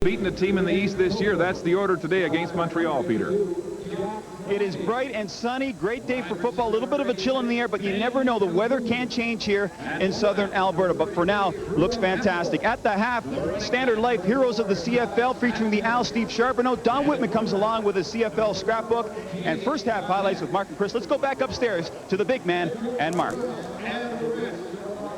Beaten a team in the East this year. That's the order today against Montreal, Peter. It is bright and sunny. Great day for football. A little bit of a chill in the air, but you never know. The weather can change here in southern Alberta. But for now, looks fantastic. At the half, Standard Life Heroes of the CFL featuring the Al Steve Charbonneau. Don Whitman comes along with his CFL scrapbook. And first half highlights with Mark and Chris. Let's go back upstairs to the big man and Mark.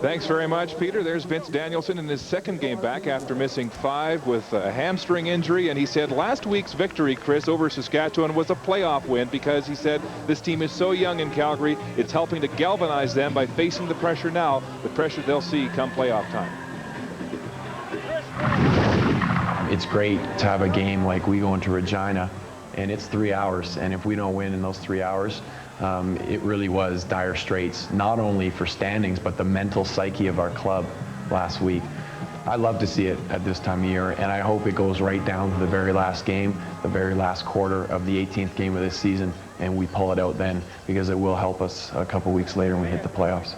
Thanks very much, Peter. There's Vince Danielson in his second game back after missing 5 with a hamstring injury. And he said last week's victory, Chris, over Saskatchewan was a playoff win because he said this team is so young in Calgary. It's helping to galvanize them by facing the pressure now, the pressure they'll see come playoff time. It's great to have a game like we go into Regina, and it's 3 hours. And if we don't win in those 3 hours, it really was dire straits, not only for standings, but the mental psyche of our club last week. I love to see it at this time of year, and I hope it goes right down to the very last game, the very last quarter of the 18th game of this season, and we pull it out then, because it will help us a couple weeks later when we hit the playoffs.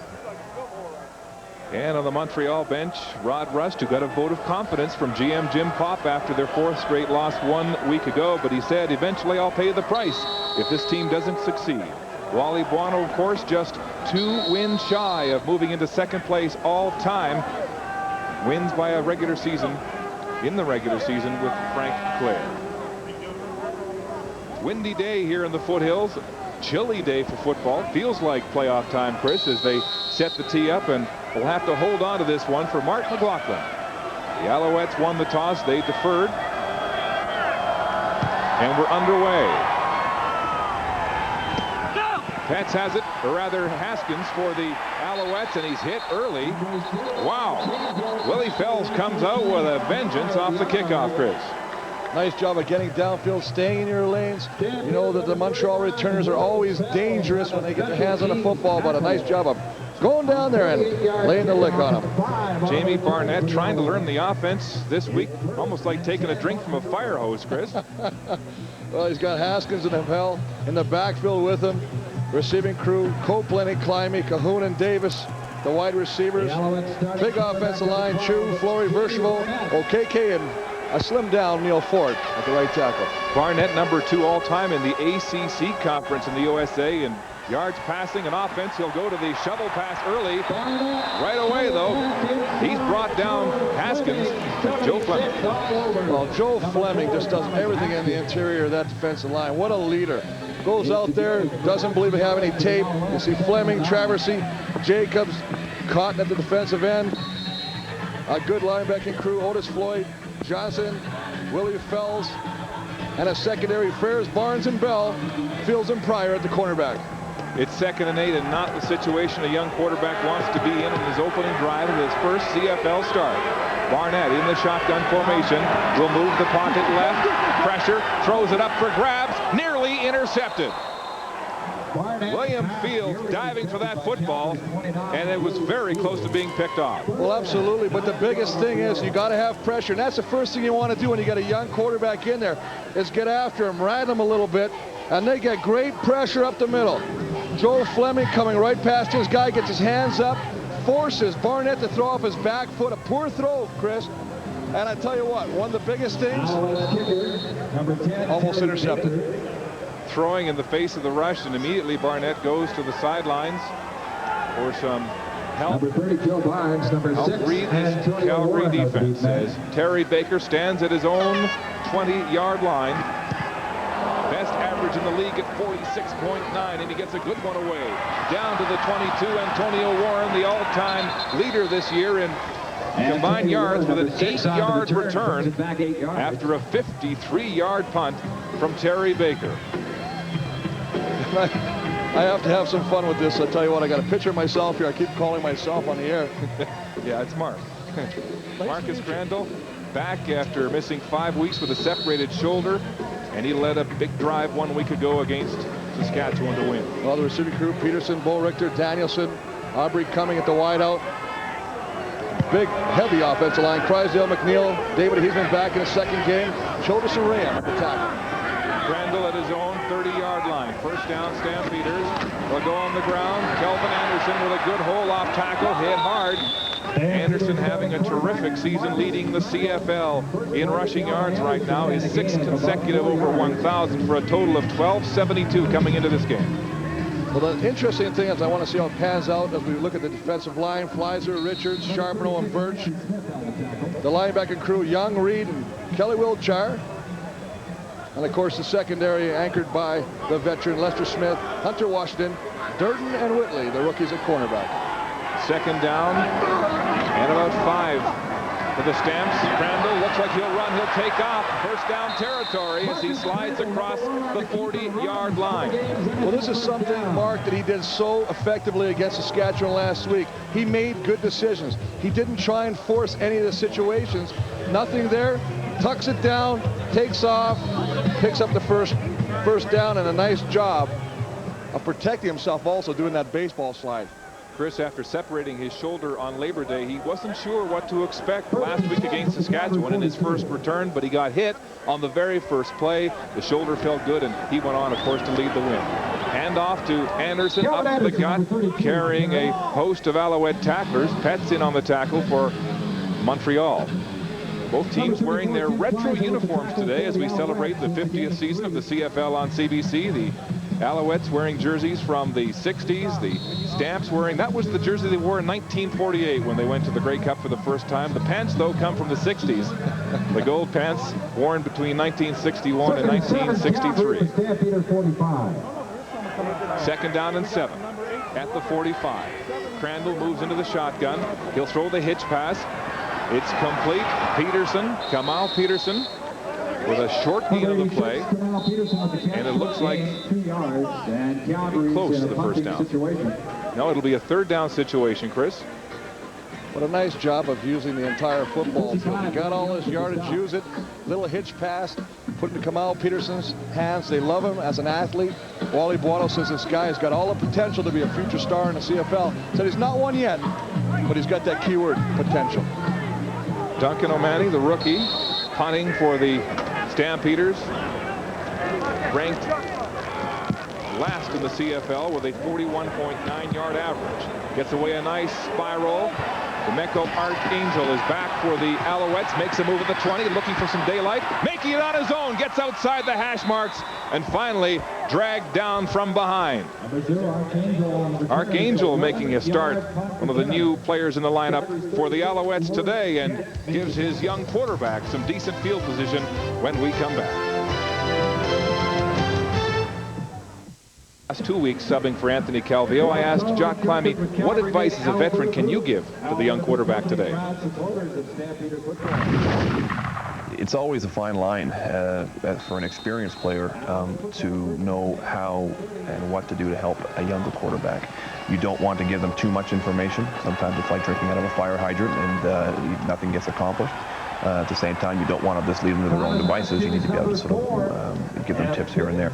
And on the Montreal bench, Rod Rust, who got a vote of confidence from GM Jim Popp after their 4th straight loss 1 week ago, but he said, eventually I'll pay the price if this team doesn't succeed. Wally Buono, of course, just 2 wins shy of moving into 2nd place all time. Wins by a regular season, in the regular season with Frank Clare. Windy day here in the foothills. Chilly day for football. Feels like playoff time, Chris, as they set the tee up, and will have to hold on to this one for Mark McLaughlin. The Alouettes won the toss. They deferred. And we're underway. Pets has it, or rather Haskins for the Alouettes, and he's hit early. Wow. Willie Fells comes out with a vengeance off the kickoff, Chris. Nice job of getting downfield, staying in your lanes. You know that the Montreal returners are always dangerous when they get their hands on the football, but a nice job of going down there and laying the lick on them. Jamie Barnett trying to learn the offense this week, almost like taking a drink from a fire hose, Chris. Well, he's got Haskins and Appel in the backfield with him. Receiving crew, Copeland, Climby, Cahoon and Davis, the wide receivers. Big offensive line, Chu, Flory, Verschoval, Okeke, and a slim down Neil Ford at the right tackle. Barnett, number 2 all-time in the ACC conference in the USA, and yards passing and offense. He'll go to the shovel pass early. Right away, though, he's brought down Haskins. Joe Fleming. Well, Joe Fleming just does everything in the interior of that defensive line. What a leader. Goes out there, doesn't believe we have any tape. You see Fleming, Traversy, Jacobs, Cotton at the defensive end. A good linebacking crew, Otis Floyd, Johnson, Willie Fells, and a secondary, Ferris, Barnes, and Bell, Fields and Pryor at the cornerback. It's 2nd and 8, and not the situation a young quarterback wants to be in his opening drive of his first CFL start. Barnett in the shotgun formation, will move the pocket left, pressure, throws it up for grabs, nearly intercepted. William Fields diving for that football, and it was very close to being picked off. Well, absolutely, but the biggest thing is you got to have pressure, and that's the first thing you want to do when you got a young quarterback in there, is get after him, rattle him a little bit, and they get great pressure up the middle. Joe Fleming coming right past his guy, gets his hands up, forces Barnett to throw off his back foot. A poor throw, Chris. And I tell you what, one of the biggest things, almost intercepted. Throwing in the face of the rush, and immediately Barnett goes to the sidelines for some help. Help read this Calgary defense as Terry Baker stands at his own 20-yard line. Best average in the league at 46.9, and he gets a good one away. Down to the 22, Antonio Warren, the all-time leader this year in combined yards, with an 8-yard return after a 53-yard punt from Terry Baker. I have to have some fun with this. I'll tell you what, I got a picture of myself here. I keep calling myself on the air. Yeah, it's Mark. Marcus Crandall back after missing 5 weeks with a separated shoulder, and he led a big drive 1 week ago against Saskatchewan to win. Well, the receiving crew, Peterson, Bo Richter, Danielson, Aubrey coming at the wideout. Big, heavy offensive line. Crysdale, McNeil, David Heisman back in his 2nd game. Childress and Ram at the tackle. Crandall at his own 30-yard line. First down, Stampeders. They'll go on the ground. Kelvin Anderson with a good hole off tackle. Hit hard. Anderson having a terrific season, leading the CFL in rushing yards right now. His 6th consecutive over 1,000 for a total of 1272 coming into this game. Well, the interesting thing is I want to see how it pans out as we look at the defensive line. Fleiser, Richards, Charbonneau, and Birch. The linebacker crew, Young, Reed, and Kelly Wiltshire. And, of course, the secondary anchored by the veteran Lester Smith, Hunter Washington, Durden, and Whitley, the rookies at cornerback. 2nd down and about 5 for the Stamps. Crandall looks like he'll run. He'll take off. 1st down territory as he slides across the 40-yard line. Well, this is something, Mark, that he did so effectively against Saskatchewan last week. He made good decisions. He didn't try and force any of the situations. Nothing there. Tucks it down, takes off, picks up the first down, and a nice job of protecting himself also doing that baseball slide. Chris, after separating his shoulder on Labor Day, he wasn't sure what to expect last week against Saskatchewan in his first return, but he got hit on the very first play. The shoulder felt good, and he went on, of course, to lead the win. Hand off to Anderson, up the gut, carrying a host of Alouette tacklers. Petts in on the tackle for Montreal. Both teams wearing their retro uniforms today as we celebrate the 50th season of the CFL on CBC. The Alouettes wearing jerseys from the 60s. The Stamps wearing, that was the jersey they wore in 1948 when they went to the Grey Cup for the first time. The pants, though, come from the 60s. The gold pants worn between 1961 and 1963. 2nd down and 7 at the 45. Crandall moves into the shotgun. He'll throw the hitch pass. It's complete. Peterson, Kamal Peterson, with a short gain of the play, and it looks like it'll be close to the 1st down. No, it'll be a 3rd down situation, Chris. What a nice job of using the entire football field. He got all his yardage, use it. Little hitch pass, put it in Kamal Peterson's hands. They love him as an athlete. Wally Boito says this guy has got all the potential to be a future star in the CFL. Said he's not one yet, but he's got that keyword, potential. Duncan O'Mahony, the rookie, punting for the Stampeders, ranked last in the CFL with a 41.9-yard average. Gets away a nice spiral. The Meko Archangel is back for the Alouettes. Makes a move at the 20, looking for some daylight. Making it on his own. Gets outside the hash marks. And finally dragged down from behind. Archangel making a start. One of the new players in the lineup for the Alouettes today, and gives his young quarterback some decent field position when we come back. Last 2 weeks subbing for Anthony Calvillo, I asked Jock Climby, what advice as a veteran can you give to the young quarterback today? It's always a fine line for an experienced player to know how and what to do to help a younger quarterback. You don't want to give them too much information. Sometimes it's like drinking out of a fire hydrant and nothing gets accomplished. At the same time, you don't want to just leave them to their own devices. You need to be able to sort of give them tips here and there.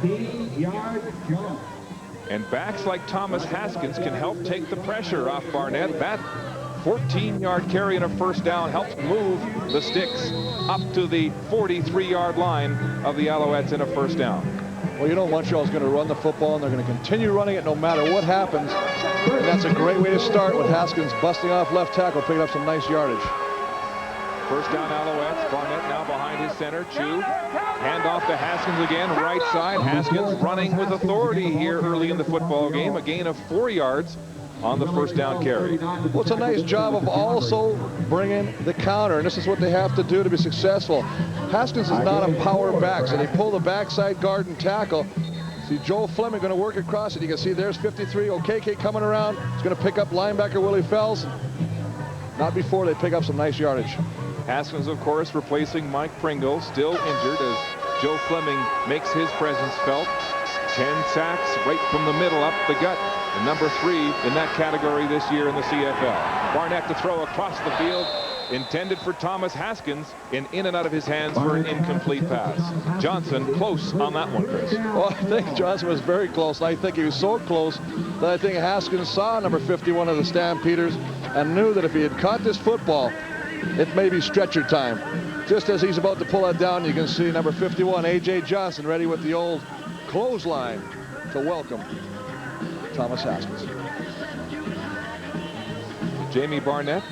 And backs like Thomas Haskins can help take the pressure off Barnett. That 14-yard carry and a 1st down helps move the Sticks up to the 43-yard line of the Alouettes in a 1st down. Well, you know Montreal's going to run the football, and they're going to continue running it no matter what happens. And that's a great way to start with Haskins busting off left tackle, picking up some nice yardage. 1st down Alouettes. Barnett now behind his center. Chew. Hand off to Haskins again. Right side. Haskins running with authority here early in the football game. A gain of 4 yards on the 1st down carry. Well, it's a nice job of also bringing the counter, and this is what they have to do to be successful. Haskins is not a power back, so they pull the backside guard and tackle. See Joe Fleming going to work across it. You can see there's 53. OKK coming around. He's going to pick up linebacker Willie Fells. Not before they pick up some nice yardage. Haskins, of course, replacing Mike Pringle, still injured as Joe Fleming makes his presence felt. 10 sacks right from the middle up the gut. And number 3 in that category this year in the CFL. Barnett to throw across the field, intended for Thomas Haskins, and in and out of his hands for an incomplete pass. Johnson close on that one, Chris. Well, I think Johnson was very close. I think he was so close that I think Haskins saw number 51 of the Stampeders and knew that if he had caught this football, it may be stretcher time. Just as he's about to pull it down, you can see number 51, A.J. Johnson, ready with the old clothesline to welcome Thomas Haskins. Jamie Barnett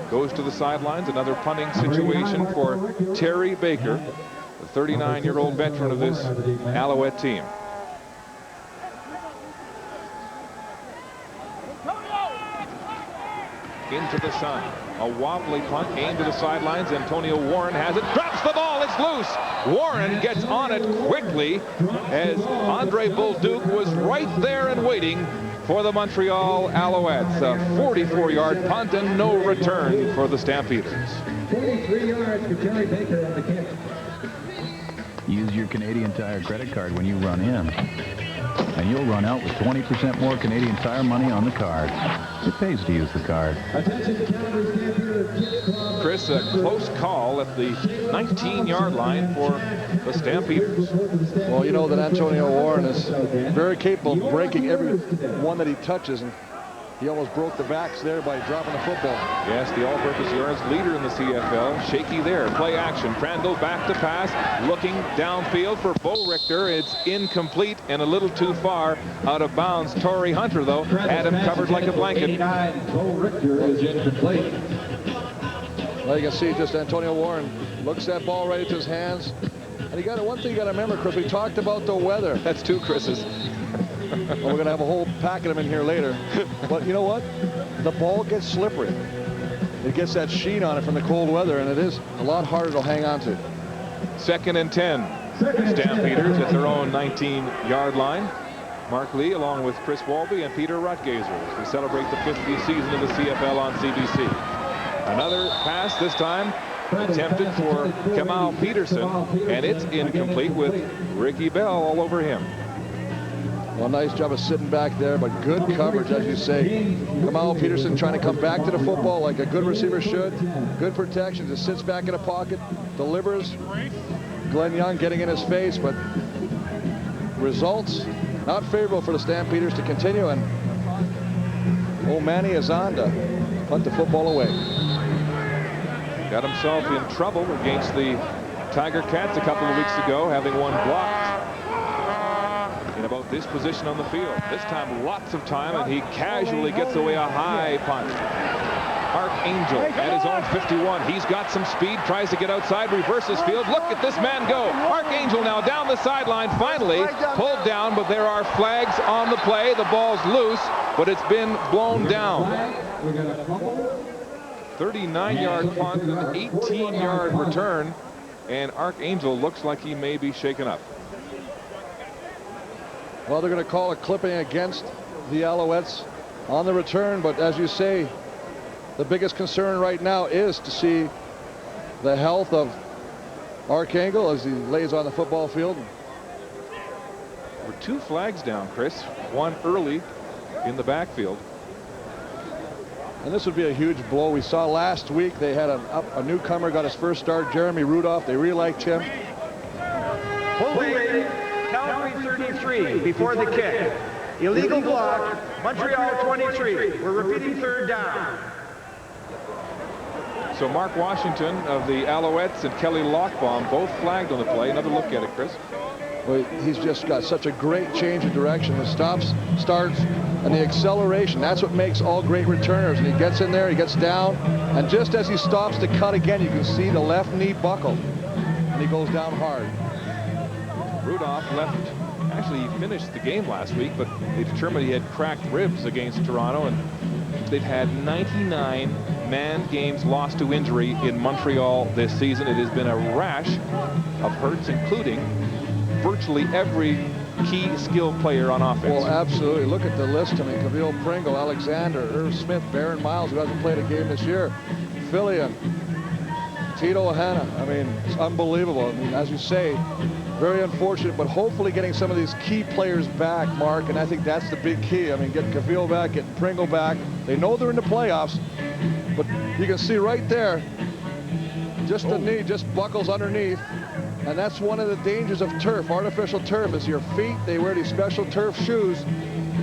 goes to the sidelines. Another punting situation for Terry Baker, the 39-year-old veteran of this Alouette team. Into the sun. A wobbly punt aimed to the sidelines. Antonio Warren has it. Drops the ball. It's loose. Warren gets on it quickly as Andre Bolduc was right there and waiting for the Montreal Alouettes. A 44-yard punt and no return for the Stampeders. 43 yards for Terry Baker on the kick. Use your Canadian Tire credit card when you run in, and you'll run out with 20% more Canadian Tire money on the card. It pays to use the card. Chris, a close call at the 19-yard line for the Stampeders. Well, you know that Antonio Warren is very capable of breaking every one that he touches, and he almost broke the backs there by dropping the football. Yes, the all-purpose yards leader in the CFL. Shaky there. Play action. Crandall back to pass. Looking downfield for Bo Richter. It's incomplete and a little too far out of bounds. Torrey Hunter, though, had him covered like a blanket. Bo Richter is incomplete. Well, you can see just Antonio Warren looks that ball right into his hands. And you got one thing you got to remember, Chris. We talked about the weather. That's two Chris's. Well, we're going to have a whole packet of them in here later. But you know what? The ball gets slippery. It gets that sheen on it from the cold weather, and it is a lot harder to hang on to. 2nd and 10. Stampeders at their own 19-yard line. Mark Lee along with Chris Walby and Peter Rutgazer as we celebrate the 50th season of the CFL on CBC. Another pass, this time attempted for Kamal Peterson, and it's incomplete with Ricky Bell all over him. Well, nice job of sitting back there, but good coverage, as you say. Kamal Peterson trying to come back to the football like a good receiver should. Good protection, just sits back in a pocket, delivers. Glenn Young getting in his face, but results not favorable for the Stampeders to continue, and Omani Azanda punt the football away. Got himself in trouble against the Tiger Cats a couple of weeks ago, having one blocked in about this position on the field. This time lots of time, and he casually gets away a high punt. Archangel at his own 51. He's got some speed, tries to get outside, reverses field. Look at this man go. Archangel now down the sideline, finally pulled down, but there are flags on the play. The ball's loose, but it's been blown down. 39-yard punt, an 18-yard return, and Archangel looks like he may be shaken up. Well, they're going to call a clipping against the Alouettes on the return, but as you say, the biggest concern right now is to see the health of Archangel as he lays on the football field. There were 2 flags down, Chris. One early in the backfield. And this would be a huge blow. We saw last week they had a newcomer got his first start, Jeremy Rudolph. They really liked him. Holding, Calgary 33 before the kick. Illegal block, Montreal 23. We're repeating 3rd down. So Mark Washington of the Alouettes and Kelly Lochbaum both flagged on the play. Another look at it, Chris. Well, he's just got such a great change of direction. The stops, starts, and the acceleration. That's what makes all great returners. And he gets in there, he gets down, and just as he stops to cut again, you can see the left knee buckle, and he goes down hard. Rudolph left. Actually, he finished the game last week, but they determined he had cracked ribs against Toronto, and they've had 99 man games lost to injury in Montreal this season. It has been a rash of hurts, including virtually every key skilled player on offense. Well, absolutely. Look at the list. I mean, Kavil Pringle, Alexander, Irv Smith, Baron Miles, who hasn't played a game this year, Fillion, Tito Hanna. I mean, it's unbelievable. I mean, as you say, very unfortunate, but hopefully getting some of these key players back, Mark, and I think that's the big key. I mean, getting Kavil back, getting Pringle back. They know they're in the playoffs, but you can see right there, just the knee just buckles underneath. And that's one of the dangers of turf, artificial turf, is your feet. They wear these special turf shoes.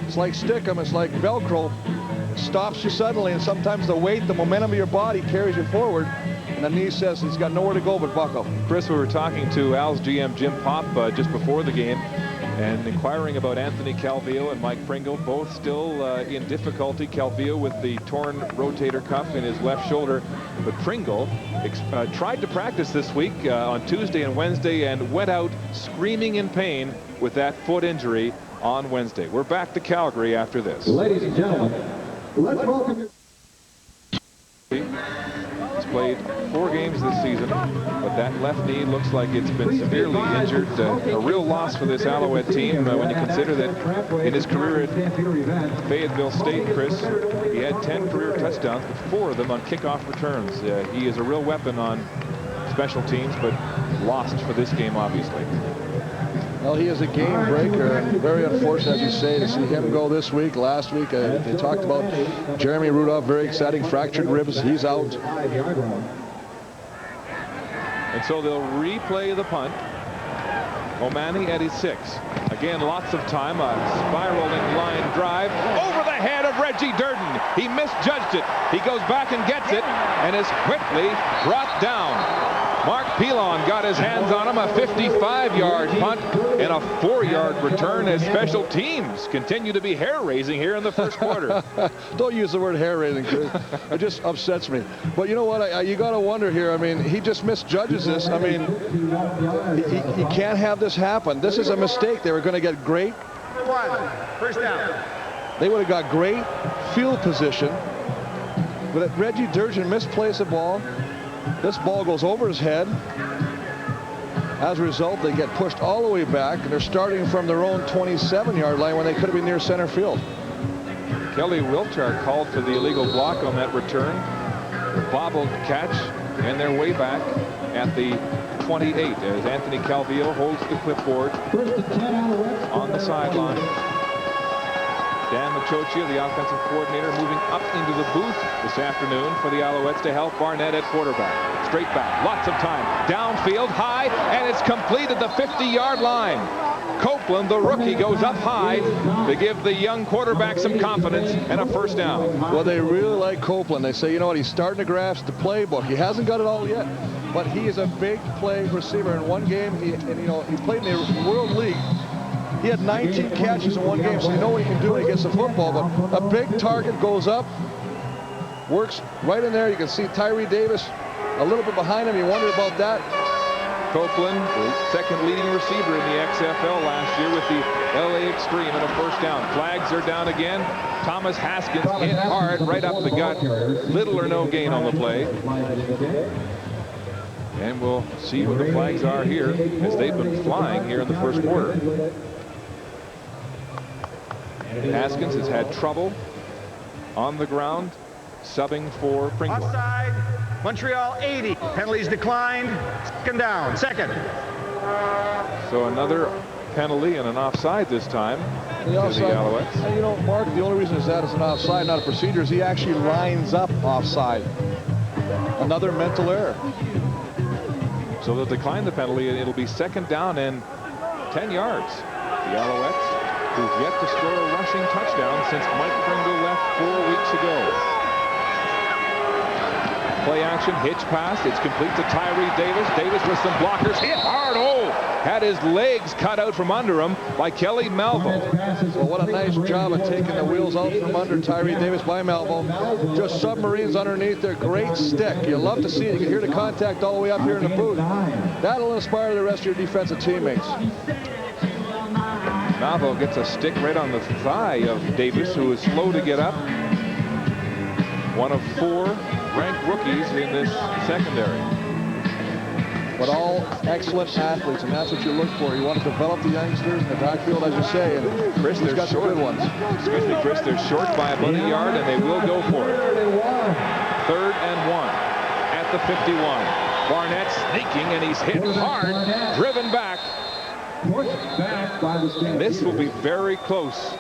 It's like Stickum, it's like Velcro. It stops you suddenly, and sometimes the weight, the momentum of your body carries you forward. And the knee says he's got nowhere to go but buckle. Chris, we were talking to Al's GM, Jim Pop, just before the game. And inquiring about Anthony Calvillo and Mike Pringle, both still in difficulty. Calvillo with the torn rotator cuff in his left shoulder, but Pringle tried to practice this week on Tuesday and Wednesday and went out screaming in pain with that foot injury on Wednesday. We're back to Calgary after this. Ladies and gentlemen, let's welcome. He's played 4 games this season, but that left knee looks like it's been severely injured. A real loss for this Alouette team when you consider that in his career at Fayetteville State, Chris, he had 10 career touchdowns, but 4 of them on kickoff returns. He is a real weapon on special teams, but lost for this game, obviously. Well, he is a game breaker, and very unfortunate, as you say, to see him go this week. Last week, they talked about Jeremy Rudolph, very exciting, fractured ribs. He's out. And so they'll replay the punt. O'Mahony at his 6. Again, lots of time. A spiraling line drive over the head of Reggie Durden. He misjudged it. He goes back and gets it and is quickly brought down. Mark Pilon got his hands on him. A 55-yard punt and a 4-yard return as special teams continue to be hair-raising here in the first quarter. Don't use the word hair-raising, Chris. It just upsets me. But you know what? You got to wonder here. I mean, he just misjudges this. I mean, he can't have this happen. This is a mistake. They were going to get great. First down. They would have got great field position. But Reggie Durden misplaced the ball. This ball goes over his head. As a result, they get pushed all the way back, and they're starting from their own 27-yard line when they could have been near center field. Kelly Wiltshire called for the illegal block on that return. The bobbled catch, and they're way back at the 28 as Anthony Calvillo holds the clipboard on the sideline. Dan Machochia, the offensive coordinator, moving up into the booth this afternoon for the Alouettes to help Barnett at quarterback. Straight back, lots of time, downfield, high, and it's complete at the 50-yard line. Copeland, the rookie, goes up high to give the young quarterback some confidence and a first down. Well, they really like Copeland. They say, you know what, he's starting to grasp the playbook. He hasn't got it all yet, but he is a big play receiver. In one game, he played in the World League. He had 19 catches in one game, so you know what he can do when he gets the football. But a big target goes up, works right in there. You can see Tyree Davis a little bit behind him. You wonder about that. Copeland, the second leading receiver in the XFL last year with the LA Extreme and a first down. Flags are down again. Thomas Haskins hit hard right up the gut. Little or no gain on the play. And we'll see what the flags are here as they've been flying here in the first quarter. Haskins has had trouble on the ground, subbing for Pringle. Offside, Montreal 80. Penalties declined. Second down. Second. So another penalty and an offside this time to the Alouettes. And you know, Mark, the only reason is that it's an offside, not a procedure, is he actually lines up offside. Another mental error. So they'll decline the penalty, and it'll be second down and 10 yards. The Alouettes, who've yet to score a rushing touchdown since Mike Pringle left 4 weeks ago. Play action, hitch pass. It's complete to Tyree Davis. Davis with some blockers. Hit hard. Oh! Had his legs cut out from under him by Kelly Malvo. Well, what a nice job of taking the wheels out from under Tyree Davis by Malvo. Just submarines underneath their great stick. You love to see it. You can hear the contact all the way up here in the booth. That'll inspire the rest of your defensive teammates. Malvo gets a stick right on the thigh of Davis, who is slow to get up. One of 4 ranked rookies in this secondary. But all excellent athletes, and that's what you look for. You want to develop the youngsters in the backfield, as you say, and Chris, he's got some good ones. Excuse me, Chris, they're short by about a yard, and they will go for it. 3rd and 1 at the 51. Barnett sneaking, and he's hit hard, driven back. And this will be very close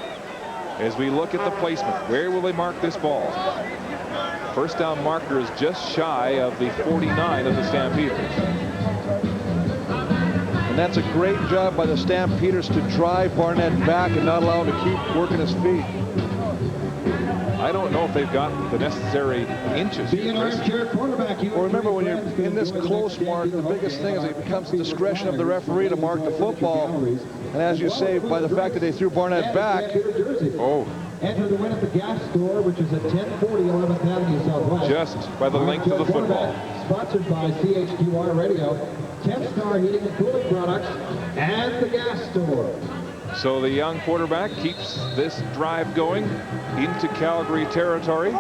as we look at the placement. Where will they mark this ball? First down marker is just shy of the 49 of the Stampeders. And that's a great job by the Stampeders to drive Barnett back and not allow him to keep working his feet. I don't know if they've got the necessary inches here, Chris. Well, remember, when you're in this close mark, the biggest thing is it becomes the discretion of the referee to mark the football. And as you say, by the fact that they threw Barnett back. Oh. Enter the win at the gas store, which is at 1040 11th Avenue Southwest. Just by the length of the football. Sponsored by CHQR Radio, 10-Star Heating and Cooling Products, and the gas store. So the young quarterback keeps this drive going into Calgary territory.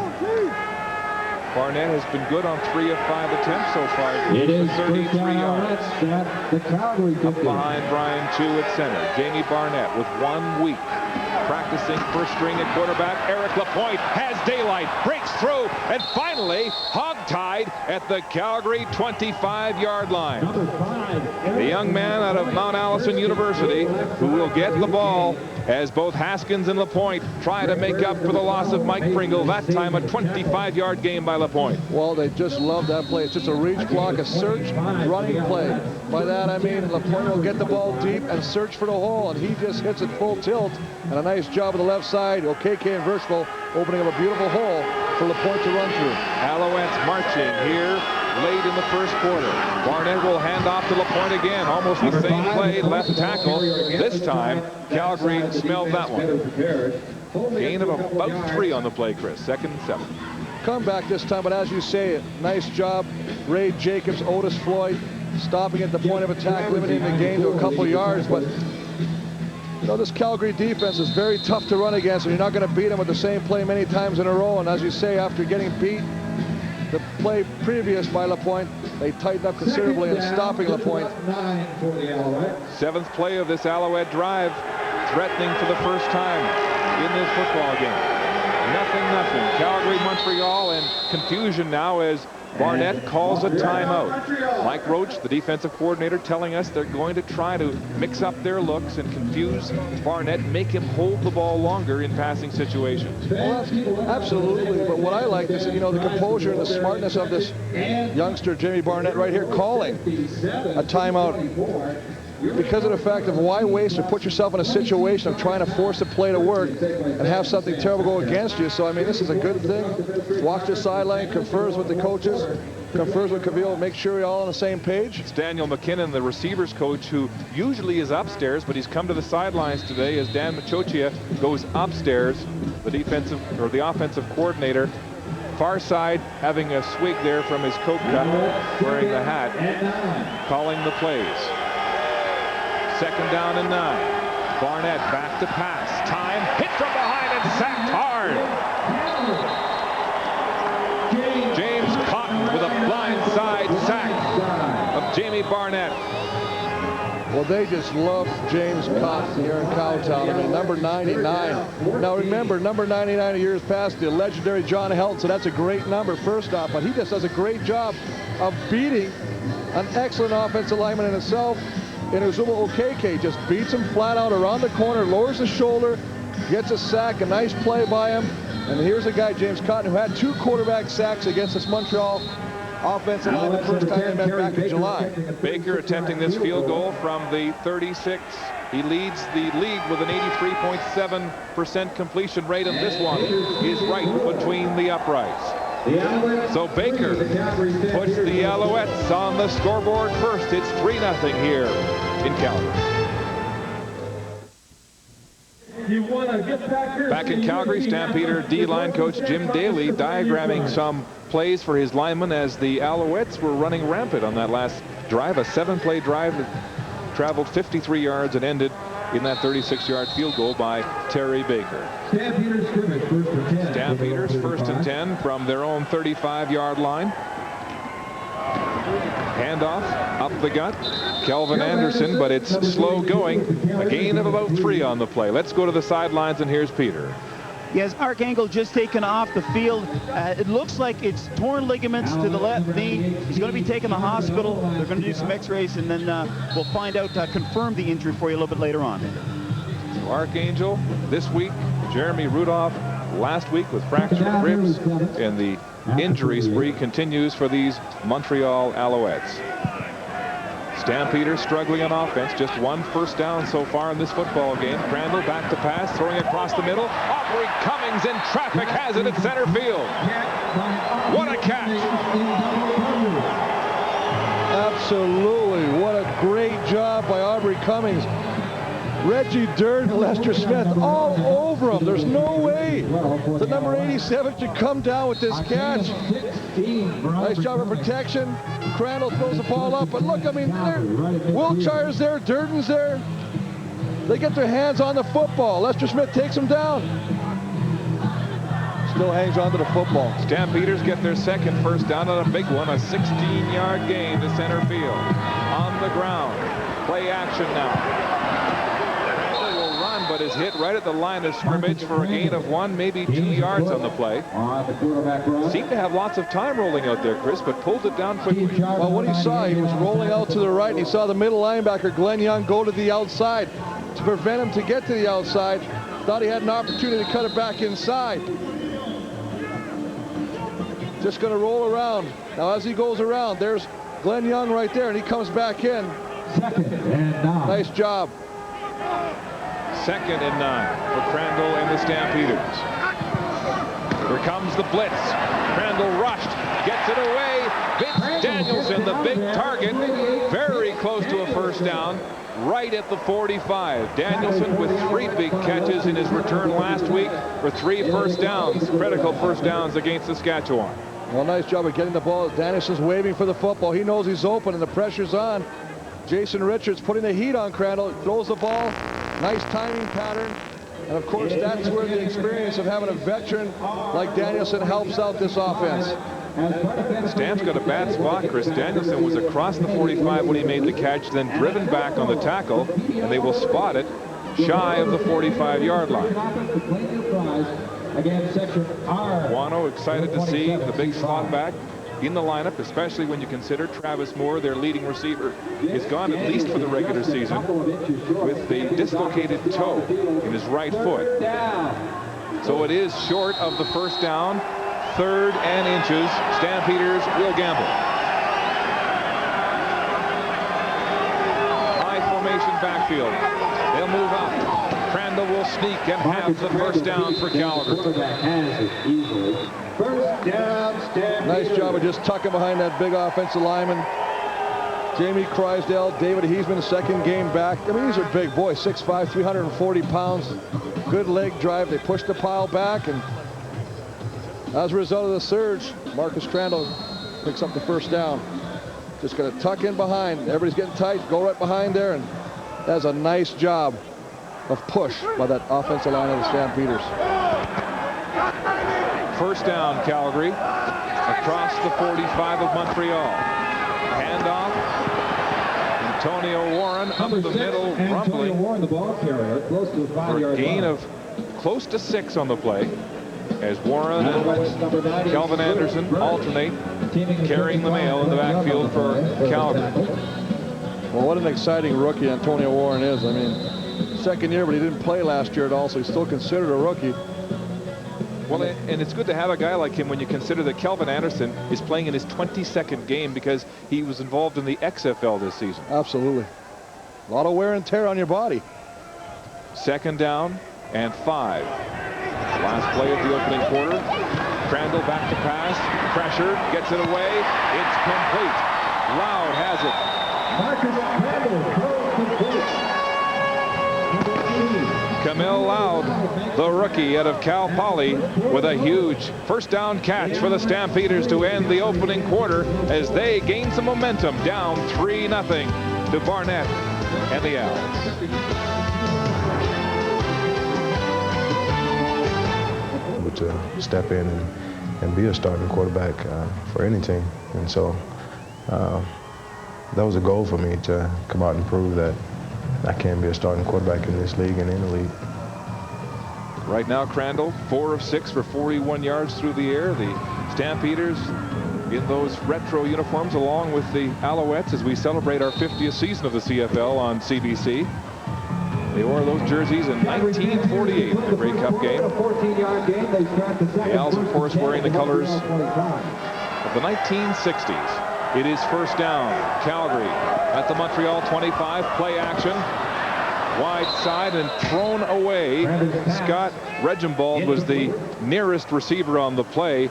Barnett has been good on 3 of 5 attempts so far. It is 33 yards. The Calgary Up behind Brian Chu at center. Jamie Barnett with 1 week practicing first string at quarterback. Eric Lapointe has daylight, breaks through, and finally hogtied at the Calgary 25-yard line. The young man out of Mount Allison University who will get the ball as both Haskins and Lapointe try to make up for the loss of Mike Pringle. That time a 25-yard gain by Lapointe. Well, they just love that play. It's just a reach block, a search running play. By that I mean Lapointe will get the ball deep and search for the hole, and he just hits it full tilt. And a nice job on the left side. OKK and Virchville opening up a beautiful hole for Lapointe to run through. Alouettes marching here late in the first quarter. Barnett will hand off to Lapointe again. Almost the same play, left tackle. This time, Calgary smelled that one. Gain of about 3 on the play, Chris. 2nd and 7. Come back this time, but as you say, nice job. Ray Jacobs, Otis Floyd, stopping at the point of attack, limiting the gain to a couple yards. But you know, this Calgary defense is very tough to run against, and you're not going to beat them with the same play many times in a row. And as you say, after getting beat the play previous by Lapointe, they tightened up considerably in stopping Lapointe. 7th play of this Alouette drive, threatening for the first time in this football game. Nothing. Calgary, Montreal, and confusion now as Barnett calls a timeout. Mike Roach, the defensive coordinator, telling us they're going to try to mix up their looks and confuse Barnett, make him hold the ball longer in passing situations. Well, absolutely, but what I like is, you know, the composure and the smartness of this youngster, Jamie Barnett, right here, calling a timeout. Because of the fact of why waste or put yourself in a situation of trying to force a play to work and have something terrible go against you. So, I mean, this is a good thing. Walks the sideline, confers with the coaches, confers with Cavill, make sure you're all on the same page. It's Daniel McKinnon, the receivers coach, who usually is upstairs, but he's come to the sidelines today as Dan Machochia goes upstairs, the offensive coordinator. Far side, having a swig there from his Coke cup, wearing the hat, calling the plays. 2nd down and 9. Barnett back to pass. Time, hit from behind and sacked hard. James Cotton with a blindside sack of Jamie Barnett. Well, they just love James Cotton here in Cowtown. I mean, number 99. Now remember, number 99 of years past, the legendary John Helton, so that's a great number first off, but he just does a great job of beating an excellent offensive lineman in itself. And Uzuma Okeke just beats him flat out around the corner, lowers his shoulder, gets a sack, a nice play by him. And here's a guy, James Cotton, who had 2 quarterback sacks against this Montreal offensive line the first time they met back in July. Baker attempting this field goal from the 36. He leads the league with an 83.7% completion rate, and this one is right between the uprights. So Baker puts the Alouettes on the scoreboard first. It's 3-0 here in Calgary. Back in Calgary, Stampeder D-line coach Jim Daly diagramming some plays for his linemen as the Alouettes were running rampant on that last drive, a 7-play drive that traveled 53 yards and ended in that 36-yard field goal by Terry Baker. Stampeders first and 10 from their own 35-yard line. Handoff up the gut. Kelvin Anderson, but it's slow going. A gain of about 3 on the play. Let's go to the sidelines, and here's Peter. Yes, Archangel just taken off the field. It looks like it's torn ligaments to the left knee. He's going to be taken to the hospital. They're going to do some x-rays, and then we'll find out, confirm the injury for you a little bit later on. So Archangel this week, Jeremy Rudolph last week with fractured ribs, and the injury spree continues for these Montreal Alouettes. Stampeders struggling on offense. Just one first down so far in this football game. Crandall back to pass, throwing across the middle. Aubrey Cummings in traffic has it at center field. What a catch! Absolutely. What a great job by Aubrey Cummings. Reggie Durden, Lester Smith, all over him. There's no way the number 87 should come down with this catch. Nice job of protection. Crandall throws the ball up, but look, I mean, Wiltshire's there, Durden's there. They get their hands on the football. Lester Smith takes him down. Still hangs on to the football. Stampeders get their second first down on a big one, a 16-yard gain to center field. On the ground, play action now. But is hit right at the line of scrimmage for a gain of 1, maybe 2 yards on the play. Seemed to have lots of time rolling out there, Chris, but pulled it down quickly. Well, what he saw, he was rolling out to the right, and he saw the middle linebacker, Glenn Young, go to the outside to prevent him to get to the outside. Thought he had an opportunity to cut it back inside. Just going to roll around. Now, as he goes around, there's Glenn Young right there, and he comes back in. Nice job. 2nd and 9 for Crandall and the Stampeders. Here comes the blitz. Crandall rushed, gets it away. Vince Danielson, the big target, very close to a first down, right at the 45. Danielson with 3 big catches in his return last week for 3 first downs, critical first downs against Saskatchewan. Well, nice job of getting the ball. Danielson's waving for the football. He knows he's open and the pressure's on. Jason Richards putting the heat on Crandall, throws the ball. Nice timing pattern. And of course, that's where the experience of having a veteran like Danielson helps out this offense. Stamp's got a bad spot, Chris. Danielson was across the 45 when he made the catch, then driven back on the tackle, and they will spot it shy of the 45-yard line. Wano excited to see the big slot back in the lineup, especially when you consider Travis Moore, their leading receiver, is gone at least for the regular season with the dislocated toe in his right foot. So it is short of the first down, 3rd and inches. Stampeders will gamble. High formation backfield. They'll move up. Crandall will sneak and have the first down for Calgary. Nice job of just tucking behind that big offensive lineman. Jamie Crysdale, David Heisman, 2nd game back. I mean, these are big boys, 6'5", 340 pounds. Good leg drive. They push the pile back, and as a result of the surge, Marcus Crandall picks up the first down. Just going to tuck in behind. Everybody's getting tight. Go right behind there, and that's a nice job of push by that offensive line of the Stampeders. First down, Calgary, across the 45 of Montreal. Handoff. Antonio Warren up the middle, rumbling for a gain of close to 6 on the play, as Warren and Kelvin Anderson alternate carrying the mail in the backfield for Calgary. Well, what an exciting rookie Antonio Warren is. I mean, 2nd year, but he didn't play last year at all, so he's still considered a rookie. Well, and it's good to have a guy like him when you consider that Kelvin Anderson is playing in his 22nd game because he was involved in the XFL this season. Absolutely. A lot of wear and tear on your body. 2nd down and 5. Last play of the opening quarter. Crandall back to pass. Pressure. Gets it away. It's complete. Loud has it. Marcus Crandall throws complete. Camille Loud, the rookie out of Cal Poly, with a huge first down catch for the Stampeders to end the opening quarter as they gain some momentum, down 3-0 to Barnett and the Owls. To step in and be a starting quarterback for any team, and so that was a goal for me, to come out and prove that I can be a starting quarterback in this league and in the league. Right now, Crandall 4 of 6 for 41 yards through the air. The Stampeders in those retro uniforms, along with the Alouettes, as we celebrate our 50th season of the CFL on CBC. They wore those jerseys in 1948 in the Grey Cup game. The Owls, of course, wearing the colors of the 1960s. It is first down, Calgary. at the Montreal 25. Play action. Wide side and thrown away. Scott Regimbald was the nearest receiver on the play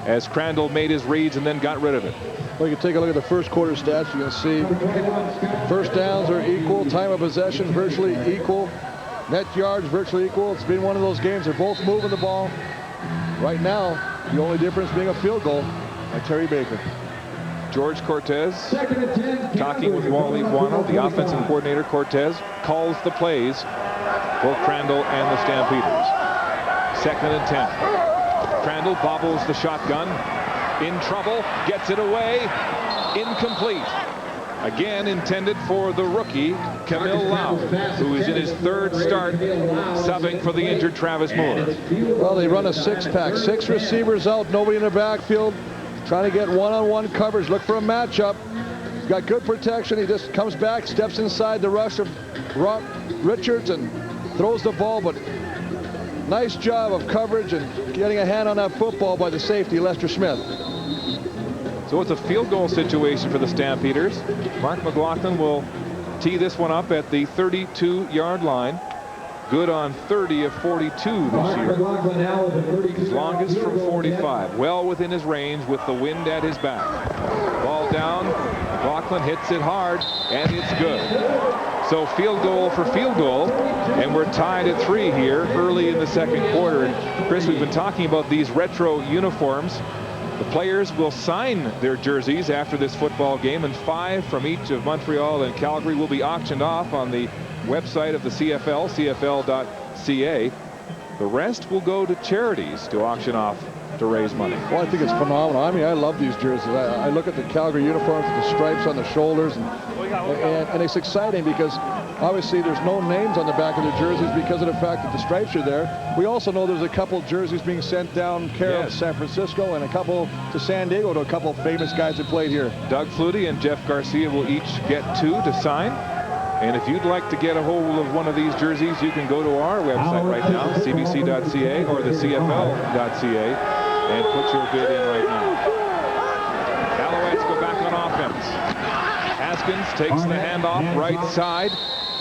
as Crandall made his reads and then got rid of it. Well, you can take a look at the first quarter stats. You can see first downs are equal. Time of possession virtually equal. Net yards virtually equal. It's been one of those games. They're both moving the ball. Right now, the only difference being a field goal by Terry Baker. George Cortez talking with Wally Buono, the offensive coordinator. Cortez calls the plays for Crandall and the Stampeders. 2nd and 10. Crandall bobbles the shotgun. In trouble, gets it away. Incomplete. Again intended for the rookie, Camille Lau, who is in his 3rd start, subbing for the injured Travis Moore. Well, they run a 6-pack. 6 receivers out, nobody in the backfield. Trying to get one-on-one coverage. Look for a matchup. He's got good protection. He just comes back, steps inside the rush of Richards and throws the ball, but nice job of coverage and getting a hand on that football by the safety, Lester Smith. So it's a field goal situation for the Stampeders. Mark McLaughlin will tee this one up at the 32-yard line. Good on 30 of 42 this year. His longest from 45. Well within his range with the wind at his back. Ball down. McLaughlin hits it hard, and it's good. So field goal for field goal, and we're tied at 3 here early in the 2nd quarter. And Chris, we've been talking about these retro uniforms. The players will sign their jerseys after this football game, and 5 from each of Montreal and Calgary will be auctioned off on the website of the CFL, cfl.ca. The rest will go to charities to auction off to raise money. Well, I think it's phenomenal. I mean, I love these jerseys. I look at the Calgary uniforms with the stripes on the shoulders, and it's exciting because obviously there's no names on the back of the jerseys because of the fact that the stripes are there. We also know there's a couple jerseys being sent down care of San Francisco and a couple to San Diego to a couple of famous guys that played here. Doug Flutie and Jeff Garcia will each get 2 to sign. And if you'd like to get a hold of one of these jerseys, you can go to our website right now, cbc.ca or the cfl.ca, and put your bid in right now. Alouettes go back on offense. Haskins takes the handoff right side.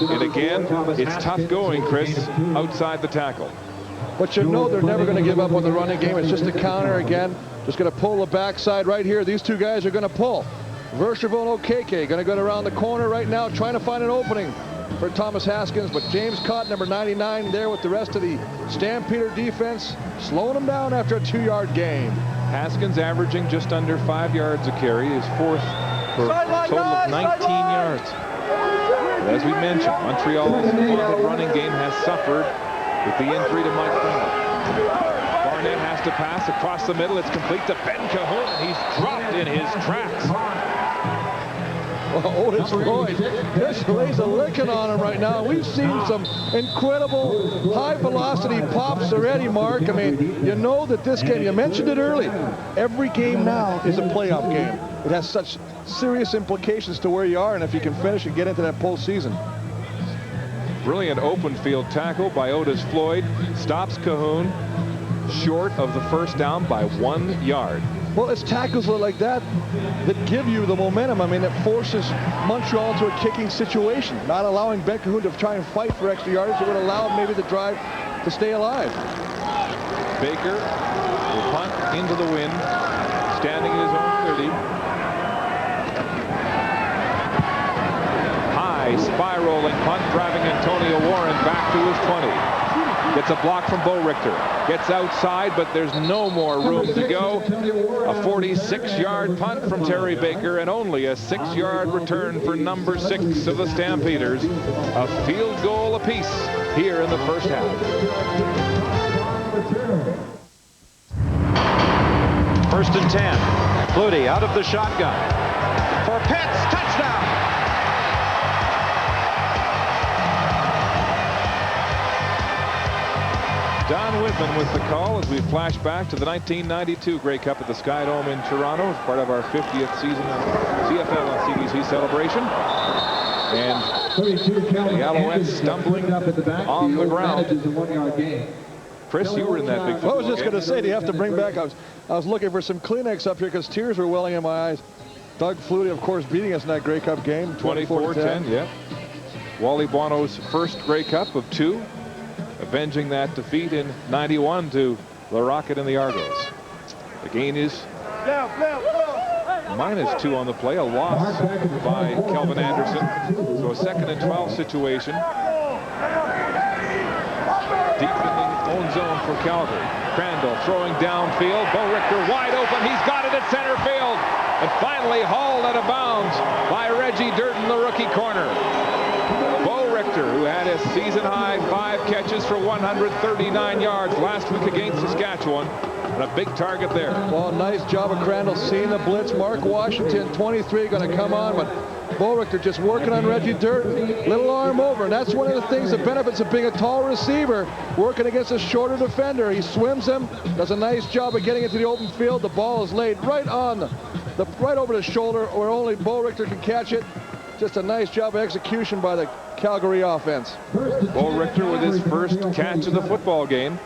And again, it's tough going, Chris, outside the tackle. But you know they're never going to give up on the running game. It's just a counter again. Just going to pull the backside right here. These 2 guys are going to pull. Verscherville and Okeke going to go around the corner right now, trying to find an opening for Thomas Haskins. But James Cott, number 99, there with the rest of the Stampeder defense, slowing him down after a 2-yard gain. Haskins averaging just under 5 yards a carry, his 4th for a total of 19 yards. But as we mentioned, Montreal's running game has suffered with the injury to Mike Brown. Barnett has to pass across the middle. It's complete to Ben Cahoon, and he's dropped in his tracks. Well, Otis Floyd just lays a licking on him right now. We've seen some incredible high-velocity pops already, Mark. I mean, you know that this game, you mentioned it early, every game now is a playoff game. It has such serious implications to where you are, and if you can finish and get into that postseason. Brilliant open field tackle by Otis Floyd. Stops Cahoon short of the first down by 1 yard. Well, it's tackles like that that give you the momentum. I mean, it forces Montreal into a kicking situation, not allowing Ben Cahoon to try and fight for extra yards. It would allow maybe the drive to stay alive. Baker will punt into the wind, standing at his own 30. High spiraling punt, driving Antonio Warren back to his 20. Gets a block from Bo Richter. Gets outside, but there's no more room to go. A 46-yard punt from Terry Baker, and only a 6-yard return for number 6 of the Stampeders. A field goal apiece here in the first half. First and 10. Flutie out of the shotgun. For Pitts, touchdown! Don Whitman with the call as we flash back to the 1992 Grey Cup at the Sky Dome in Toronto as part of our 50th season of CFL on CBC celebration. And the Alouettes stumbling on the ground. Chris, you were in that big football I was just going to say, do you have to bring back, I was looking for some Kleenex up here because tears were welling in my eyes. Doug Flutie, of course, beating us in that Grey Cup game. 24-10, yeah. Wally Buono's first Grey Cup of 2, avenging that defeat in 91 to the Rocket and the Argos. The gain is -2 on the play, a loss by Kelvin Anderson. So a 2nd and 12 situation. Deep in the own zone for Calgary. Crandall throwing downfield. Bo Richter wide open. He's got it at center field. And finally hauled out of bounds by Reggie Durden, the rookie corner. Bo Richter, who had a season-high 5 catches for 139 yards last week against Saskatchewan. And a big target there. Well, nice job of Crandall seeing the blitz. Mark Washington, 23, going to come on, but Bo Richter just working on Reggie Durden. Little arm over, and that's one of the things that benefits of being a tall receiver, working against a shorter defender. He swims him, does a nice job of getting into the open field. The ball is laid right on right over the shoulder, where only Bo Richter can catch it. Just a nice job of execution by the Calgary offense. Bo Richter with his first catch of the football game,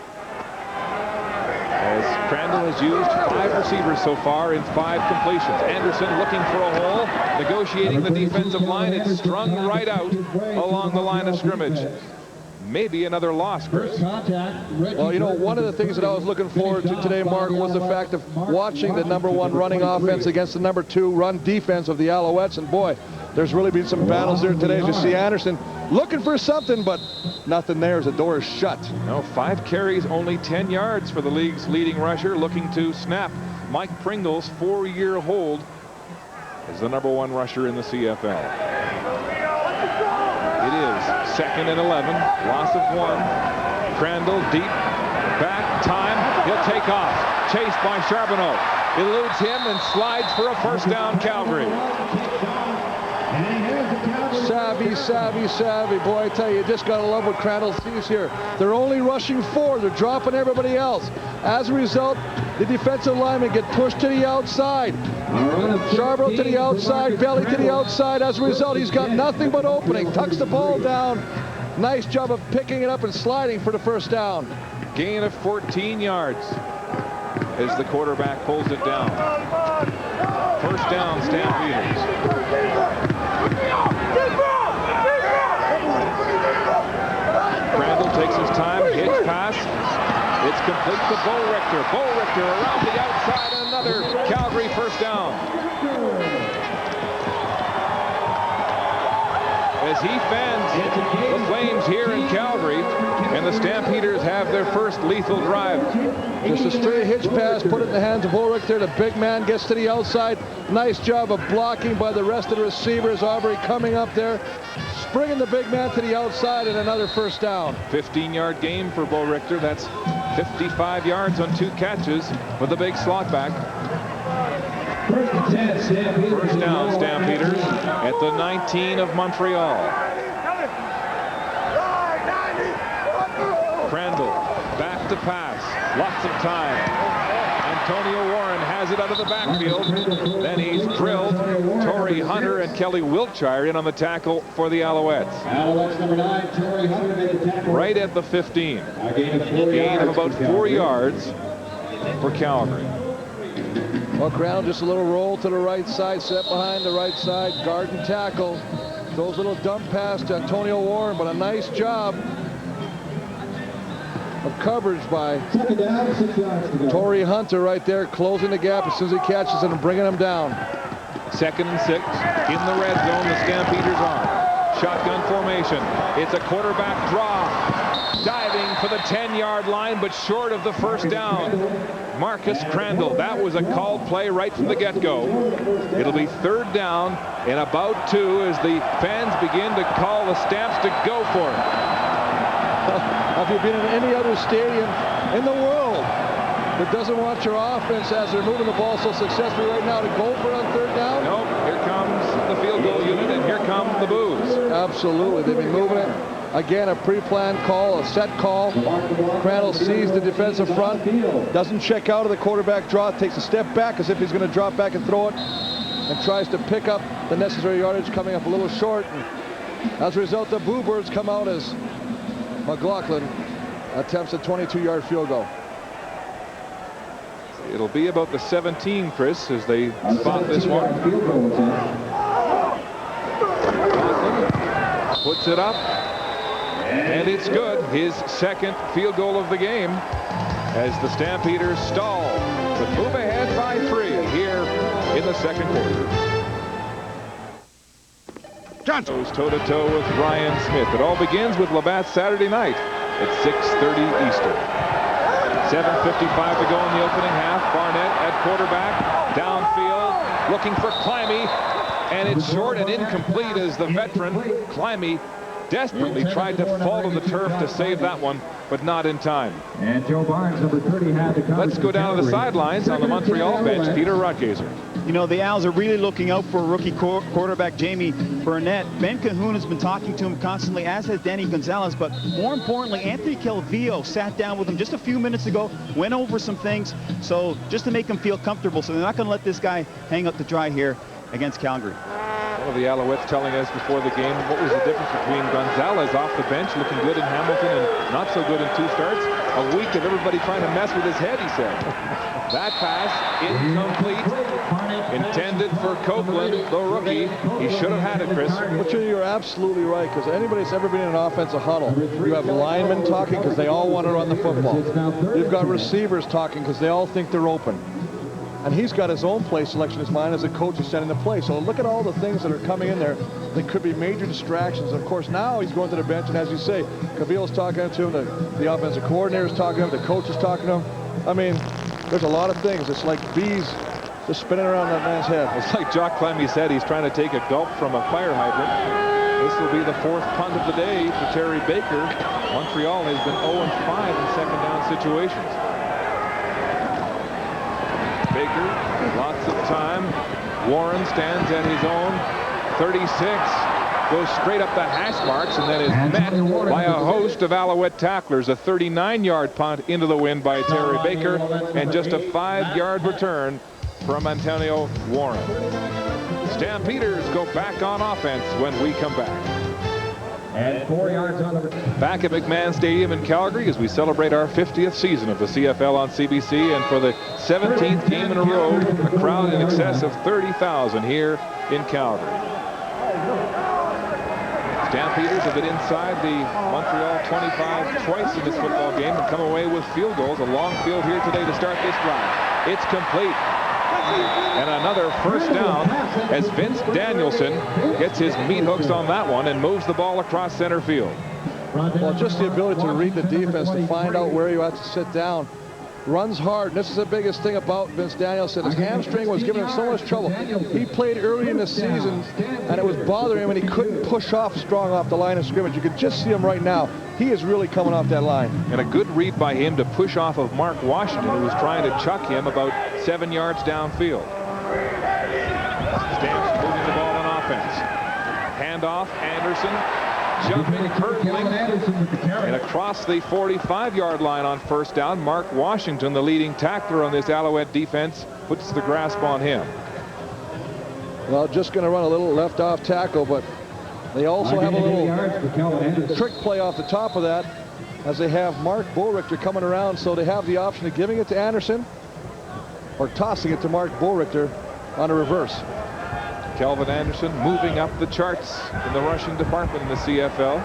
as Crandall has used 5 receivers so far in 5 completions. Anderson looking for a hole, negotiating the defensive line. It's strung right out along the line of scrimmage. Maybe another loss, Chris. Well, you know, one of the things that I was looking forward to today, Mark, was the fact of watching the #1 running offense against the #2 run defense of the Alouettes. And boy, there's really been some battles there today. As you see Anderson looking for something, but nothing there as the door is shut. No, 5 carries, only 10 yards for the league's leading rusher, looking to snap Mike Pringle's 4-year hold as the #1 rusher in the CFL. It is 2nd and 11, loss of 1. Crandall deep, back, time, he'll take off. Chased by Charbonneau. Eludes him and slides for a first down, Calgary. Savvy, savvy, savvy. Boy, I tell you, you just got to love what Crandall sees here. They're only rushing 4. They're dropping everybody else. As a result, the defensive linemen get pushed to the outside. Charbonneau to the outside, Belly to the outside. As a result, he's got nothing but opening. Tucks the ball down. Nice job of picking it up and sliding for the first down. Gain of 14 yards as the quarterback pulls it down. First down, Stampeders. Crandall takes his time, hitch pass. It's complete to Bo Richter. Bo Richter around the outside, another Calgary first down. As he fans the Flames here in Calgary, and the Stampeders have their first lethal drive. Just a straight hitch pass, put it in the hands of Bo Richter. The big man gets to the outside. Nice job of blocking by the rest of the receivers. Aubrey coming up there, bringing the big man to the outside, and another first down. 15-yard game for Bo Richter. That's 55 yards on 2 catches with a big slot back. First down, Stampeders at the 19 of Montreal. Crandall back to pass. Lots of time. Antonio Warren has it out of the backfield. Then he's drilled. Torrey Hunter and Kelly Wiltshire in on the tackle for the Alouettes. Alouettes number 9, Torrey Hunter made the tackle. Right at the 15. Gain of about 4 yards for Calgary. Well, Crandall just a little roll to the right side, set behind the right side, guard and tackle. Throws a little dump pass to Antonio Warren, but a nice job of coverage by Torrey Hunter right there, closing the gap as soon as he catches it and bringing him down. 2nd and 6 in the red zone. The Stampeders on shotgun formation. It's a quarterback draw, diving for the 10-yard line, but short of the first down. Marcus Crandall. That was a called play right from the get-go. It'll be 3rd down and about 2 as the fans begin to call the Stamps to go for it. Have you been in any other stadium in the world that doesn't want your offense, as they're moving the ball so successfully right now, to go for it on 3rd down? Nope. Here comes the field goal unit, and here come the boos. Absolutely. They've been moving it. Again, a pre-planned call, a set call. Crandall sees the defensive front, doesn't check out of the quarterback draw, takes a step back as if he's going to drop back and throw it, and tries to pick up the necessary yardage, coming up a little short. And as a result, the Boo Birds come out as McLaughlin attempts a 22-yard field goal. It'll be about the 17, Chris, as they spot this one. Puts it up, and it's good. His second field goal of the game as the Stampeders stall but move ahead by 3 here in the second quarter. Johnson goes toe-to-toe with Ryan Smith. It all begins with Labatt Saturday night at 6:30 Eastern. 7:55 to go in the opening half. Barnett at quarterback, downfield, looking for Climby, and it's short and incomplete as the veteran Climby desperately tried to fall to the turf to save that one, but not in time. And Joe Barnes, number 30, had the coverage. Let's go down to the sidelines on the Montreal bench. Peter Rutgazer. You know, the Owls are really looking out for rookie quarterback Jamie Burnett. Ben Cahoon has been talking to him constantly, as has Danny Gonzalez, but more importantly, Anthony Calvillo sat down with him just a few minutes ago, went over some things, so just to make him feel comfortable. So they're not going to let this guy hang up to dry here against Calgary. One of the Alouettes telling us before the game what was the difference between Gonzalez off the bench looking good in Hamilton and not so good in 2 starts. A week of everybody trying to mess with his head, he said. That pass incomplete, intended for Copeland, the rookie. He should have had it, Chris. But you're absolutely right, because anybody that's ever been in an offensive huddle, you have linemen talking because they all want to run the football. You've got receivers talking because they all think they're open. And he's got his own play selection in his mind as a coach is setting the play. So look at all the things that are coming in there that could be major distractions. Of course, now he's going to the bench, and as you say, Cavillo's talking to him, the offensive coordinator's talking to him, the coach is talking to him. I mean, there's a lot of things. It's like bees just spinning around that man's head. It's like Jock Clemmy said, he's trying to take a gulp from a fire hydrant. This will be the 4th punt of the day for Terry Baker. Montreal has been 0-5 in second down situations. Baker, lots of time. Warren stands at his own 36, goes straight up the hash marks, and then is met by a host of Alouette tacklers. A 39-yard punt into the wind by Terry Baker, and just a 5-yard return from Antonio Warren. Stampeders go back on offense when we come back. And 4 yards on the... Back at McMahon Stadium in Calgary as we celebrate our 50th season of the CFL on CBC, and for the 17th game in a row, a crowd in excess of 30,000 here in Calgary. Stampeders have been inside the Montreal 25 twice in this football game and come away with field goals. A long field here today to start this drive. It's complete. And another first down as Vince Danielson gets his meat hooks on that one and moves the ball across center field. Well, just the ability to read the defense, to find out where you have to sit down. Runs hard. This is the biggest thing about Vince Danielson. His hamstring was giving him so much trouble. He played early in the season, and it was bothering him, and he couldn't push off strong off the line of scrimmage. You could just see him right now. He is really coming off that line. And a good read by him to push off of Mark Washington, who was trying to chuck him about 7 yards downfield. Stamps moving the ball on offense. Handoff, Anderson. Jumping, hurdling, and across the 45-yard line on first down. Mark Washington, the leading tackler on this Alouette defense, puts the grasp on him. Well, just going to run a little left-off tackle, but they also have a little trick play off the top of that, as they have Mark Boerichter coming around, so they have the option of giving it to Anderson or tossing it to Mark Boerichter on a reverse. Kelvin Anderson moving up the charts in the rushing department in the CFL.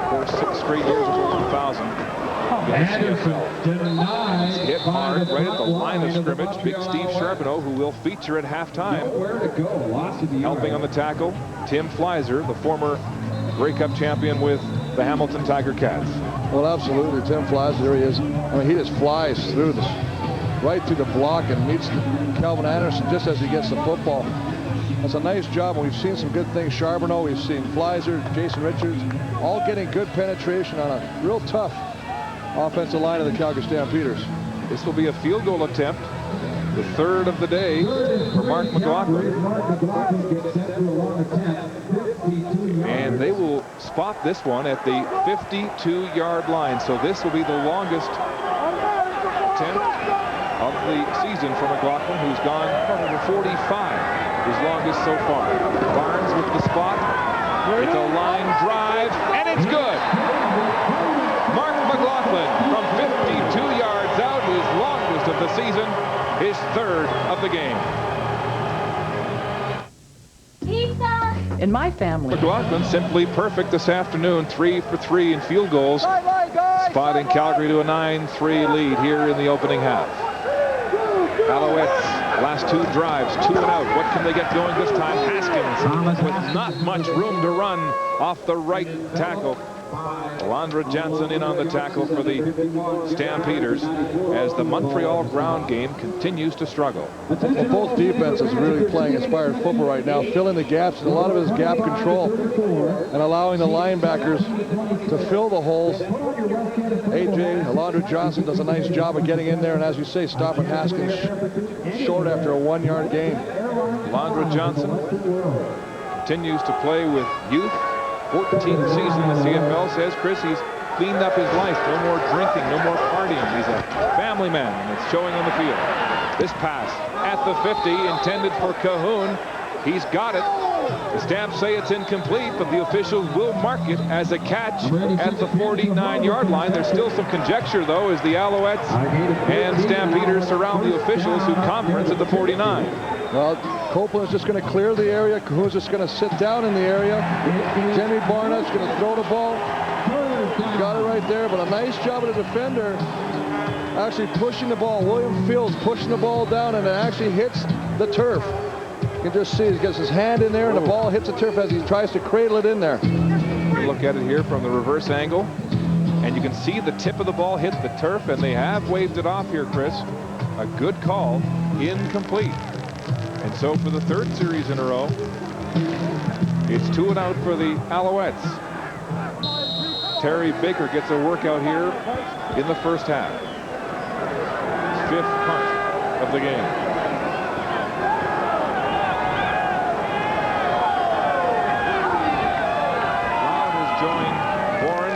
For 6 straight years over 1,000 in the CFL. He's hit hard right at the line of scrimmage. Big Steve Charbonneau, who will feature at halftime. Helping on the tackle, Tim Fleiser, the former Grey Cup champion with the Hamilton Tiger Cats. Well, absolutely. Tim Fleiser, there he is. I mean, he just flies through this, right through the block, and meets Calvin Anderson just as he gets the football. That's a nice job, and we've seen some good things. Charbonneau, we've seen Fleiser, Jason Richards, all getting good penetration on a real tough offensive line of the Calgary Stampeders. This will be a field goal attempt, the 3rd of the day for Mark McLaughlin. And they will spot this one at the 52-yard line. So this will be the longest attempt of the season for McLaughlin, who's gone 45, his longest so far. Barnes with the spot. It's a line drive, and it's good. Mark McLaughlin from 52 yards out, his longest the season, his 3rd of the game. In my family, McLaughlin simply perfect this afternoon, 3 for 3 in field goals, spotting Calgary to a 9-3 lead here in the opening half. Alouettes, last 2 drives, 2 and out. What can they get going this time? Haskins with not much room to run off the right tackle. Alondra Jansen in on the tackle for the Stampeders as the Montreal ground game continues to struggle. Well, both defenses really playing inspired football right now, filling the gaps, and a lot of it is gap control and allowing the linebackers to fill the holes. AJ, Alondra Johnson does a nice job of getting in there, and as you say, stopping Haskins short after a 1-yard gain. Alondra Johnson continues to play with youth. 14th season in the CFL, says Chris. He's cleaned up his life. No more drinking, no more partying. He's a family man, and it's showing on the field. This pass at the 50, intended for Cahoon. He's got it. The Stamps say it's incomplete, but the officials will mark it as a catch at the 49-yard line. There's still some conjecture, though, as the Alouettes and Stampeders surround the officials who conference at the 49. Well, Copeland's just going to clear the area. Cahoon's just going to sit down in the area. Jimmy Barnett's going to throw the ball. Got it right there, but a nice job of the defender actually pushing the ball. William Fields pushing the ball down, and it actually hits the turf. You can just see he gets his hand in there, and the ball hits the turf as he tries to cradle it in there. Look at it here from the reverse angle, and you can see the tip of the ball hit the turf, and they have waved it off here, Chris. A good call, incomplete. And so for the 3rd series in a row, it's 2 and out for the Alouettes. Terry Baker gets a workout here in the first half. 5th punt of the game.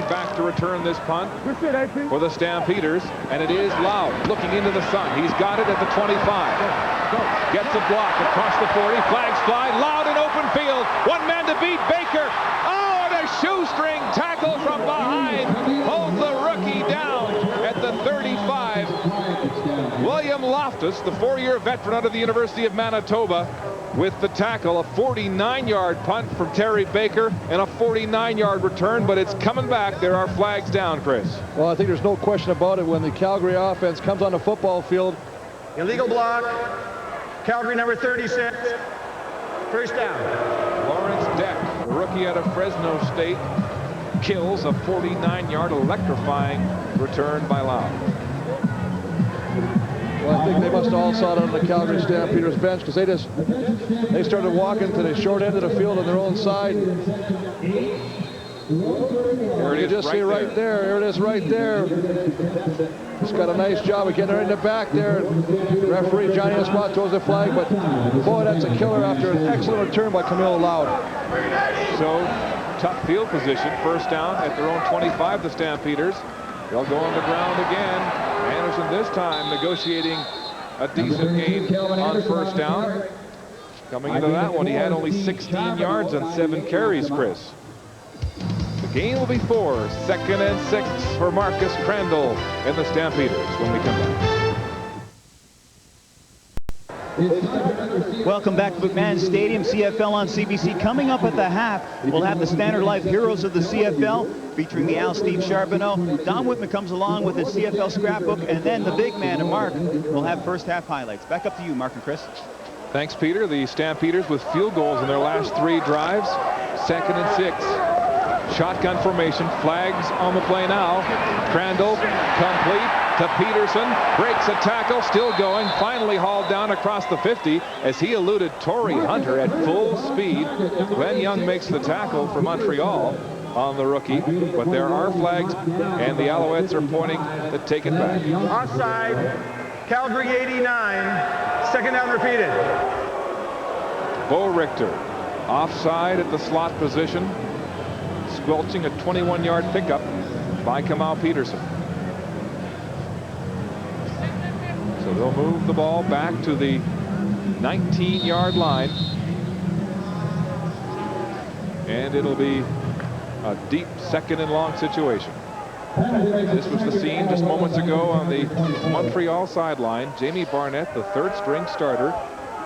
Back to return this punt for the Stampeders, and it is Loud looking into the sun. He's got it at the 25. Gets a block across the 40. Flags fly. Loud in open field. 1 man to beat Baker. Oh, and a shoestring tackle from behind. Holds the rookie down at the 35. William Loftus, the 4-year veteran out of the University of Manitoba, with the tackle. A 49-yard punt from Terry Baker and a 49-yard return, but it's coming back. There are flags down, Chris. Well, I think there's no question about it. When the Calgary offense comes on the football field, illegal block. Calgary number 36. First down. Lawrence Deck, the rookie out of Fresno State, kills a 49-yard electrifying return by Loud. Well, I think they must have all saw it on the Calgary Stampeders bench, because they started walking to the short end of the field on their own side. There it is, just see right there. Here it is right there. He's got a nice job of getting her in the back there. Referee Johnny Esmont throws the flag, but boy, that's a killer after an excellent return by Camille Loud. So, tough field position. First down at their own 25, the Stampeders. They'll go on the ground again. Anderson this time negotiating a decent gain on first down. Coming into that one, he had only 16 yards on 7 carries, Chris. The gain will be 4. 2nd and 6 for Marcus Crandall and the Stampeders when we come back. Welcome back to McMahon Stadium. CFL on CBC. Coming up at the half, we'll have the Standard Life Heroes of the CFL featuring the Al Steve Charbonneau. Don Whitman comes along with his CFL scrapbook, and then the big man, Mark, will have first half highlights. Back up to you, Mark and Chris. Thanks, Peter. The Stampeders with field goals in their last 3 drives. 2nd and 6. Shotgun formation. Flags on the play now. Crandall complete to Peterson. Breaks a tackle. Still going. Finally hauled down across the 50 as he eluded Torrey Hunter at full speed. Glenn Young makes the tackle for Montreal on the rookie, but there are flags, and the Alouettes are pointing to take it back. Offside. Calgary 89. 2nd down repeated. Bo Richter offside at the slot position, squelching a 21-yard pickup by Kamal Peterson. So they'll move the ball back to the 19-yard line, and it'll be a deep 2nd and long situation. This was the scene just moments ago on the Montreal sideline. Jamie Barnett, the third-string starter,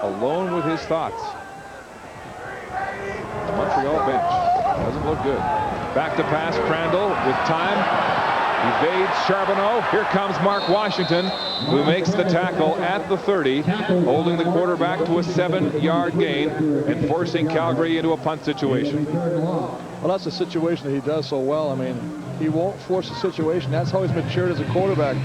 alone with his thoughts. The Montreal bench doesn't look good. Back to pass, Crandall with time. Evades Charbonneau. Here comes Mark Washington, who makes the tackle at the 30, holding the quarterback to a 7-yard gain and forcing Calgary into a punt situation. Well, that's a situation that he does so well. I mean, he won't force a situation. That's how he's matured as a quarterback.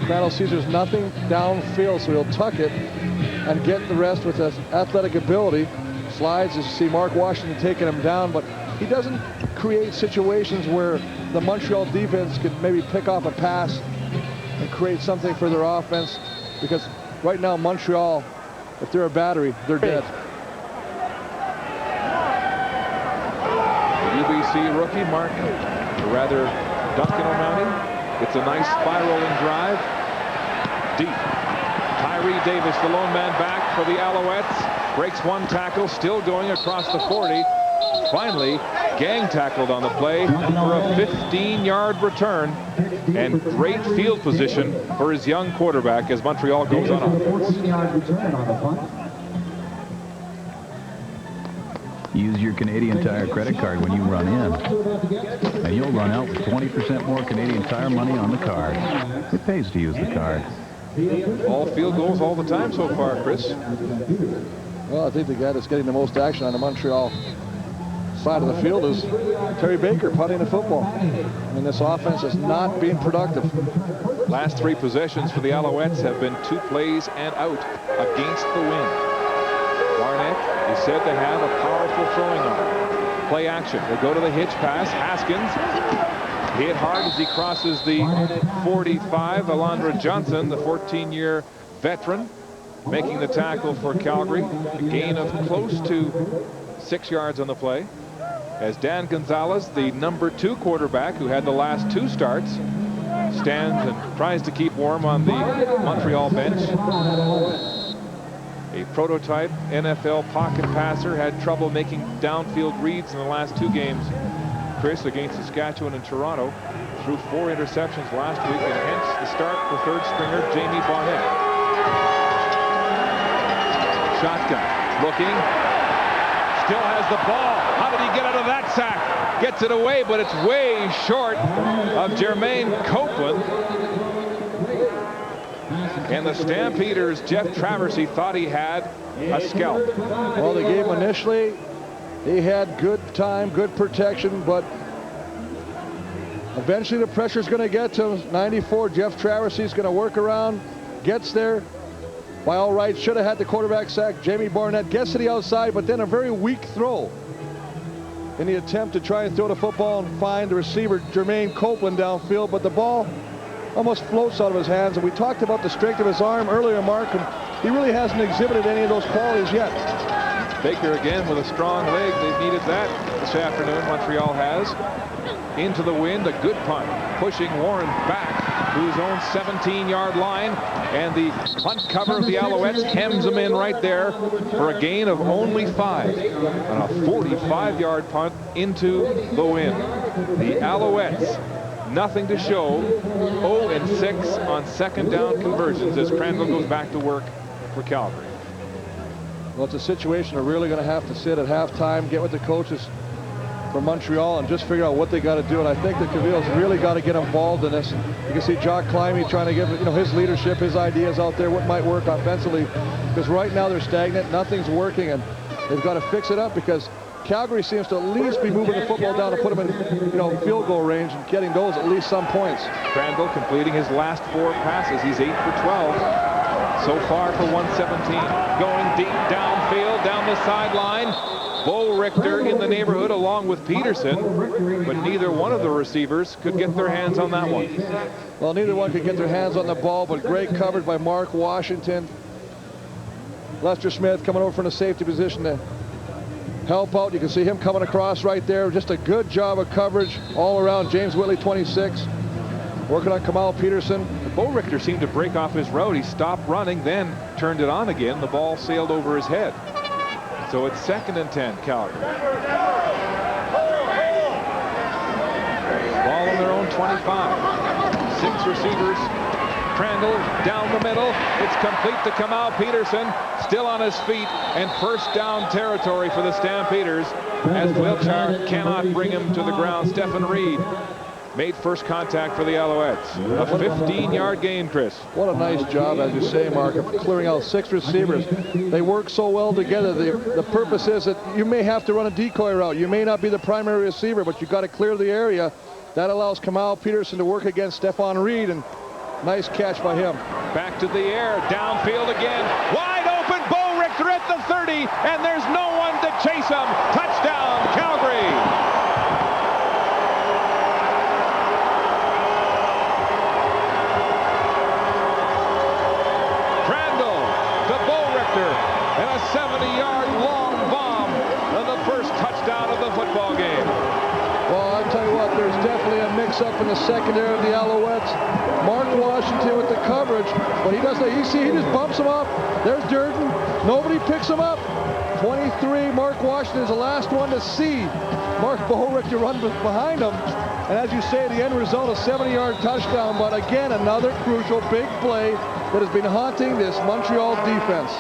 Crandall sees there's nothing downfield, so he'll tuck it and get the rest with his athletic ability. Slides as you see Mark Washington taking him down, but he doesn't create situations where the Montreal defense could maybe pick off a pass and create something for their offense, because right now Montreal, if they're a battery, they're dead. UBC rookie Mark, or rather Duncan O'Malley. It's a nice spiraling drive. Deep. Tyree Davis, the lone man back for the Alouettes. Breaks one tackle, still going across the 40. Finally, gang tackled on the play for a 15-yard return, and great field position for his young quarterback as Montreal goes on offense. Use your Canadian Tire credit card when you run in, and you'll run out with 20% more Canadian Tire money on the card. It pays to use the card. All field goals all the time so far, Chris. Well, I think the guy that's getting the most action on the Montreal side of the field is Terry Baker, punting the football. I mean, this offense is not being productive. Last 3 possessions for the Alouettes have been 2 plays and out against the wind. Barnett is said to have a powerful throwing arm. Play action. They go to the hitch pass. Haskins hit hard as he crosses the 45. Alondra Johnson, the 14-year veteran, making the tackle for Calgary. A gain of close to 6 yards on the play, as Dan Gonzalez, the number 2 quarterback who had the last 2 starts, stands and tries to keep warm on the Montreal bench. A prototype NFL pocket passer, had trouble making downfield reads in the last 2 games, Chris, against Saskatchewan and Toronto. Threw 4 interceptions last week, and hence the start for third stringer Jamie Barnett. Shotgun, looking, still has the ball. How did he get out of that sack? Gets it away, but it's way short of Jermaine Copeland. And the Stampeders, Jeff Traversy, thought he had a scalp. Well, the game initially, he had good time, good protection, but eventually the pressure's going to get to him. 94, Jeff Traversy's going to work around, gets there. By all rights, should have had the quarterback sack. Jamie Barnett gets to the outside, but then a very weak throw in the attempt to try and throw the football and find the receiver, Jermaine Copeland, downfield, but the ball almost floats out of his hands. And we talked about the strength of his arm earlier, Mark, and he really hasn't exhibited any of those qualities yet. Baker again with a strong leg. They've needed that this afternoon. Montreal has. Into the wind, a good punt, pushing Warren back to his own 17-yard line, and the punt cover of the Alouettes hems him in right there for a gain of only 5 on a 45-yard punt into the wind. The Alouettes, nothing to show, 0-6 on second down conversions as Crandall goes back to work for Calgary. Well, it's a situation they're really going to have to sit at halftime, get with the coaches from Montreal and just figure out what they got to do. And I think that Cavill's really got to get involved in this. You can see Jock Climby trying to give his leadership, his ideas out there, what might work offensively, because right now they're stagnant, nothing's working, and they've got to fix it up, because Calgary seems to at least be moving the football down to put them in field goal range and getting those at least some points. Crandall completing his last 4 passes. He's 8 for 12 so far for 117. Going deep downfield, down the sideline. Bo Richter in the neighborhood along with Peterson, but neither one of the receivers could get their hands on that one. Well, neither one could get their hands on the ball, but great coverage by Mark Washington. Lester Smith coming over from the safety position to help out. You can see him coming across right there. Just a good job of coverage all around. James Whitley, 26, working on Kamal Peterson. Bo Richter seemed to break off his route. He stopped running, then turned it on again. The ball sailed over his head. So it's 2nd and 10, Calgary. Ball on their own 25. 6 receivers. Crandall down the middle. It's complete to Kamal Peterson, still on his feet, and first down territory for the Stampeders as Wiltshire cannot bring him to the ground. Stephen Reed made first contact for the Alouettes. A 15-yard gain, Chris. What a nice job, as you say, Mark, of clearing out 6 receivers. They work so well together. The purpose is that you may have to run a decoy route. You may not be the primary receiver, but you've got to clear the area. That allows Kamal Peterson to work against Stephen Reed, and nice catch by him. Back to the air, downfield again. Wide open, Bo Richter at the 30, and there's no one to chase him. Touchdown, Calgary. Crandall to Bo Richter, and a 70-yard long bomb, and the first touchdown of the football game. Well, I'll tell you what, there's definitely a mix-up in the secondary of the Alouettes. Mark Washington with the coverage, but he does that. He just bumps him up. There's Durden. Nobody picks him up. 23, Mark Washington is the last one to see Mark Bo Richter run behind him. And as you say, the end result, a 70-yard touchdown. But again, another crucial big play that has been haunting this Montreal defense.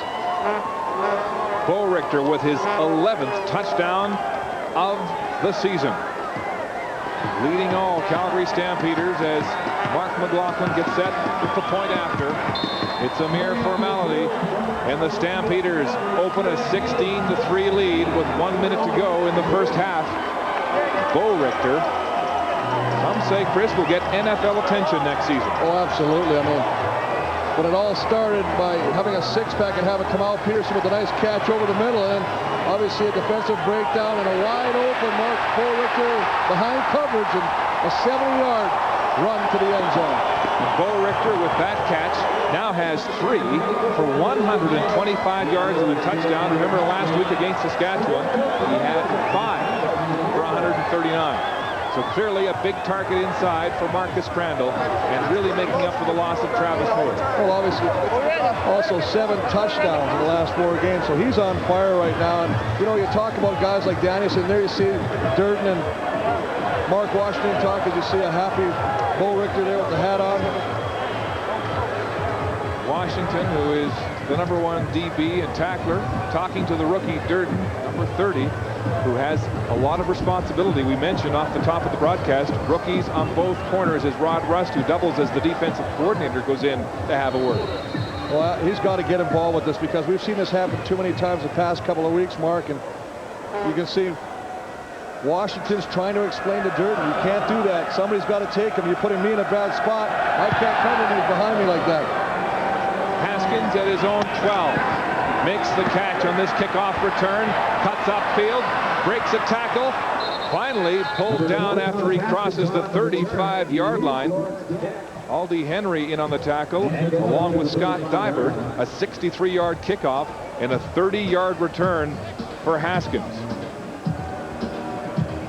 Bo Richter with his 11th touchdown of the season. Leading all Calgary Stampeders as Mark McLaughlin gets set with the point after. It's a mere formality, and the Stampeders open a 16-3 lead with 1 minute to go in the first half. Bo Richter, some say, Chris, will get NFL attention next season. Oh, absolutely. I mean, but it all started by having a six-pack and having Kamal Peterson with a nice catch over the middle, and obviously a defensive breakdown and a wide open Mark Bo Richter behind coverage, and a 70-yard run to the end zone. And Bo Richter with that catch now has 3 for 125 yards and a touchdown. Remember last week against Saskatchewan, he had 5 for 139. So clearly a big target inside for Marcus Crandall, and really making up for the loss of Travis Moore. Well, obviously, also 7 touchdowns in the last 4 games, so he's on fire right now. And, you know, you talk about guys like Danielson, there you see Durden and Mark Washington talk, as you see a happy Bo Richter there with the hat on. Washington, who is the #1 DB and tackler, talking to the rookie Durden, number 30, who has a lot of responsibility. We mentioned off the top of the broadcast, rookies on both corners, as Rod Rust, who doubles as the defensive coordinator, goes in to have a word. Well, he's got to get involved with this, because we've seen this happen too many times the past couple of weeks, Mark, and you can see Washington's trying to explain to Durden, you can't do that. Somebody's got to take him. You're putting me in a bad spot. I can't cover him. He's behind me like that. Haskins at his own 12. Makes the catch on this kickoff return. Cuts upfield. Breaks a tackle. Finally pulled down after he crosses the 35-yard line. Aldi Henry in on the tackle, along with Scott Diver. A 63-yard kickoff and a 30-yard return for Haskins.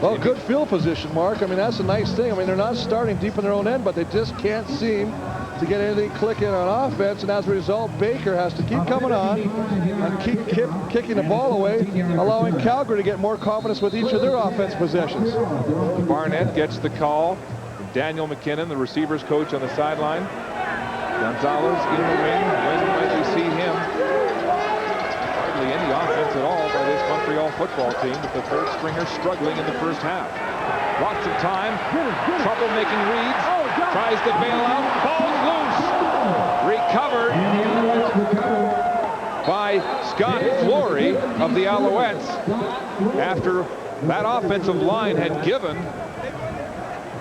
Well, good field position, Mark. I mean, that's a nice thing. I mean, they're not starting deep in their own end, but they just can't seem to get anything clicking on offense, and as a result, Baker has to keep coming on and keep kicking the ball away, allowing Calgary to get more confidence with each of their offense possessions. Barnett gets the call. Daniel McKinnon, the receivers coach, on the sideline. Gonzalez in the wing. When might we see him? Hardly any offense at all by this Montreal football team, with the third stringer struggling in the first half. Lots of time, trouble making reads, tries to bail out, falls loose, recovered by Scott Flory of the Alouettes after that offensive line had given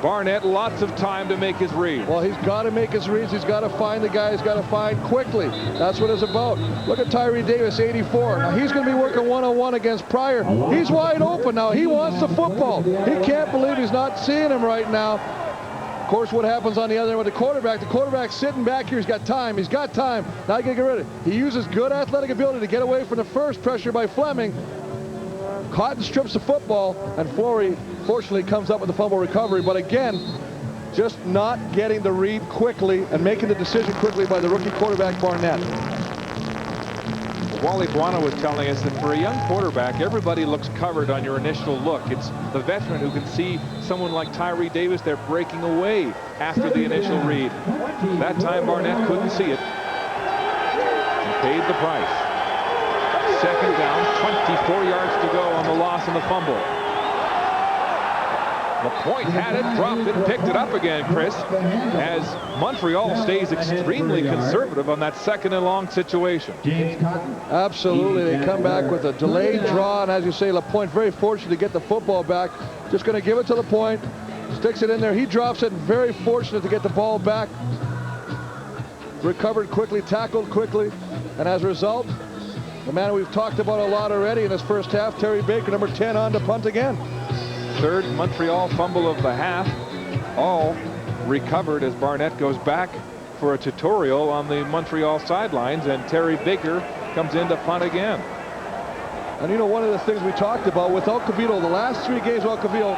Barnett lots of time to make his read. Well, he's got to make his reads. He's got to find the guy. He's got to find quickly. That's what it's about. Look at Tyree Davis, 84. Now he's going to be working one-on-one against Pryor. He's wide open now. He wants the football. He can't believe he's not seeing him right now. Of course, what happens on the other end with the quarterback's sitting back here. He's got time. He's got time. Now he can get rid of it. He uses good athletic ability to get away from the first pressure by Fleming. Cotton strips the football, and Flory fortunately comes up with the fumble recovery. But again, just not getting the read quickly and making the decision quickly by the rookie quarterback Barnett. Wally Buono was telling us that for a young quarterback, everybody looks covered on your initial look. It's the veteran who can see someone like Tyree Davis there breaking away after the initial read. That time Barnett couldn't see it. He paid the price. Second down, 24 yards to go on the loss and the fumble. LaPointe had it, dropped it, picked it up again, Chris, as Montreal stays extremely conservative on that second and long situation. Absolutely. They come back with a delayed draw, and as you say, LaPointe very fortunate to get the football back. Just going to give it to LaPointe, sticks it in there. He drops it, very fortunate to get the ball back. Recovered quickly, tackled quickly, and as a result, the man we've talked about a lot already in this first half, Terry Baker, number 10, on to punt again. Third Montreal fumble of the half, all recovered as Barnett goes back for a tutorial on the Montreal sidelines, and Terry Baker comes in to punt again. And you know, one of the things we talked about with El Covito, the last 3 games with El Covito,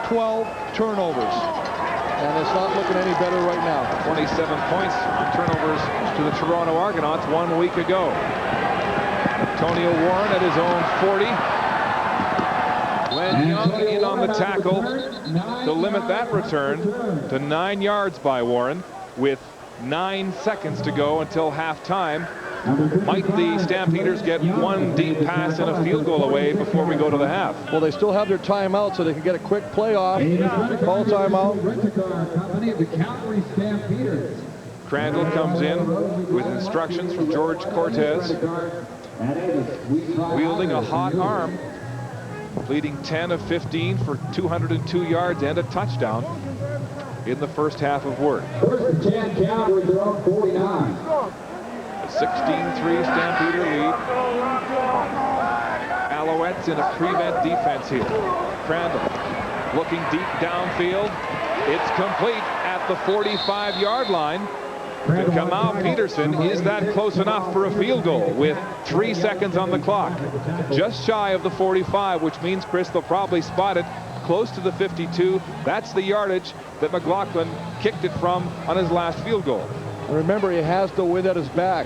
12 turnovers. And it's not looking any better right now. 27 points on turnovers to the Toronto Argonauts 1 week ago. Antonio Warren at his own 40. Glenn Young in on the tackle to limit that return to 9 yards by Warren with 9 seconds to go until halftime. Might the Stampeders get one deep pass and a field goal away before we go to the half? Well, they still have their timeout, so they can get a quick playoff. Call timeout. Crandall comes in with instructions from George Cortez, wielding a hot arm, leading 10 of 15 for 202 yards and a touchdown in the first half of work. First and 10, Calgary, their own 49. A 16-3 Stampeder lead. Alouettes in a prevent defense here. Crandall looking deep downfield. It's complete at the 45-yard line. To Kamau Peterson, is that close enough for a field goal with 3 seconds on the clock? Just shy of the 45, which means, Chris, they'll probably spot it close to the 52. That's the yardage that McLaughlin kicked it from on his last field goal. And remember, he has the wind at his back.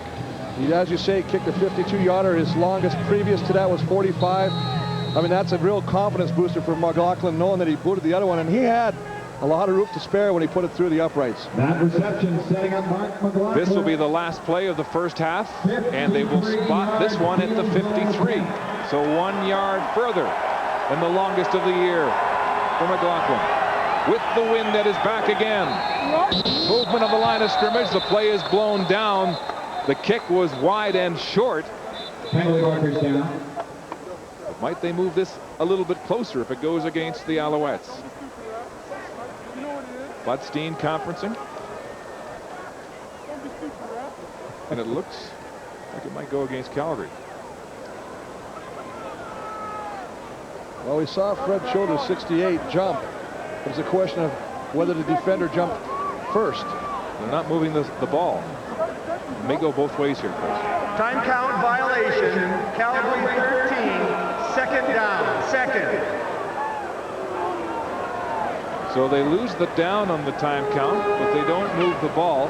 He, as you say, kicked a 52-yarder. His longest previous to that was 45. I mean, that's a real confidence booster for McLaughlin, knowing that he booted the other one, and he had a lot of room to spare when he put it through the uprights. That reception setting up Mark McLaughlin. This will be the last play of the first half, and they will spot this one at the 53. So 1 yard further than the longest of the year for McLaughlin. With the wind at his back again. Movement of the line of scrimmage. The play is blown down. The kick was wide and short. Penalty markers down. But might they move this a little bit closer if it goes against the Alouettes? Budstein conferencing. And it looks like it might go against Calgary. Well, we saw Fred Schroeder's 68 jump. It was a question of whether the defender jumped first. They're not moving the ball. It may go both ways here, Chris. Time count violation. Calgary 13. Second down. Second. So they lose the down on the time count, but they don't move the ball.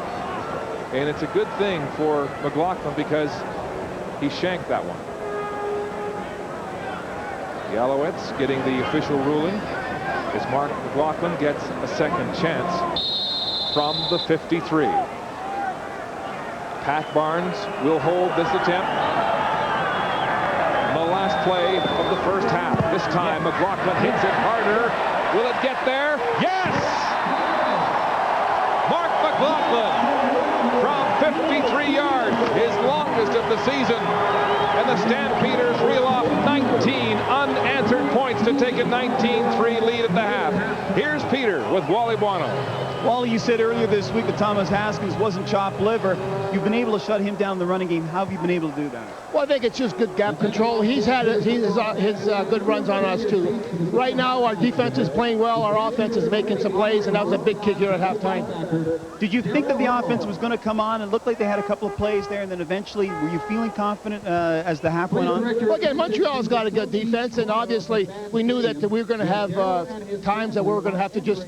And it's a good thing for McLaughlin because he shanked that one. The Alouettes getting the official ruling as Mark McLaughlin gets a second chance from the 53. Pat Barnes will hold this attempt. The last play of the first half. This time McLaughlin hits it harder. Will it get there? Yes! Mark McLaughlin from 53 yards, his longest of the season. And the Stampeders reel off 19 unanswered points to take a 19-3 lead at the half. Here's Peter with Wally Buono. Wally, you said earlier this week that Thomas Haskins wasn't chopped liver. You've been able to shut him down in the running game. How have you been able to do that? Well, I think it's just good gap control. He's had his good runs on us, too. Right now, our defense is playing well. Our offense is making some plays, and that was a big kick here at halftime. Did you think that the offense was going to come on? It looked like they had a couple of plays there, and then eventually, were you feeling confident as the half went on? Well, again, Montreal's got a good defense, and obviously, we knew that we were going to have times that we were going to have to just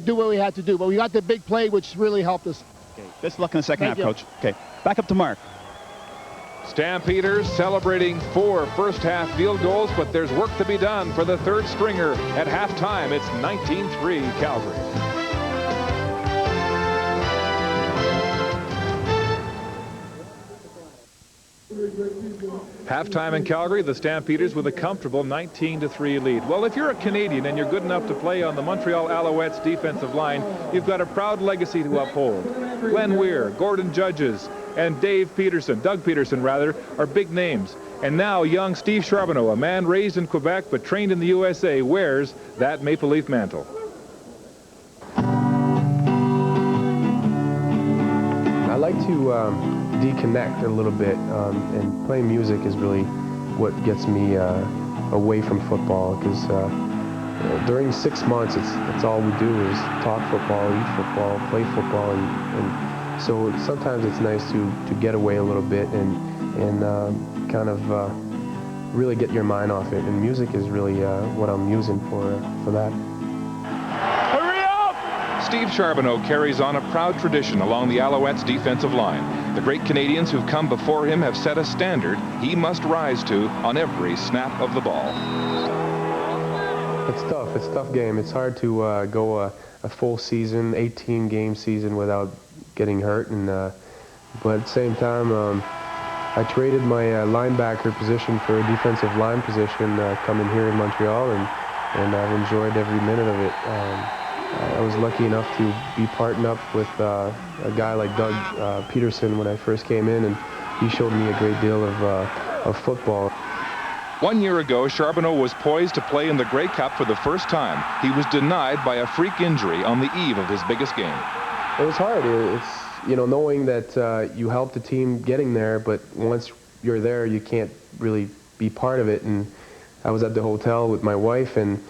do what we had to do. But we got the big play, which really helped us. Okay, best of luck in the second half, Coach. Okay, back up to Mark. Stampeders celebrating 4 first-half field goals, but there's work to be done for the third stringer at halftime. It's 19-3 Calgary. Halftime in Calgary, the Stampeders with a comfortable 19-3 lead. Well, if you're a Canadian and you're good enough to play on the Montreal Alouettes defensive line, you've got a proud legacy to uphold. Glenn Weir, Gordon Judges, and Doug Peterson, are big names. And now young Steve Charbonneau, a man raised in Quebec but trained in the USA, wears that Maple Leaf mantle. I like to deconnect a little bit, and playing music is really what gets me away from football, because during 6 months it's all we do is talk football, eat football, play football, and so sometimes it's nice to get away a little bit and kind of really get your mind off it, and music is really what I'm using for that. Steve Charbonneau carries on a proud tradition along the Alouettes defensive line. The great Canadians who've come before him have set a standard he must rise to on every snap of the ball. It's tough. It's a tough game. It's hard to go a full season, 18-game season without getting hurt. But at the same time, I traded my linebacker position for a defensive line position coming here in Montreal, and I've enjoyed every minute of it. I was lucky enough to be partnered up with a guy like Doug Peterson when I first came in, and he showed me a great deal of football. 1 year ago, Charbonneau was poised to play in the Grey Cup for the first time. He was denied by a freak injury on the eve of his biggest game. It was hard. It's, knowing that you helped the team getting there, but once you're there, you can't really be part of it. And I was at the hotel with my wife, and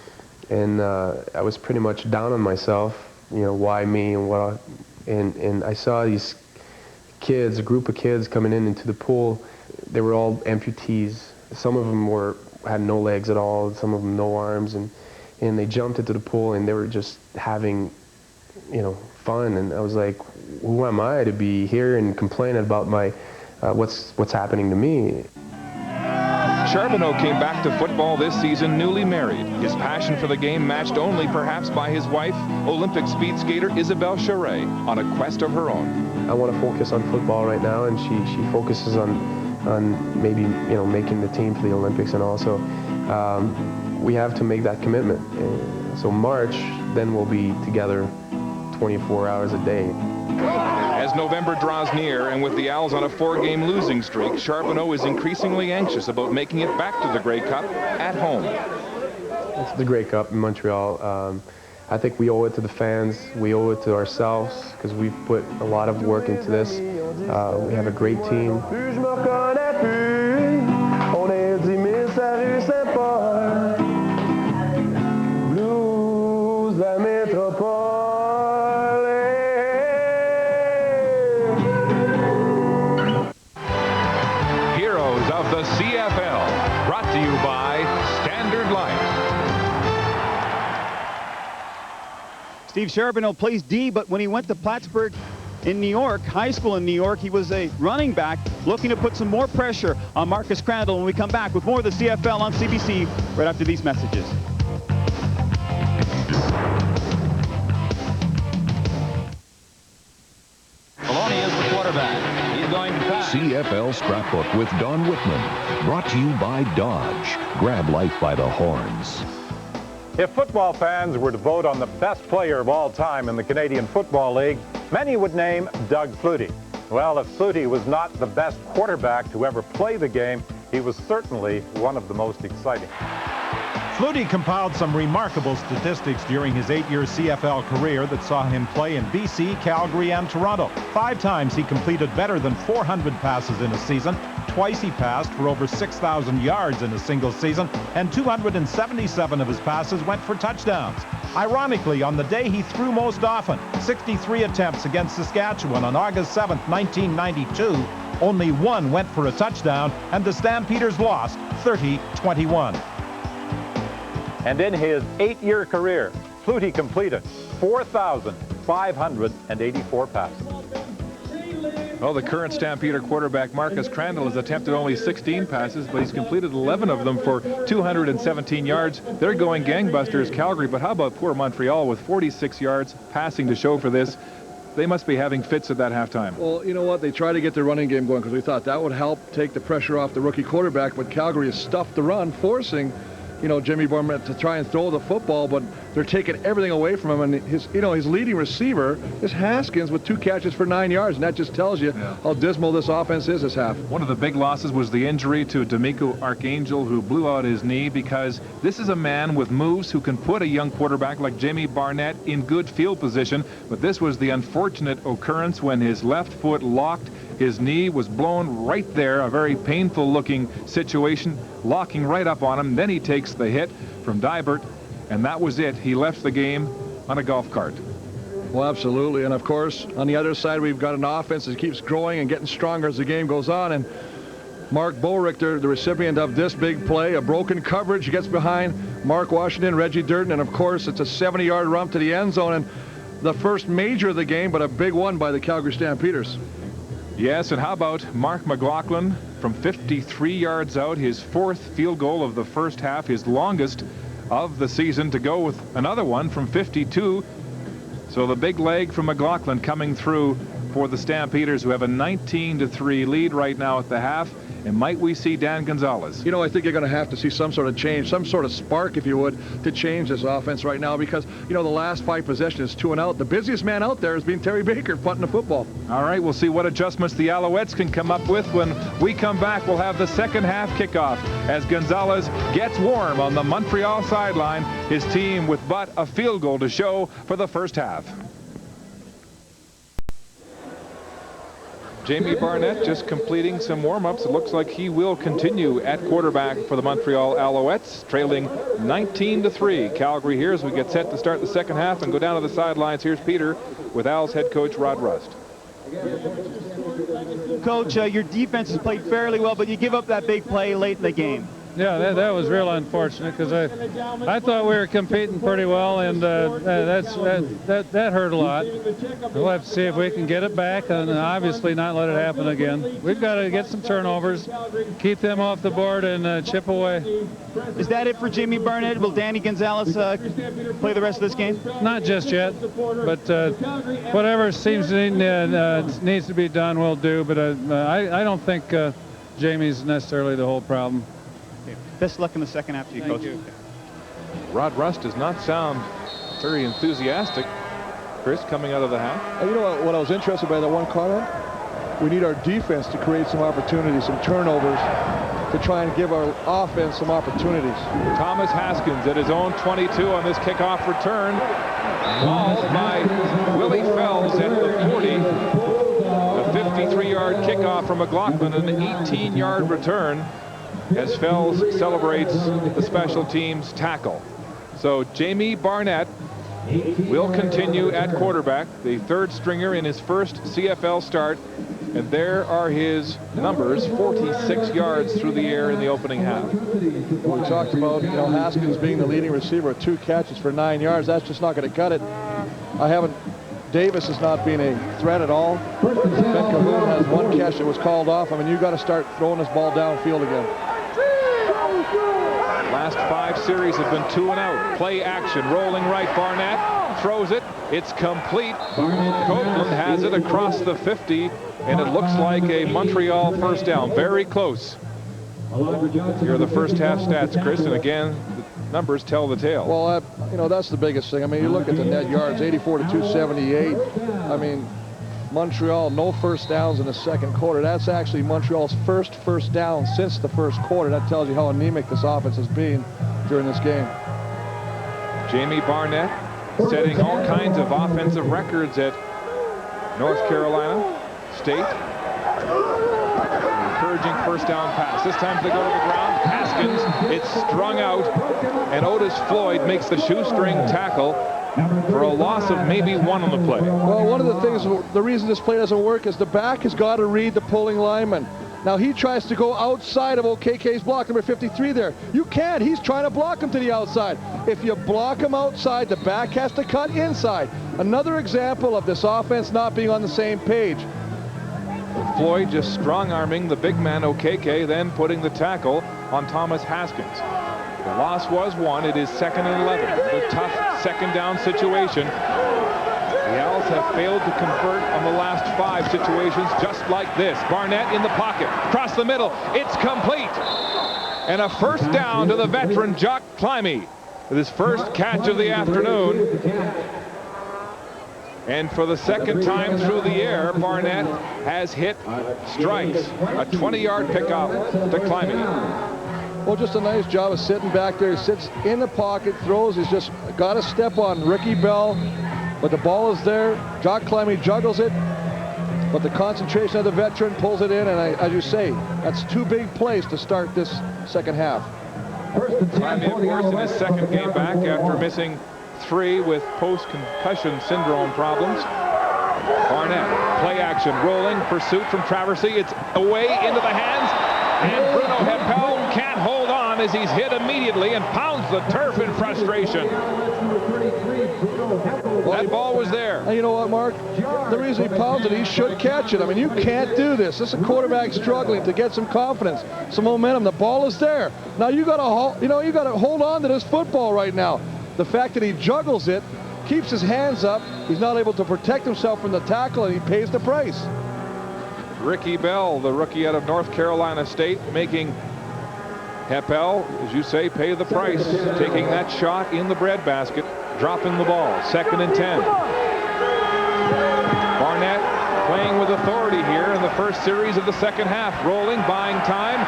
I was pretty much down on myself, why me and I saw these kids, a group of kids coming into the pool. They were all amputees. Some of them had no legs at all, some of them no arms, and they jumped into the pool and they were just having, fun. And I was like, who am I to be here and complain about my what's happening to me? Charbonneau came back to football this season newly married. His passion for the game matched only perhaps by his wife, Olympic speed skater Isabelle Charret, on a quest of her own. I want to focus on football right now, and she focuses on maybe making the team for the Olympics, and also we have to make that commitment. So March, then we'll be together 24 hours a day. As November draws near, and with the Owls on a 4-game losing streak, Charbonneau is increasingly anxious about making it back to the Grey Cup at home. It's the Grey Cup in Montreal. I think we owe it to the fans. We owe it to ourselves, because we've put a lot of work into this. We have a great team. Heroes of the CFL, brought to you by Standard Life. Steve Charbonneau plays D, but when he went to Plattsburgh in New York, high school in New York, he was a running back looking to put some more pressure on Marcus Crandall. When we come back with more of the CFL on CBC right after these messages. Maloney is the quarterback. He's going to pass. CFL Scrapbook with Don Whitman. Brought to you by Dodge. Grab life by the horns. If football fans were to vote on the best player of all time in the Canadian Football League, many would name Doug Flutie. Well, if Flutie was not the best quarterback to ever play the game, he was certainly one of the most exciting. Flutie compiled some remarkable statistics during his 8-year CFL career that saw him play in BC, Calgary, and Toronto. 5 times he completed better than 400 passes in a season. Twice he passed for over 6,000 yards in a single season, and 277 of his passes went for touchdowns. Ironically, on the day he threw most often, 63 attempts against Saskatchewan on August 7, 1992, only 1 went for a touchdown, and the Stampeders lost 30-21. And in his 8-year career, Flutie completed 4,584 passes. Well, the current Stampeder quarterback, Marcus Crandall, has attempted only 16 passes, but he's completed 11 of them for 217 yards. They're going gangbusters, Calgary, but how about poor Montreal with 46 yards passing to show for this? They must be having fits at that halftime. Well, you know what? They tried to get their running game going because we thought that would help take the pressure off the rookie quarterback, but Calgary has stuffed the run, forcing, you know, Jimmy Barnett to try and throw the football, but they're taking everything away from him. And his leading receiver is Haskins with 2 catches for 9 yards, and that just tells you how dismal this offense is this half. One of the big losses was the injury to D'Amico Archangel, who blew out his knee, because this is a man with moves who can put a young quarterback like Jamie Barnett in good field position. But this was the unfortunate occurrence when his left foot locked. His knee was blown right there, a very painful looking situation, locking right up on him. Then he takes the hit from Dybert, and that was it. He left the game on a golf cart. Well, absolutely. And of course, on the other side, we've got an offense that keeps growing and getting stronger as the game goes on. And Mark Boerichter, the recipient of this big play, a broken coverage, gets behind Mark Washington, Reggie Durden, and of course, it's a 70-yard run to the end zone, and the first major of the game, but a big one by the Calgary Stampeders. Yes, and how about Mark McLaughlin from 53 yards out, his 4th field goal of the first half, his longest of the season, to go with another one from 52. So the big leg from McLaughlin coming through for the Stampeders, who have a 19-3 lead right now at the half. And might we see Dan Gonzalez? You know, I think you're going to have to see some sort of change, some sort of spark, if you would, to change this offense right now, because, you know, the last 5 possessions is 2 and out. The busiest man out there has been Terry Baker punting the football. All right, we'll see what adjustments the Alouettes can come up with. When we come back, we'll have the second half kickoff as Gonzalez gets warm on the Montreal sideline, his team with but a field goal to show for the first half. Jamie Barnett just completing some warm-ups. It looks like he will continue at quarterback for the Montreal Alouettes, trailing 19-3. Calgary here as we get set to start the second half and go down to the sidelines. Here's Peter with Al's head coach Rod Rust. Coach, your defense has played fairly well, but you give up that big play late in the game. Yeah, that was real unfortunate, because I thought we were competing pretty well, and that hurt a lot. We'll have to see if we can get it back, and obviously not let it happen again. We've got to get some turnovers, keep them off the board, and chip away. Is that it for Jamie Barnett? Will Danny Gonzalez play the rest of this game? Not just yet, but whatever seems needs to be done, we'll do. But I don't think Jamie's necessarily the whole problem. Best luck in the second half to you, Coach. Thank you. Rod Rust does not sound very enthusiastic, Chris, coming out of the half. You know what I was interested by that one comment? We need our defense to create some opportunities, some turnovers, to try and give our offense some opportunities. Thomas Haskins at his own 22 on this kickoff return. Mauled by Willie Fells at the 40. A 53-yard kickoff from McLaughlin, an 18-yard return, as Fells celebrates the special teams tackle. So Jamie Barnett will continue at quarterback, the 3rd stringer in his first CFL start, and there are his numbers: 46 yards through the air in the opening half. We talked about, Haskins being the leading receiver, 2 catches for 9 yards. That's just not going to cut it. Davis has not been a threat at all. Ben Cahoon has 1 catch that was called off. I mean, you've got to start throwing this ball downfield again. Last 5 series have been 2 and out. Play action, rolling right. Barnett throws it. It's complete. Copeland has it across the 50, and it looks like a Montreal first down. Very close. Here are the first half stats, Chris, and again, the numbers tell the tale. Well, that's the biggest thing. I mean, you look at the net yards, 84 to 278. I mean, Montreal, no first downs in the second quarter. That's actually Montreal's first down since the first quarter. That tells you how anemic this offense has been during this game. Jamie Barnett setting all kinds of offensive records at North Carolina State. Encouraging first down pass. This time they go to the ground. Haskins, it's strung out, and Otis Floyd makes the shoestring tackle for a loss of maybe 1 on the play. Well, one of the things, the reason this play doesn't work is the back has got to read the pulling lineman. Now he tries to go outside of OKK's block, number 53 there. You can't. He's trying to block him to the outside. If you block him outside, the back has to cut inside. Another example of this offense not being on the same page. Floyd just strong-arming the big man Okeke, then putting the tackle on Thomas Haskins. The loss was 1. It is 2nd and 11. The tough second down situation. The Owls have failed to convert on the last 5 situations just like this. Barnett in the pocket, across the middle. It's complete. And a first down to the veteran Jock Climie with his first catch of the afternoon. And for the second time through the air, Barnett has hit strikes. A 20-yard pickup to Climie. Well, just a nice job of sitting back there. He sits in the pocket, throws. He's just got a step on Ricky Bell, but the ball is there. Jock Climie juggles it, but the concentration of the veteran pulls it in, and as you say, that's 2 big plays to start this second half. Climie, of course, in his second game back after missing 3 with post-concussion syndrome problems. Barnett, play action, rolling, pursuit from Traversy. It's away into the hands, and Bruno Heppel can't hold on as he's hit immediately and pounds the turf in frustration. That ball was there. And you know what, Mark? The reason he pounds it, he should catch it. I mean, you can't do this. This is a quarterback struggling to get some confidence, some momentum. The ball is there. Now you got to hold on to this football right now. The fact that he juggles it, keeps his hands up, he's not able to protect himself from the tackle, and he pays the price. Ricky Bell, the rookie out of North Carolina State, making Heppel, as you say, pay the price, taking that shot in the breadbasket, dropping the ball. 2nd and 10. Barnett playing with authority here in the first series of the second half, rolling, buying time.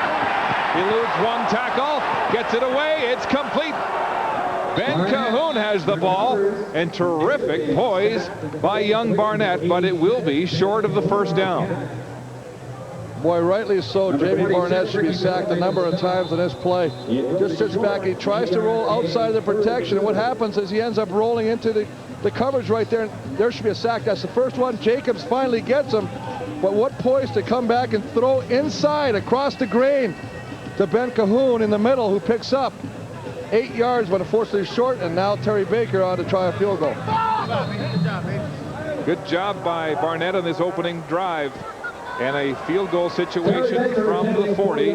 Eludes 1 tackle, gets it away, it's complete. Ben Cahoon has the ball, and terrific poise by young Barnett, but it will be short of the first down. Boy, rightly so. Jamie Barnett should be sacked a number of times in this play. Just sits back. He tries to roll outside of the protection, and what happens is he ends up rolling into the coverage right there, and there should be a sack. That's the first one. Jacobs finally gets him, but what poise to come back and throw inside across the grain to Ben Cahoon in the middle, who picks up 8 yards, but unfortunately short, and now Terry Baker on to try a field goal. Good job by Barnett on this opening drive, and a field goal situation from the 40.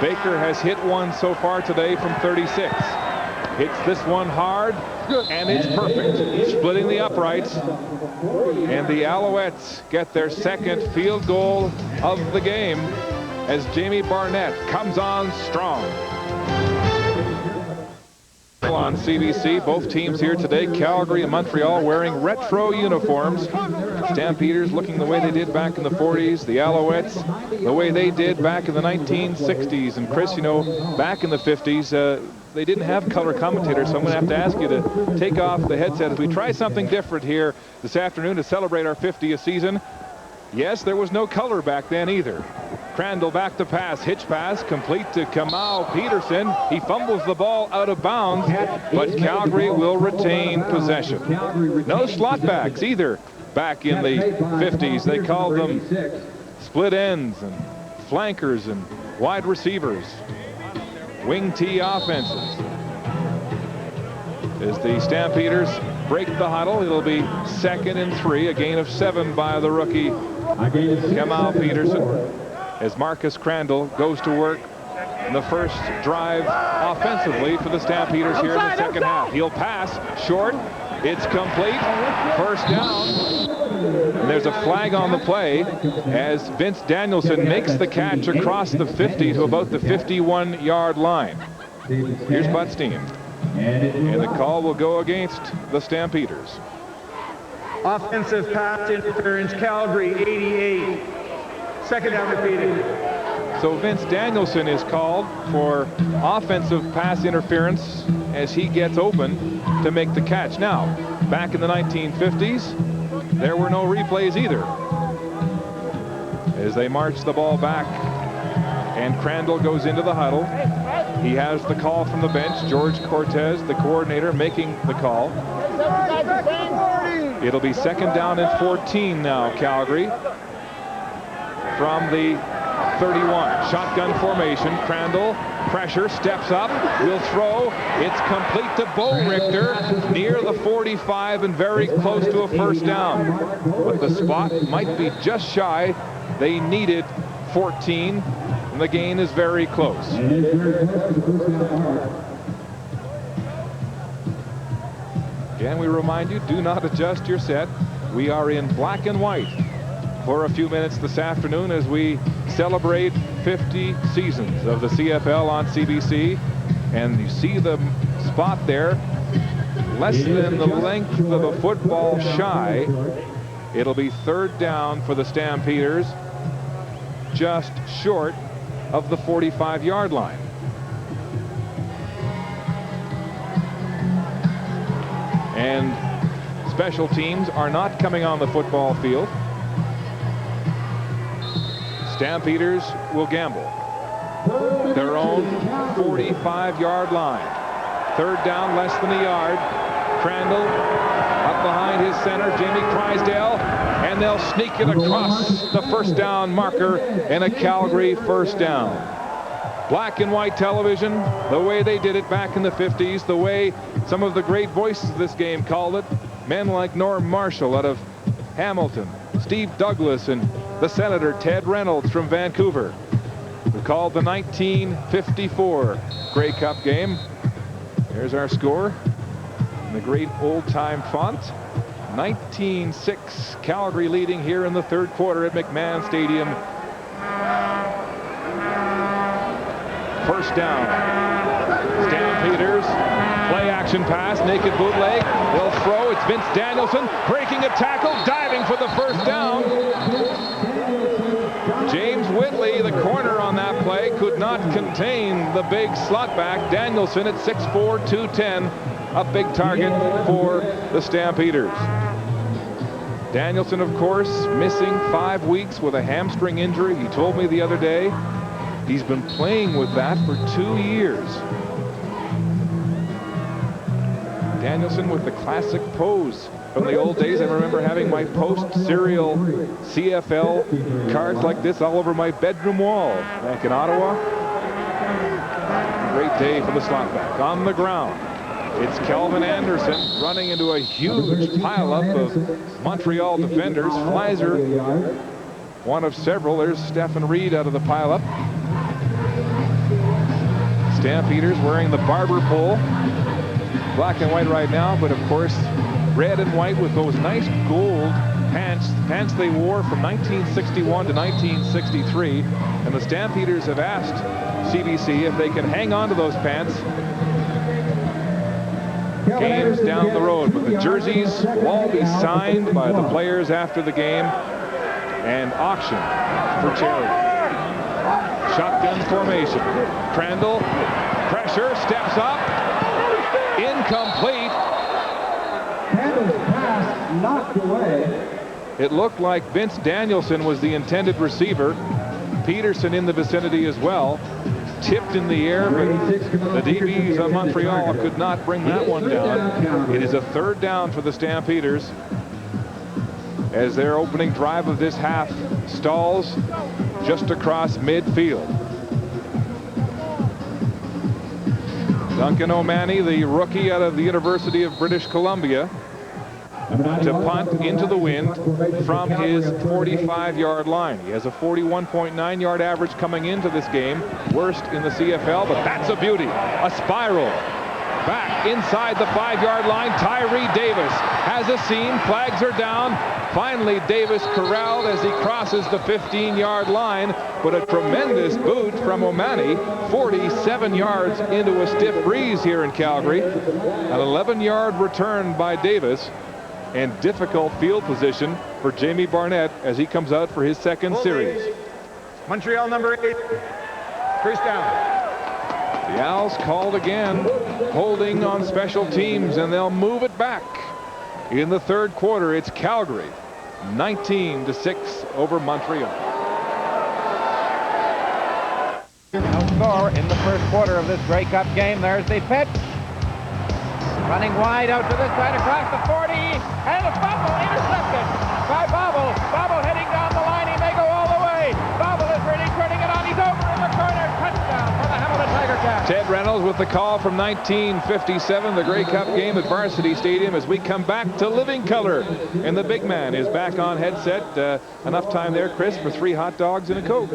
Baker has hit one so far today from 36. Hits this one hard, and it's perfect. Splitting the uprights, and the Alouettes get their second field goal of the game as Jamie Barnett comes on strong. On CBC, both teams here today, Calgary and Montreal, wearing retro uniforms. Stampeders looking the way they did back in the 40s. The Alouettes the way they did back in the 1960s. And Chris, you know, back in the 50s, they didn't have color commentators, so I'm going to have to ask you to take off the headset as we try something different here this afternoon to celebrate our 50th season. Yes, there was no color back then either. Crandall back to pass, hitch pass, complete to Kamau Peterson. He fumbles the ball out of bounds, but Calgary will retain possession. No slot backs either back in the 50s. They called them split ends and flankers and wide receivers. Wing T offenses. As the Stampeders break the huddle, it'll be 2nd and 3, a gain of 7 by the rookie Kamau Peterson, as Marcus Crandall goes to work in the first drive offensively for the Stampeders here in the second half. He'll pass short. It's complete. First down. And there's a flag on the play as Vince Danielson makes the catch across the 50 to about the 51-yard line. Here's Butstein. And the call will go against the Stampeders. Offensive pass interference, Calgary 88. Second down repeated. So Vince Danielson is called for offensive pass interference as he gets open to make the catch. Now, back in the 1950s, there were no replays either. As they march the ball back, and Crandall goes into the huddle. He has the call from the bench. George Cortez, the coordinator, making the call. It'll be 2nd down and 14 now, Calgary. From the 31. Shotgun formation. Crandall, pressure, steps up, will throw. It's complete to Bo Richter, near the 45 and very close to a first down. But the spot might be just shy. They needed 14, and the gain is very close. Again, we remind you, do not adjust your set. We are in black and white for a few minutes this afternoon as we celebrate 50 seasons of the CFL on CBC. And you see the spot there, less than the length of a football shy. It'll be third down for the Stampeders, just short of the 45-yard line. And special teams are not coming on the football field. Stampeders will gamble. Their own 45-yard line. Third down, less than a yard. Crandall up behind his center, Jamie Crysdale, and they'll sneak it across the first down marker and a Calgary first down. Black and white television, the way they did it back in the 50s, the way some of the great voices of this game called it. Men like Norm Marshall out of Hamilton, Steve Douglas, and the Senator Ted Reynolds from Vancouver, who called the 1954 Grey Cup game. There's our score in the great old-time font. 19-6, Calgary leading here in the third quarter at McMahon Stadium. First down. Stampeders. Play action pass. Naked bootleg. They'll throw. It's Vince Danielson breaking a tackle, diving for the first down. James Whitley, the corner on that play, could not contain the big slot back. Danielson at 6'4", 210. A big target for the Stampeders. Danielson, of course, missing 5 weeks with a hamstring injury. He told me the other day he's been playing with that for 2 years. Danielson with the classic pose from the old days. I remember having my post serial CFL cards like this all over my bedroom wall back in Ottawa. Great day for the slot back. On the ground, it's Kelvin Anderson running into a huge pileup of Montreal defenders. Fleiser, one of several. There's Stephen Reed out of the pileup. Stampeders wearing the barber pole. Black and white right now, but of course red and white with those nice gold pants they wore from 1961 to 1963. And the Stampeders have asked CBC if they can hang on to those pants games down the road. But the jerseys will all be signed by the players after the game and auctioned for charity. Shotgun formation. Crandall, pressure, steps up. Incomplete. Crandall's pass knocked away. It looked like Vince Danielson was the intended receiver. Peterson in the vicinity as well. Tipped in the air, but the DBs on Montreal could not bring that one down. It is a third down for the Stampeders as their opening drive of this half stalls just across midfield. Duncan O'Mahony, the rookie out of the University of British Columbia, to punt into the wind from his 45-yard line. He has a 41.9-yard average coming into this game, worst in the CFL, but that's a beauty. A spiral back inside the 5-yard line. Tyree Davis has a seam. Flags are down. Finally, Davis corralled as he crosses the 15-yard line, but a tremendous boot from O'Mahony, 47 yards into a stiff breeze here in Calgary. An 11-yard return by Davis, and difficult field position for Jamie Barnett as he comes out for his second series. Montreal number 8, first down. The Owls called again, holding on special teams, and they'll move it back. In the third quarter, it's Calgary, 19-6 over Montreal. No score in the first quarter of this Grey Cup game. There's the pitch. Running wide out to this side across the 40, and a fumble intercepted by Bobble. Bobble heading down the line. He may go all the way. Bobble is really turning it on. Ted Reynolds with the call from 1957, the Grey Cup game at Varsity Stadium, as we come back to living color. And the big man is back on headset. Enough time there, Chris, for 3 hot dogs and a Coke.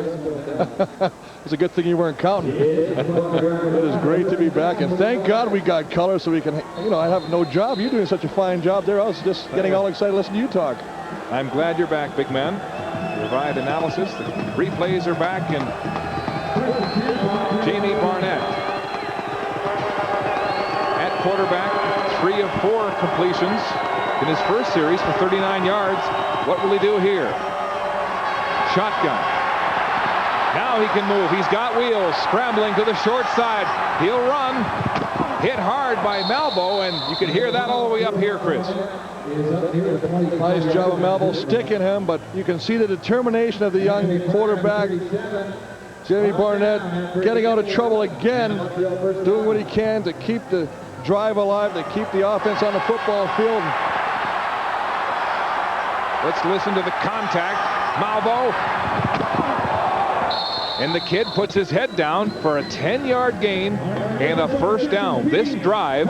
It's a good thing you weren't counting. It is great to be back, and thank God we got color so we can, I have no job. You're doing such a fine job there. I was just getting all excited listening to you talk. I'm glad you're back, big man. Provide analysis. The replays are back, and Jamie Barnett at quarterback, 3 of 4 completions in his first series for 39 yards. What will he do here? Shotgun. Now he can move. He's got wheels. Scrambling to the short side. He'll run. Hit hard by Malvo, and you can hear that all the way up here, Chris. Nice job of Malvo sticking him, but you can see the determination of the young quarterback. Jamie Barnett getting out of trouble again, doing what he can to keep the drive alive, to keep the offense on the football field. Let's listen to the contact. Malvo. And the kid puts his head down for a 10-yard gain and a first down. This drive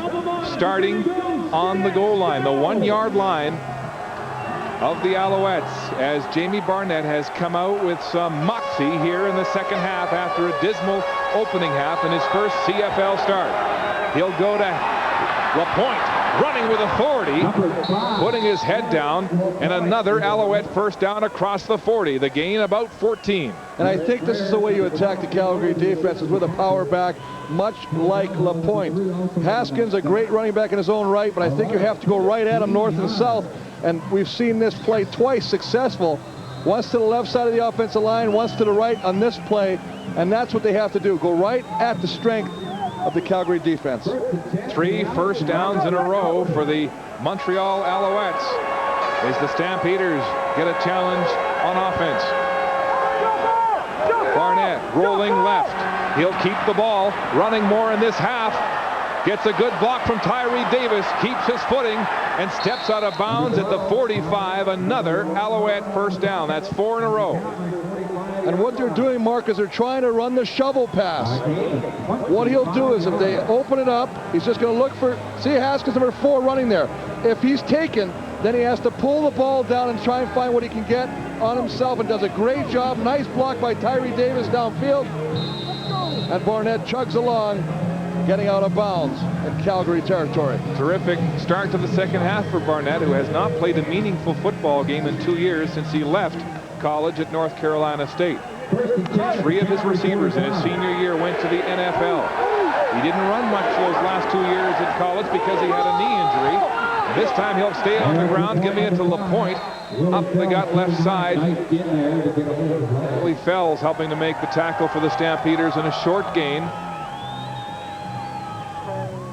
starting on the goal line, the 1-yard line of the Alouettes, as Jamie Barnett has come out with some moxie here in the second half after a dismal opening half in his first CFL start. He'll go to LaPointe, running with authority, putting his head down, and another Alouette first down across the 40. The gain about 14. And I think this is the way you attack the Calgary defense, is with a power back, much like LaPointe. Haskins, a great running back in his own right, but I think you have to go right at him north and south. And we've seen this play twice successful. Once to the left side of the offensive line, once to the right on this play. And that's what they have to do. Go right at the strength of the Calgary defense. 3 first downs in a row for the Montreal Alouettes as the Stampeders get a challenge on offense. Barnett rolling left. He'll keep the ball, running more in this half. Gets a good block from Tyree Davis, keeps his footing, and steps out of bounds at the 45. Another Alouette first down. That's 4 in a row. And what they're doing, Mark, is they're trying to run the shovel pass. What he'll do is if they open it up, he's just going to look for, see Haskins number 4 running there. If he's taken, then he has to pull the ball down and try and find what he can get on himself, and does a great job. Nice block by Tyree Davis downfield. And Barnett chugs along, getting out of bounds in Calgary territory. Terrific start to the second half for Barnett, who has not played a meaningful football game in 2 years since he left college at North Carolina State. 3 of his receivers in his senior year went to the NFL. He didn't run much those last 2 years at college because he had a knee injury. This time he'll stay on the ground, giving it to LaPointe. Up the gut left side. Billy Fells helping to make the tackle for the Stampeders in a short gain.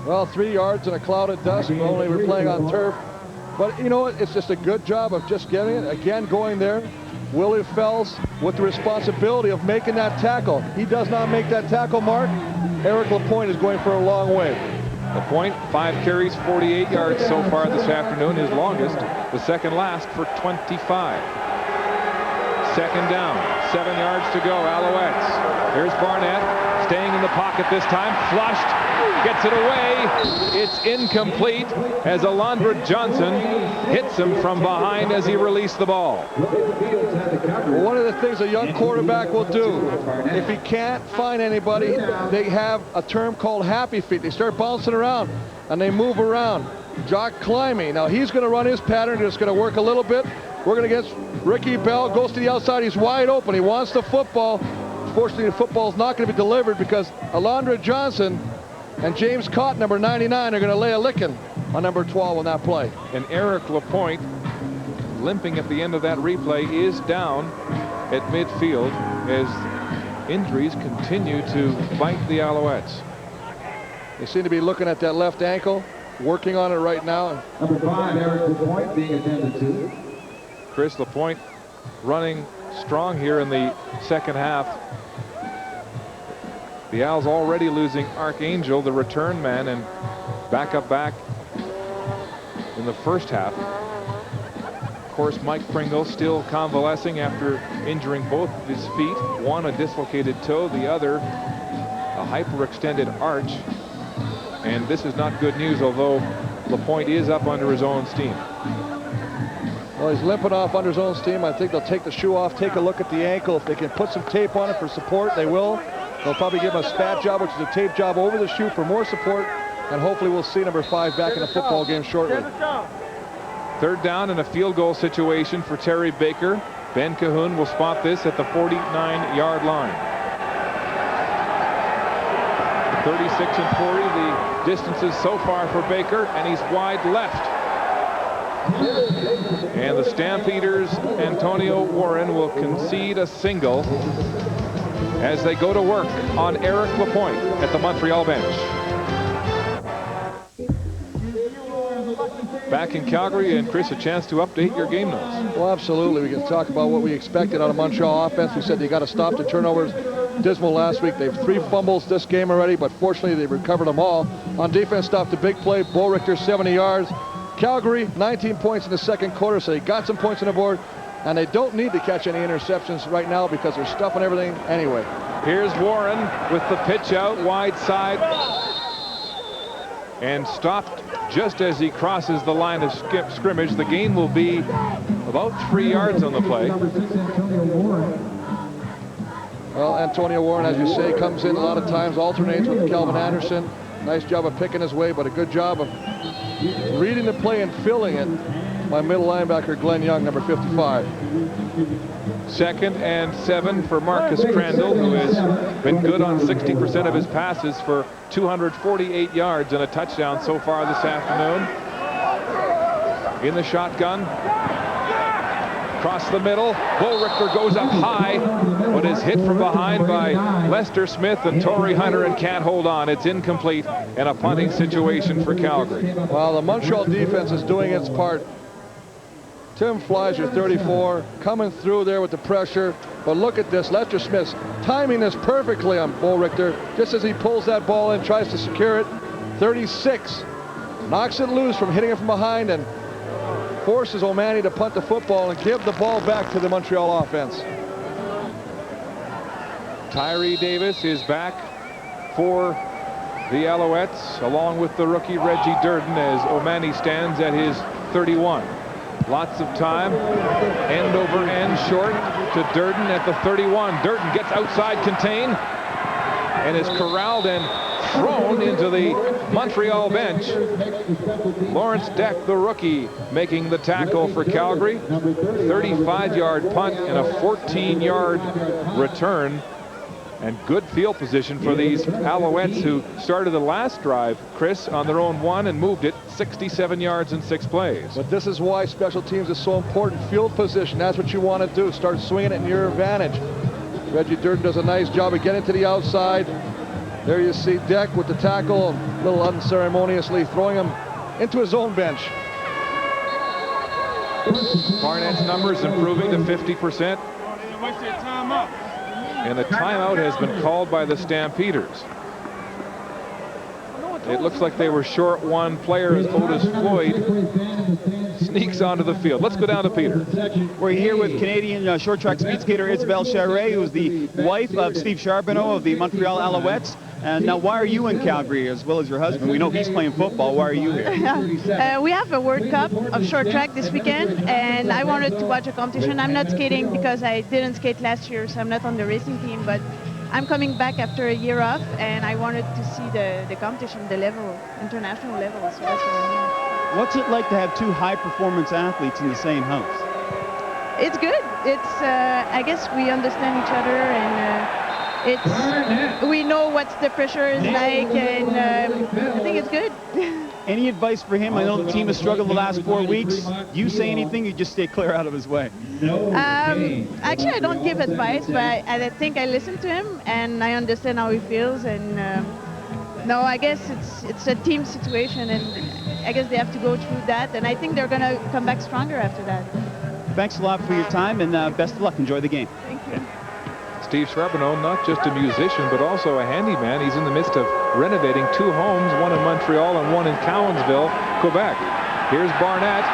Well, 3 yards in a cloud of dust. Only we're playing on turf. But you know what? It's just a good job of just getting it. Again, going there. Willie Fells with the responsibility of making that tackle. He does not make that tackle, Mark. Eric LaPointe is going for a long way. LaPointe, 5 carries, 48 yards so far this afternoon, his longest, the second last for 25. Second down, 7 yards to go, Alouettes. Here's Barnett, staying in the pocket this time, flushed, gets it away. It's incomplete as Alondra Johnson hits him from behind as he released the ball. Well, one of the things a young quarterback will do, if he can't find anybody, they have a term called happy feet. They start bouncing around and they move around. Jock climbing. Now he's going to run his pattern. It's going to work a little bit. Working against Ricky Bell. Goes to the outside. He's wide open. He wants the football. Fortunately, the football is not going to be delivered because Alondra Johnson and James Cott, number 99, are going to lay a licking on number 12 on that play. And Eric LaPointe, limping at the end of that replay, is down at midfield as injuries continue to bite the Alouettes. They seem to be looking at that left ankle, working on it right now. Number 5, Eric LaPointe, being attended to. Chris LaPointe running strong here in the second half. The Owls already losing Archangel, the return man, and backup back in the first half. Of course, Mike Pringle still convalescing after injuring both of his feet. One a dislocated toe, the other a hyperextended arch. And this is not good news, although Lapointe is up under his own steam. Well, he's limping off under his own steam. I think they'll take the shoe off, take a look at the ankle. If they can put some tape on it for support, they will. They'll probably give him a spat job, which is a tape job over the shoe for more support. And hopefully we'll see number 5 back in the football game shortly. Third down in a field goal situation for Terry Baker. Ben Cahoon will spot this at the 49-yard line. 36 and 40, the distances so far for Baker, and he's wide left. And the Stampeders' Antonio Warren will concede a single as they go to work on Eric Lapointe at the Montreal bench. Back in Calgary, and Chris, a chance to update your game notes. Well, absolutely. We can talk about what we expected out of Montreal offense. We said they got to stop the turnovers. Dismal last week. They have 3 fumbles this game already, but fortunately they recovered them all. On defense, stopped the big play. Bo Richter, 70 yards. Calgary, 19 points in the second quarter, so they got some points on the board, and they don't need to catch any interceptions right now because they're stuffing everything anyway. Here's Warren with the pitch out wide side, and stopped just as he crosses the line of scrimmage. The gain will be about 3 yards on the play. Well, Antonio Warren, as you say, comes in a lot of times, alternates with Calvin Anderson. Nice job of picking his way, but a good job of reading the play and filling it by middle linebacker Glenn Young, number 55. 2nd and 7 for Marcus Crandall, who has been good on 60% of his passes for 248 yards and a touchdown so far this afternoon. In the shotgun. Across the middle. Bo Richter goes up high, but is hit from behind by Lester Smith and Torrey Hunter and can't hold on. It's incomplete and a punting situation for Calgary. Well, the Montreal defense is doing its part. Tim Fleischer, 34, coming through there with the pressure. But look at this. Lester Smith timing this perfectly on Bo Richter. Just as he pulls that ball in, tries to secure it. 36. Knocks it loose from hitting it from behind and forces O'Mahony to punt the football and give the ball back to the Montreal offense. Tyree Davis is back for the Alouettes, along with the rookie Reggie Durden, as O'Mahony stands at his 31. Lots of time, end over end, short to Durden at the 31. Durden gets outside contain and is corralled and thrown into the Montreal bench. Lawrence Deck, the rookie, making the tackle for Calgary. 35-yard punt and a 14-yard return. And good field position for these Alouettes, who started the last drive, Chris, on their own 1 and moved it 67 yards in 6 plays. But this is why special teams is so important. Field position, that's what you want to do. Start swinging it in your advantage. Reggie Durden does a nice job of getting to the outside. There you see Deck with the tackle, a little unceremoniously throwing him into his own bench. Barnett's numbers improving to 50%. And the timeout has been called by the Stampeders. It looks like they were short one player as Otis Floyd sneaks onto the field. Let's go down to Peter. We're here with Canadian short track speed skater Isabelle Charret, who's the wife of Steve Charbonneau of the Montreal Alouettes. And now, why are you in Calgary as well as your husband? We know he's playing football. Why are you here? We have a World Cup of short track this weekend, and I wanted to watch a competition. I'm not skating because I didn't skate last year, so I'm not on the racing team, but I'm coming back after a year off, and I wanted to see the competition, the level, international level, so that's why I'm here. What's it like to have 2 high-performance athletes in the same house? It's good. It's, I guess we understand each other, and we know what the pressure is like, and I think it's good. Any advice for him? I know the team has struggled the last 4 weeks. You say anything, you just stay clear out of his way. Actually, I don't give advice, but I think I listen to him, and I understand how he feels. And no, I guess it's a team situation, and I guess they have to go through that. And I think they're going to come back stronger after that. Thanks a lot for your time, and best of luck. Enjoy the game. Thank you. Steve Charbonneau, not just a musician, but also a handyman. He's in the midst of renovating 2 homes, one in Montreal and one in Cowansville, Quebec. Here's Barnett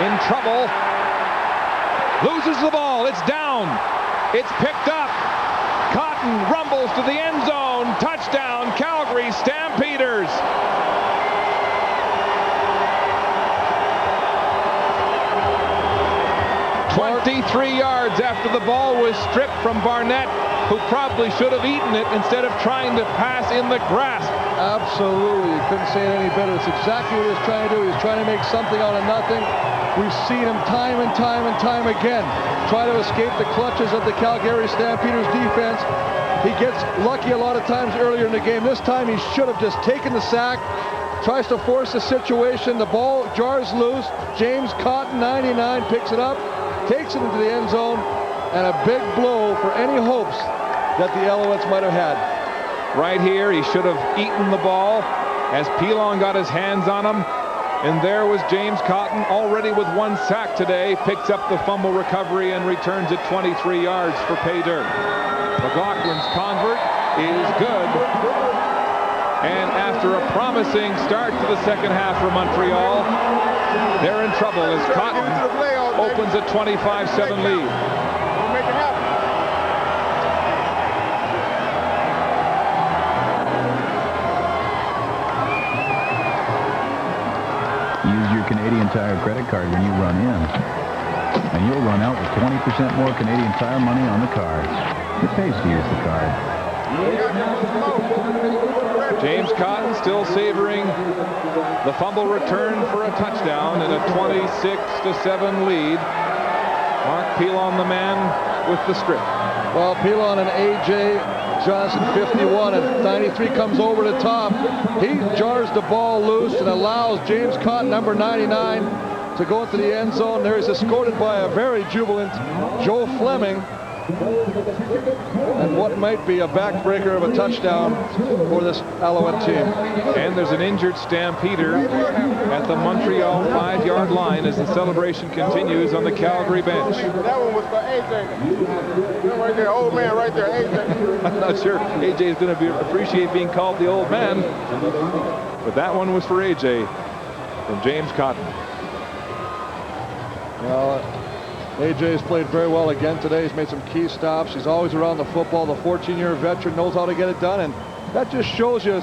in trouble. Loses the ball. It's down. It's picked up. Caught Cotton rumbles to the end zone. Touchdown, Calgary Stampeders. "23 yards after the ball was stripped from Barnett, who probably should have eaten it instead of trying to pass in the grasp." Absolutely. You couldn't say it any better. It's exactly what he was trying to do. He was trying to make something out of nothing. We've seen him time and time again try to escape the clutches of the Calgary Stampeders defense. He gets lucky a lot of times earlier in the game. This time he should have just taken the sack, tries to force the situation. The ball jars loose. James Cotton, 99, picks it up, takes it into the end zone, and a big blow for any hopes that the Alouettes might have had. Right here, he should have eaten the ball as Pilon got his hands on him. And there was James Cotton, already with 1 sack today, picks up the fumble recovery and returns it 23 yards for pay dirt. McLaughlin's convert is good. And after a promising start to the second half for Montreal, they're in trouble as Cotton opens a 25-7 lead. Use your Canadian Tire credit card when you run in, and you'll run out with 20% more Canadian Tire money on the card. It pays to use the card. James Cotton still savoring the fumble return for a touchdown in a 26-7 lead. Mark Pilon, the man with the strip. Well, Pilon and A.J. Johnson, 51, and 93 comes over the top. He jars the ball loose and allows James Cotton, number 99, to go into the end zone. There he's escorted by a very jubilant Joe Fleming. And what might be a backbreaker of a touchdown for this Alouette team. And there's an injured Stampeder at the Montreal 5-yard line as the celebration continues on the Calgary bench. That one was for AJ. Right there, old man right there, AJ. I'm not sure AJ is going to appreciate being called the old man, but that one was for AJ from James Cotton. Well, AJ's played very well again today. He's made some key stops. He's always around the football. The 14-year veteran knows how to get it done, and that just shows you,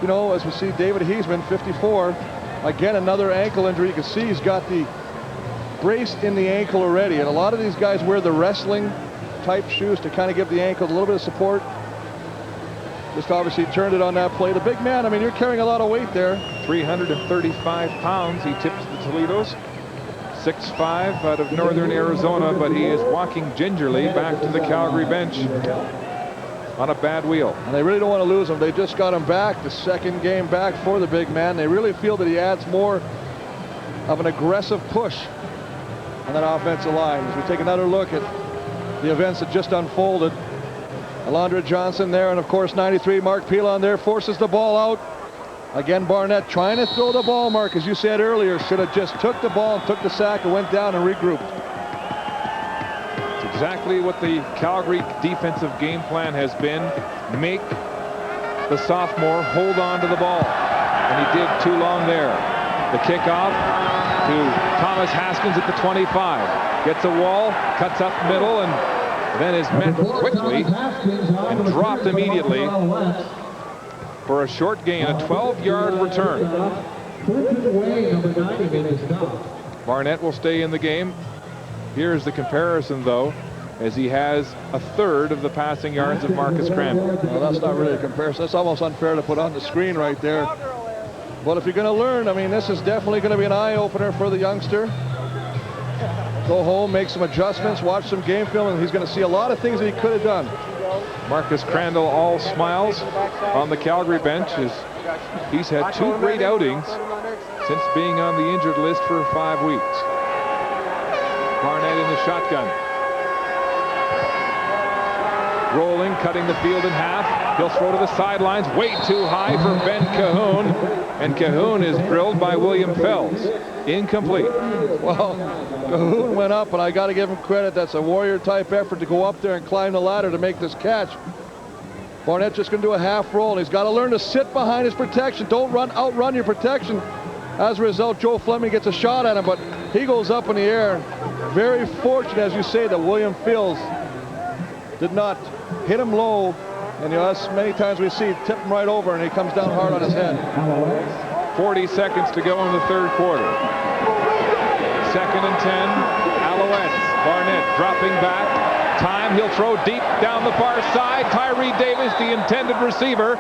you know, as we see David Heisman, 54, again another ankle injury. You can see he's got the brace in the ankle already, and a lot of these guys wear the wrestling type shoes to kind of give the ankle a little bit of support. Just obviously turned it on that play. The big man, I mean, you're carrying a lot of weight there. 335 pounds. He tips the Toledos. 6'5" out of northern Arizona, but he is walking gingerly back to the Calgary bench on a bad wheel. And they really don't want to lose him. They just got him back, the second game back for the big man. They really feel that he adds more of an aggressive push on that offensive line. As we take another look at the events that just unfolded. Alondra Johnson there, and of course 93, Mark Pilon there, forces the ball out. Again, Barnett trying to throw the ball, Mark, as you said earlier, should have just took the ball and took the sack and went down and regrouped. It's exactly what the Calgary defensive game plan has been. Make the sophomore hold on to the ball. And he did too long there. The kickoff to Thomas Haskins at the 25. Gets a wall, cuts up middle, and then is met quickly and dropped immediately for a short gain, a 12-yard return. Barnett will stay in the game. Here's the comparison, though, as he has a third of the passing yards of Marcus Crandall. Well, that's not really a comparison. That's almost unfair to put on the screen right there. But if you're going to learn, I mean, this is definitely going to be an eye-opener for the youngster. Go home, make some adjustments, watch some game film, and he's going to see a lot of things that he could have done. Marcus Crandall all smiles on the Calgary bench as he's had 2 great outings since being on the injured list for 5 weeks. Barnett in the shotgun. Rolling, cutting the field in half. He'll throw to the sidelines, way too high for Ben Cahoon. And Cahoon is drilled by William Fells. Incomplete. Well, Cahoon went up, and I got to give him credit. That's a warrior-type effort to go up there and climb the ladder to make this catch. Barnett's just going to do a half roll, and he's got to learn to sit behind his protection. Don't outrun your protection. As a result, Joe Fleming gets a shot at him, but he goes up in the air. Very fortunate, as you say, that William Fells did not hit him low. And as many times we see, tip him right over, and he comes down hard on his head. 40 seconds to go in the third quarter. 2nd and 10. Alouettes. Barnett dropping back. Time. He'll throw deep down the far side. Tyree Davis, the intended receiver,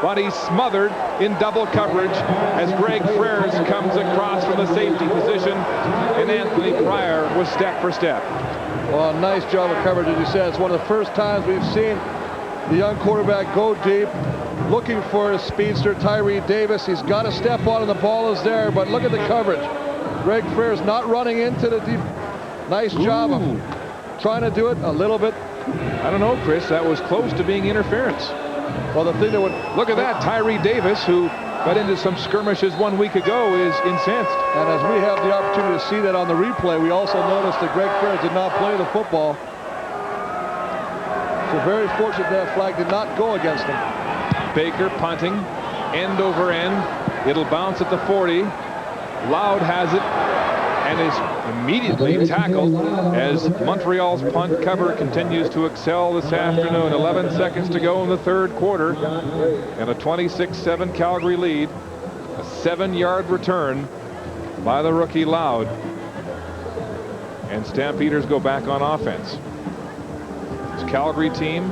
but he's smothered in double coverage as Greg Frères comes across from the safety position, and Anthony Pryor was step for step. Well, nice job of coverage, as you said. It's one of the first times we've seen the young quarterback go deep, looking for his speedster, Tyree Davis. He's got to step on, and the ball is there, but look at the coverage. Greg Frères not running into the deep. Nice job of trying to do it a little bit. I don't know, Chris, that was close to being interference. Well, the thing that would... Look at that, Tyree Davis, who got into some skirmishes 1 week ago, is incensed. And as we have the opportunity to see that on the replay, we also noticed that Greg Frères did not play the football. So very fortunate that flag did not go against him. Baker punting, end over end. It'll bounce at the 40. Loud has it and is immediately tackled as Montreal's punt cover continues to excel this afternoon. 11 seconds to go in the third quarter, and a 26-7 Calgary lead. A 7-yard return by the rookie Loud, and Stampeders go back on offense. This Calgary team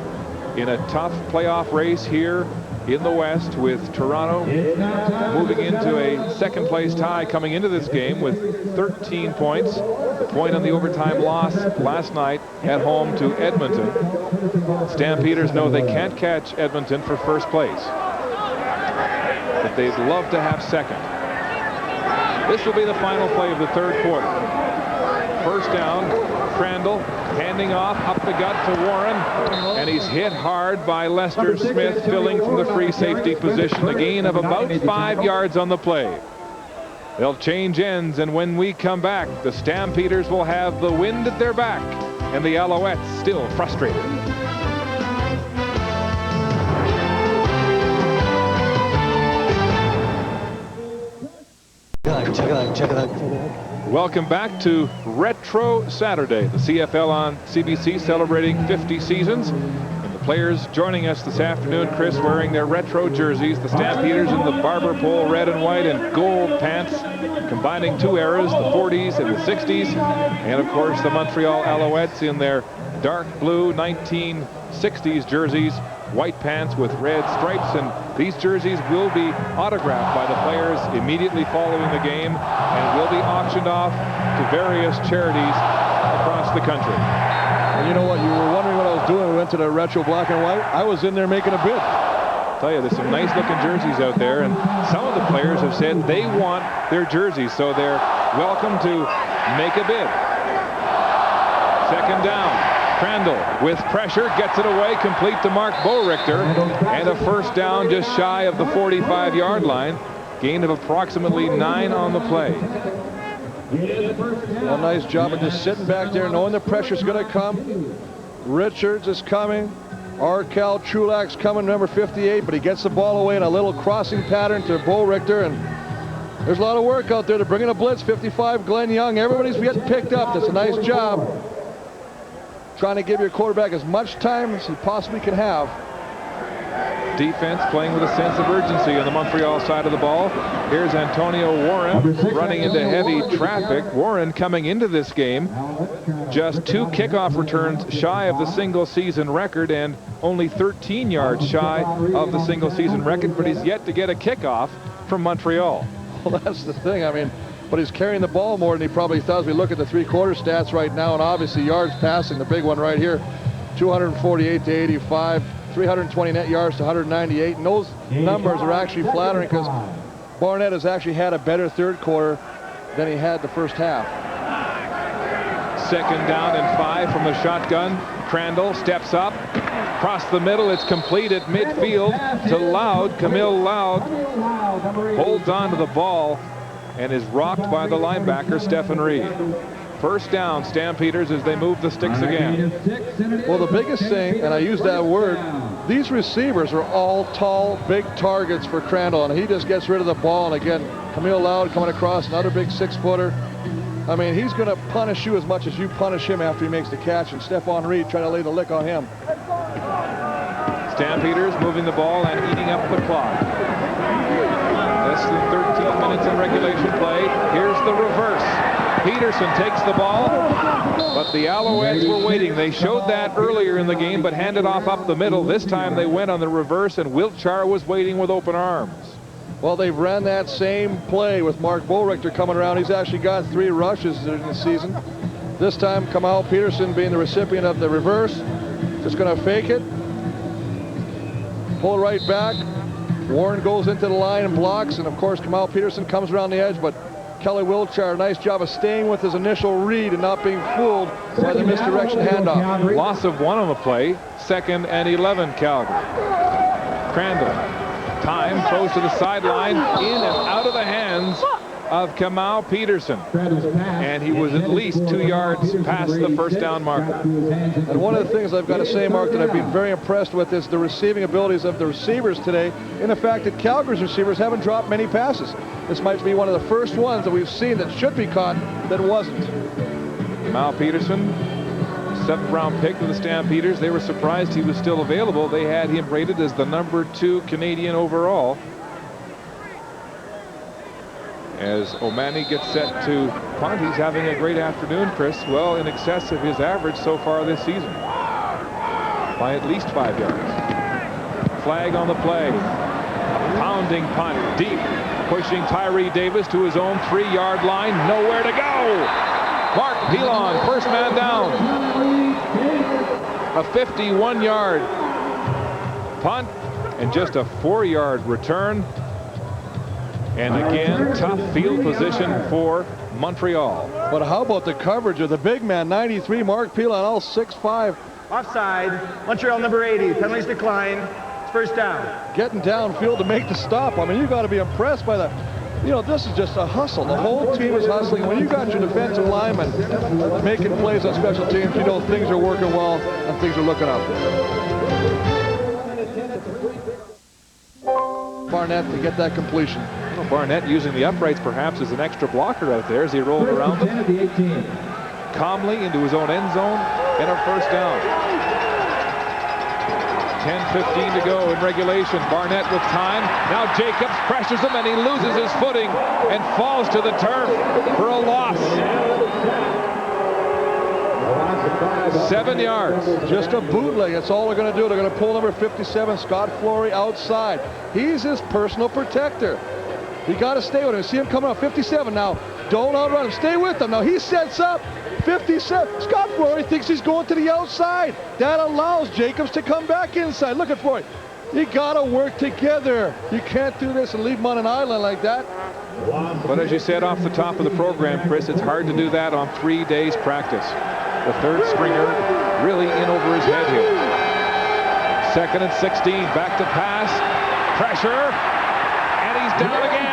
in a tough playoff race here in the West, with Toronto moving into a second-place tie coming into this game with 13 points. The point on the overtime loss last night at home to Edmonton. Stampeders know they can't catch Edmonton for first place, but they'd love to have second. This will be the final play of the third quarter. First down, Crandall handing off up the gut to Warren, and he's hit hard by Lester Smith, filling from the free safety position. A gain of about 5 yards on the play. They'll change ends, and when we come back, the Stampeders will have the wind at their back, and the Alouettes still frustrated. Check it out. Welcome back to Retro Saturday. The CFL on CBC celebrating 50 seasons. And the players joining us this afternoon, Chris, wearing their retro jerseys. The Stampeders in the barber pole red and white and gold pants, combining two eras, the 40s and the 60s. And of course the Montreal Alouettes in their dark blue 1960s jerseys, white pants with red stripes, and these jerseys will be autographed by the players immediately following the game and will be auctioned off to various charities across the country. And you know what, you were wondering what I was doing. We went to the retro black and white. I was in there making a bid. I'll tell you, there's some nice looking jerseys out there, and some of the players have said they want their jerseys, so they're welcome to make a bid. Second down. Crandall with pressure gets it away, complete to Mark Boerichter, and a first down just shy of the 45-yard line. Gain of approximately 9 on the play. Well, nice job of just sitting back there knowing the pressure's going to come. Richards is coming. Arkell Trulak's coming, number 58, but he gets the ball away in a little crossing pattern to Boerichter, and there's a lot of work out there to bring in a blitz. 55, Glenn Young, everybody's getting picked up. That's a nice job. Trying to give your quarterback as much time as he possibly can have. Defense playing with a sense of urgency on the Montreal side of the ball. Here's Antonio Warren running into heavy traffic. Warren coming into this game just 2 kickoff returns shy of the single season record and only 13 yards shy of the single season record, but he's yet to get a kickoff from Montreal. Well, that's the thing. I mean, but he's carrying the ball more than he probably thought. As we look at the three-quarter stats right now, and obviously yards passing, the big one right here, 248 to 85, 320 net yards to 198, and those numbers are actually flattering because Barnett has actually had a better third quarter than he had the first half. Second down and 5 from the shotgun. Crandall steps up, across the middle, it's complete at midfield to Loud. Camille Loud holds on to the ball and is rocked by the linebacker, Stephen Reed. First down, Stampeders, as they move the sticks again. Well, the biggest thing, and I use that word, these receivers are all tall, big targets for Crandall, and he just gets rid of the ball. And again, Camille Loud coming across, another big 6-footer. I mean, he's going to punish you as much as you punish him after he makes the catch, and Stephon Reed trying to lay the lick on him. Stampeders moving the ball and eating up the clock. Less than 13 minutes in regulation play. Here's the reverse. Peterson takes the ball, but the Alouettes were waiting. They showed that earlier in the game, but handed off up the middle. This time they went on the reverse, and Wiltshire was waiting with open arms. Well, they've ran that same play with Mark Bullrichter coming around. He's actually got 3 rushes in the season. This time, Kamal Peterson being the recipient of the reverse. Just going to fake it. Pull right back. Warren goes into the line and blocks, and of course Kamal Peterson comes around the edge, but Kelly Wiltshire, nice job of staying with his initial read and not being fooled by the misdirection handoff. Loss of 1 on the play. 2nd and 11 Calgary. Crandall. Time throws to the sideline, in and out of the hands of Kamal Peterson. And he was at least 2 yards past the first down marker. And one of the things I've got to say, Mark, that I've been very impressed with is the receiving abilities of the receivers today, and the fact that Calgary's receivers haven't dropped many passes. This might be one of the first ones that we've seen that should be caught that wasn't. Kamal Peterson, 7th round pick of the Stampeders. They were surprised he was still available. They had him rated as the number 2 Canadian overall. As O'Mani gets set to punt, he's having a great afternoon, Chris. Well, in excess of his average so far this season, by at least 5 yards. Flag on the play. A pounding punt, deep, pushing Tyree Davis to his own 3-yard line. Nowhere to go. Mark Pilon, first man down. A 51-yard punt and just a 4-yard return. And again, tough field position for Montreal. But how about the coverage of the big man, 93, Mark Pilon, all 6'5". Offside. Montreal number 80. Penalties declined. It's first down. Getting downfield to make the stop. I mean, you've got to be impressed by that. You know, this is just a hustle. The whole team is hustling. When you got your defensive linemen making plays on special teams, you know things are working well and things are looking up. Barnett to get that completion. Well, Barnett using the uprights perhaps as an extra blocker out there as he rolled around calmly into his own end zone and a first down. 10:15 to go in regulation. Barnett with time. Now Jacobs pressures him and he loses his footing and falls to the turf for a loss. 7 yards. Just a bootleg. That's all they're going to do. They're going to pull number 57, Scott Flory, outside. He's his personal protector. You got to stay with him. See him coming up, 57 now. Don't outrun him. Stay with him. Now he sets up 57. Scott Flory thinks he's going to the outside. That allows Jacobs to come back inside. Look at Flory. You got to work together. You can't do this and leave him on an island like that. But as you said off the top of the program, Chris, it's hard to do that on 3 days practice. The third stringer really in over his head here. 2nd and 16. Back to pass. Pressure. And he's down again.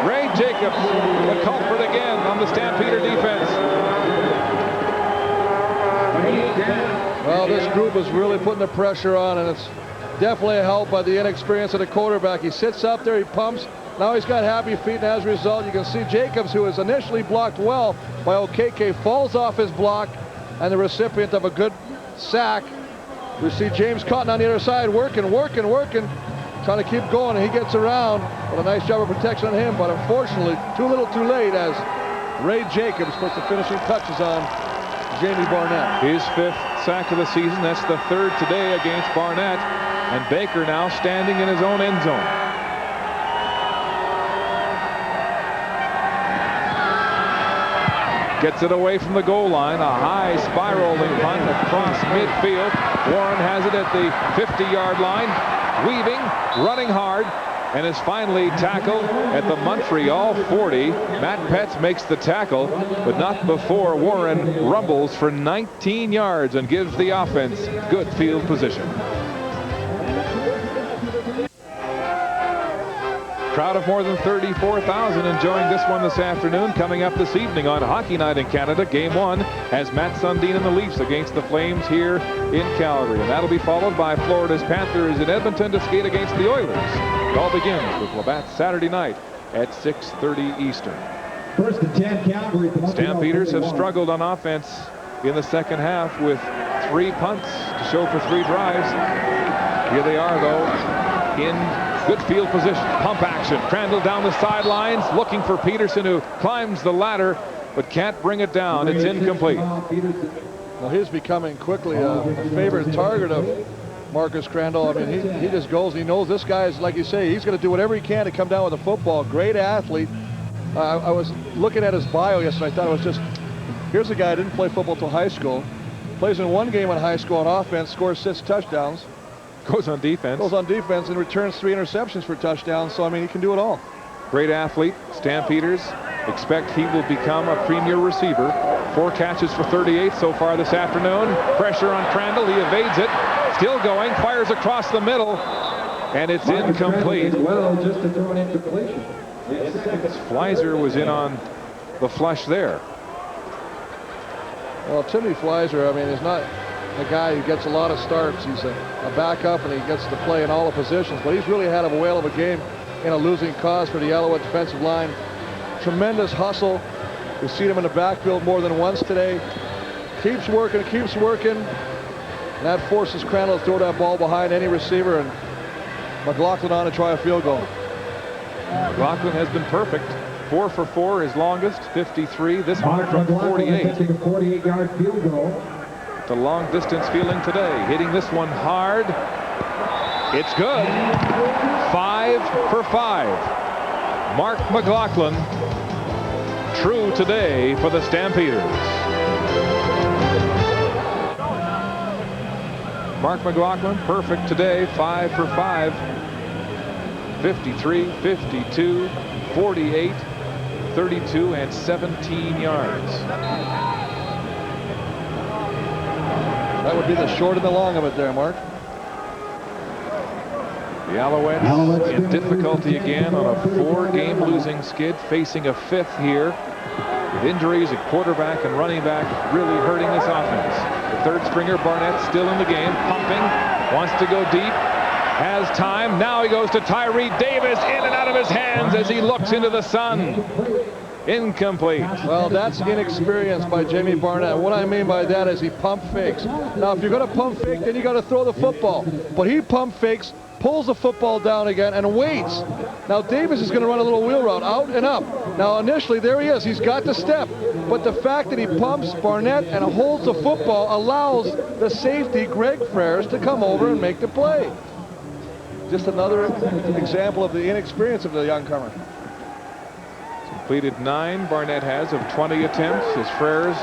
Ray Jacobs, the culprit again on the Stampeder defense. Well, this group is really putting the pressure on, and it's definitely helped by the inexperience of the quarterback. He sits up there, he pumps. Now he's got happy feet, and as a result, you can see Jacobs, who was initially blocked well by Okeke, falls off his block, and the recipient of a good sack. We see James Cotton on the other side working, trying to keep going, and he gets around. But a nice job of protection on him, but unfortunately, too little too late as Ray Jacobs puts the finishing touches on Jamie Barnett. His 5th sack of the season. That's the 3rd today against Barnett. And Baker now standing in his own end zone. Gets it away from the goal line. A high spiraling punt across midfield. Warren has it at the 50-yard line. Weaving, running hard, and is finally tackled at the Montreal 40. Matt Petts makes the tackle, but not before Warren rumbles for 19 yards and gives the offense good field position. Crowd of more than 34,000 enjoying this one this afternoon. Coming up this evening on Hockey Night in Canada, Game 1 has Matt Sundin and the Leafs against the Flames here in Calgary. And that'll be followed by Florida's Panthers in Edmonton to skate against the Oilers. It all begins with Labatt Saturday night at 6:30 Eastern. First and 10, Calgary. Stampeders have struggled on offense in the second half with 3 punts to show for 3 drives. Here they are, though, in good field position. Pump action. Crandall down the sidelines, looking for Peterson, who climbs the ladder but can't bring it down. It's incomplete. Well, he's becoming quickly a favorite target of Marcus Crandall. I mean, he just goes. He knows this guy is, like you say, he's going to do whatever he can to come down with the football. Great athlete. I was looking at his bio yesterday. I thought it was just, here's a guy who didn't play football till high school. Plays in 1 game in high school on offense, scores 6 touchdowns. Goes on defense. Goes on defense and returns 3 interceptions for touchdowns. So, I mean, he can do it all. Great athlete. Stampeders expect he will become a premier receiver. 4 catches for 38 so far this afternoon. Pressure on Crandall. He evades it. Still going. Fires across the middle. And it's incomplete. Well, just to throw an incompletion. Fleiser was in on the flush there. Well, Timmy Fleiser, I mean, is not a guy who gets a lot of starts. He's a backup, and he gets to play in all the positions. But he's really had a whale of a game in a losing cause for the Alouette defensive line. Tremendous hustle. We've seen him in the backfield more than once today. Keeps working, keeps working. And that forces Crandall to throw that ball behind any receiver, and McLaughlin on to try a field goal. McLaughlin has been perfect. 4 for 4, his longest, 53. This one from 48. A 48-yard field goal. The long distance feeling today. Hitting this one hard. It's good. 5 for 5. Mark McLaughlin, true today for the Stampeders. Mark McLaughlin, perfect today, 5 for 5. 53, 52, 48, 32, and 17 yards. That would be the short and the long of it there, Mark. The Alouettes in difficulty again on a 4-game losing skid, facing a 5th here. With injuries at quarterback and running back really hurting this offense. The 3rd stringer, Barnett, still in the game, pumping, wants to go deep. Has time. Now he goes to Tyree Davis, in and out of his hands as he looks into the sun. Incomplete. Well, that's inexperience by Jamie Barnett. What I mean by that is he pump fakes. Now, if you're going to pump fake, then you got to throw the football. But he pump fakes, pulls the football down again, and waits. Now, Davis is going to run a little wheel route, out and up. Now, initially, there he is. He's got the step. But the fact that he pumps Barnett and holds the football allows the safety, Greg Frères, to come over and make the play. Just another example of the inexperience of the young comer. Completed 9, Barnett has, of 20 attempts as Frères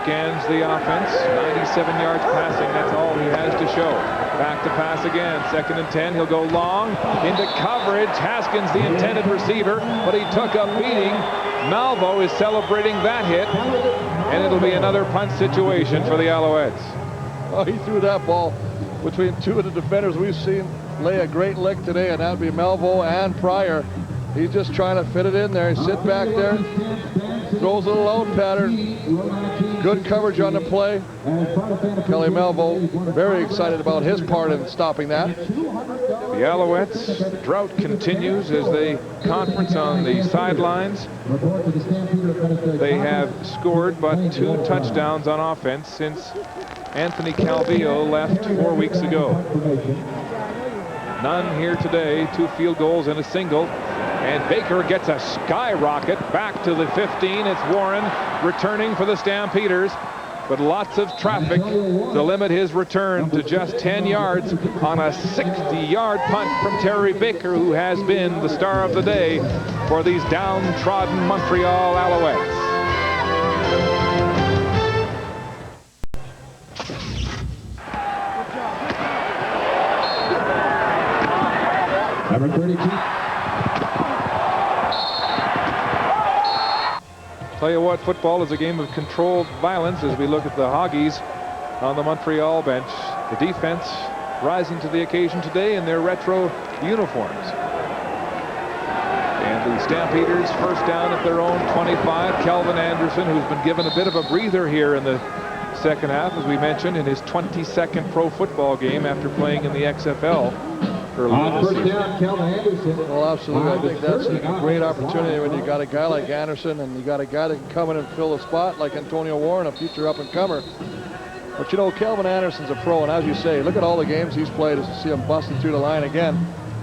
scans the offense. 97 yards passing, that's all he has to show. Back to pass again, 2nd and 10, he'll go long, into coverage. Haskins, the intended receiver, but he took a beating. Malvo is celebrating that hit, and it'll be another punt situation for the Alouettes. Oh, he threw that ball between 2 of the defenders we've seen lay a great lick today, and that would be Malvo and Pryor. He's just trying to fit it in there. Sit back there, throws a little out pattern. Good coverage on the play. Kelly Malvo very excited about his part in stopping that. The Alouettes drought continues as they conference on the sidelines. They have scored but 2 touchdowns on offense since Anthony Calvillo left 4 weeks ago. None here today. 2 field goals and a single. And Baker gets a skyrocket back to the 15. It's Warren returning for the Stampeders. But lots of traffic to limit his return to just 10 yards on a 60-yard punt from Terry Baker, who has been the star of the day for these downtrodden Montreal Alouettes. Number 32. Tell you what, football is a game of controlled violence as we look at the Hoggies on the Montreal bench. The defense rising to the occasion today in their retro uniforms. And the Stampeders first down at their own 25. Kelvin Anderson, who's been given a bit of a breather here in the second half, as we mentioned, in his 22nd pro football game after playing in the XFL early in the First season. down, Calvin Anderson. Well, absolutely. I think that's a great opportunity when you got a guy like Anderson and you got a guy that can come in and fill the spot like Antonio Warren, a future up-and-comer. But, you know, Calvin Anderson's a pro, and as you say, look at all the games he's played to see him busting through the line again.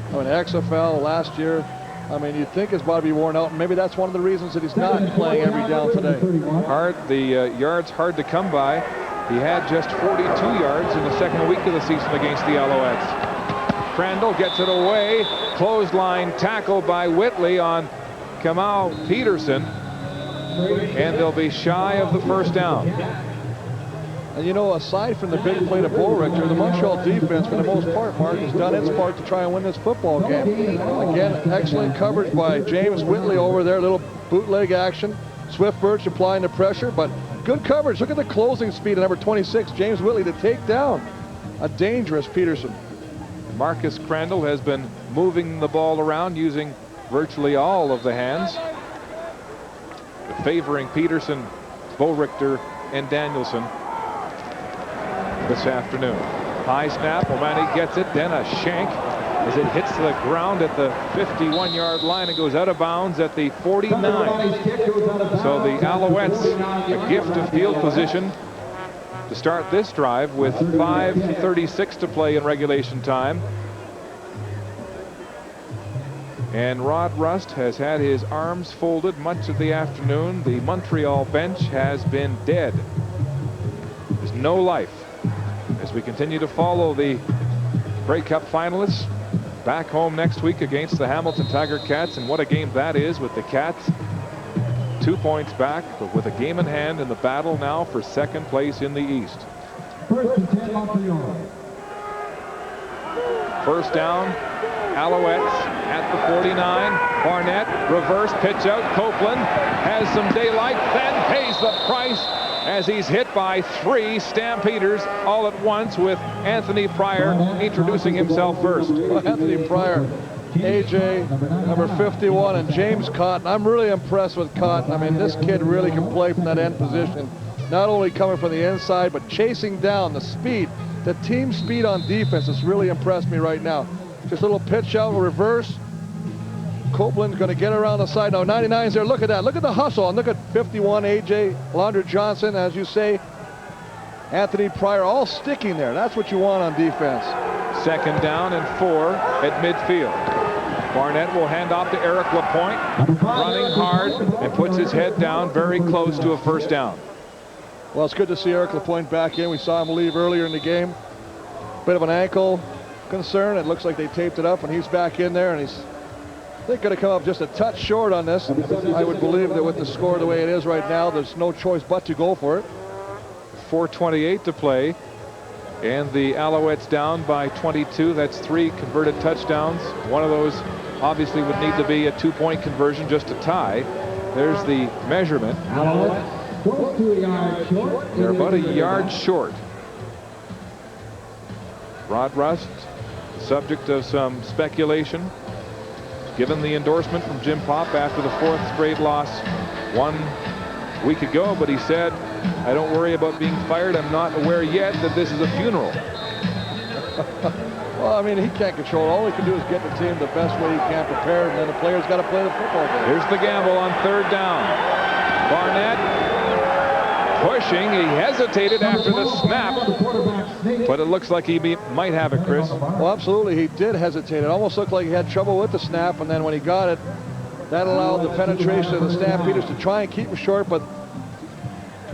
I mean, XFL last year, I mean, you'd think his body be worn out, and maybe that's one of the reasons that he's not playing every down today. The yards hard to come by. He had just 42 yards in the second week of the season against the Alouettes. Crandall gets it away. Clothesline tackle by Whitley on Kamau Peterson. And they'll be shy of the first down. And you know, aside from the big play to Bo Richter, the Montreal defense, for the most part, Mark, has done its part to try and win this football game. Again, excellent coverage by James Whitley over there, little bootleg action. Swift Birch applying the pressure, but good coverage. Look at the closing speed of number 26, James Whitley, to take down a dangerous Peterson. Marcus Crandall has been moving the ball around using virtually all of the hands, favoring Peterson, Bo Richter, and Danielson this afternoon. High snap, O'Malley gets it, then a shank as it hits the ground at the 51-yard line and goes out of bounds at the 49. So the Alouettes, a gift of field position to start this drive with 5:36 to play in regulation time. And Rod Rust has had his arms folded much of the afternoon. The Montreal bench has been dead. There's no life as we continue to follow the Grey Cup finalists back home next week against the Hamilton Tiger Cats. And what a game that is, with the Cats 2 points back, but with a game in hand in the battle now for second place in the East. First down, Alouettes at the 49. Barnett, reverse pitch out. Copeland has some daylight, then pays the price as he's hit by 3 Stampeders all at once, with Anthony Pryor introducing himself first. Well, Anthony Pryor, AJ, number 51, and James Cotton. I'm really impressed with Cotton. I mean, this kid really can play from that end position. Not only coming from the inside, but chasing down the speed. The team speed on defense has really impressed me right now. Just a little pitch out, reverse. Copeland's going to get around the side. Now 99's there. Look at that. Look at the hustle. And look at 51, AJ, Laundry Johnson, as you say. Anthony Pryor all sticking there. That's what you want on defense. Second down and 4 at midfield. Barnett will hand off to Eric Lapointe, running hard, and puts his head down very close to a first down. Well, it's good to see Eric Lapointe back in. We saw him leave earlier in the game. Bit of an ankle concern. It looks like they taped it up, and he's back in there, and he's, I think, going to come up just a touch short on this. I would believe that with the score the way it is right now, there's no choice but to go for it. 4:28 to play, and the Alouettes down by 22. That's 3 converted touchdowns. One of those obviously would need to be a 2-point conversion just to tie. There's the measurement. They're about a yard short. Rod Rust, subject of some speculation, given the endorsement from Jim Popp after the 4th straight loss 1 week ago, but he said, "I don't worry about being fired. I'm not aware yet that this is a funeral." Well, I mean, he can't control it. All he can do is get the team the best way he can prepared, and then the players got to play the football game. Here's the gamble on 3rd down. Barnett pushing. He hesitated after the snap, but it looks like he might have it, Chris. Well, absolutely. He did hesitate. It almost looked like he had trouble with the snap, and then when he got it, that allowed the penetration of the Stampeders to try and keep him short, but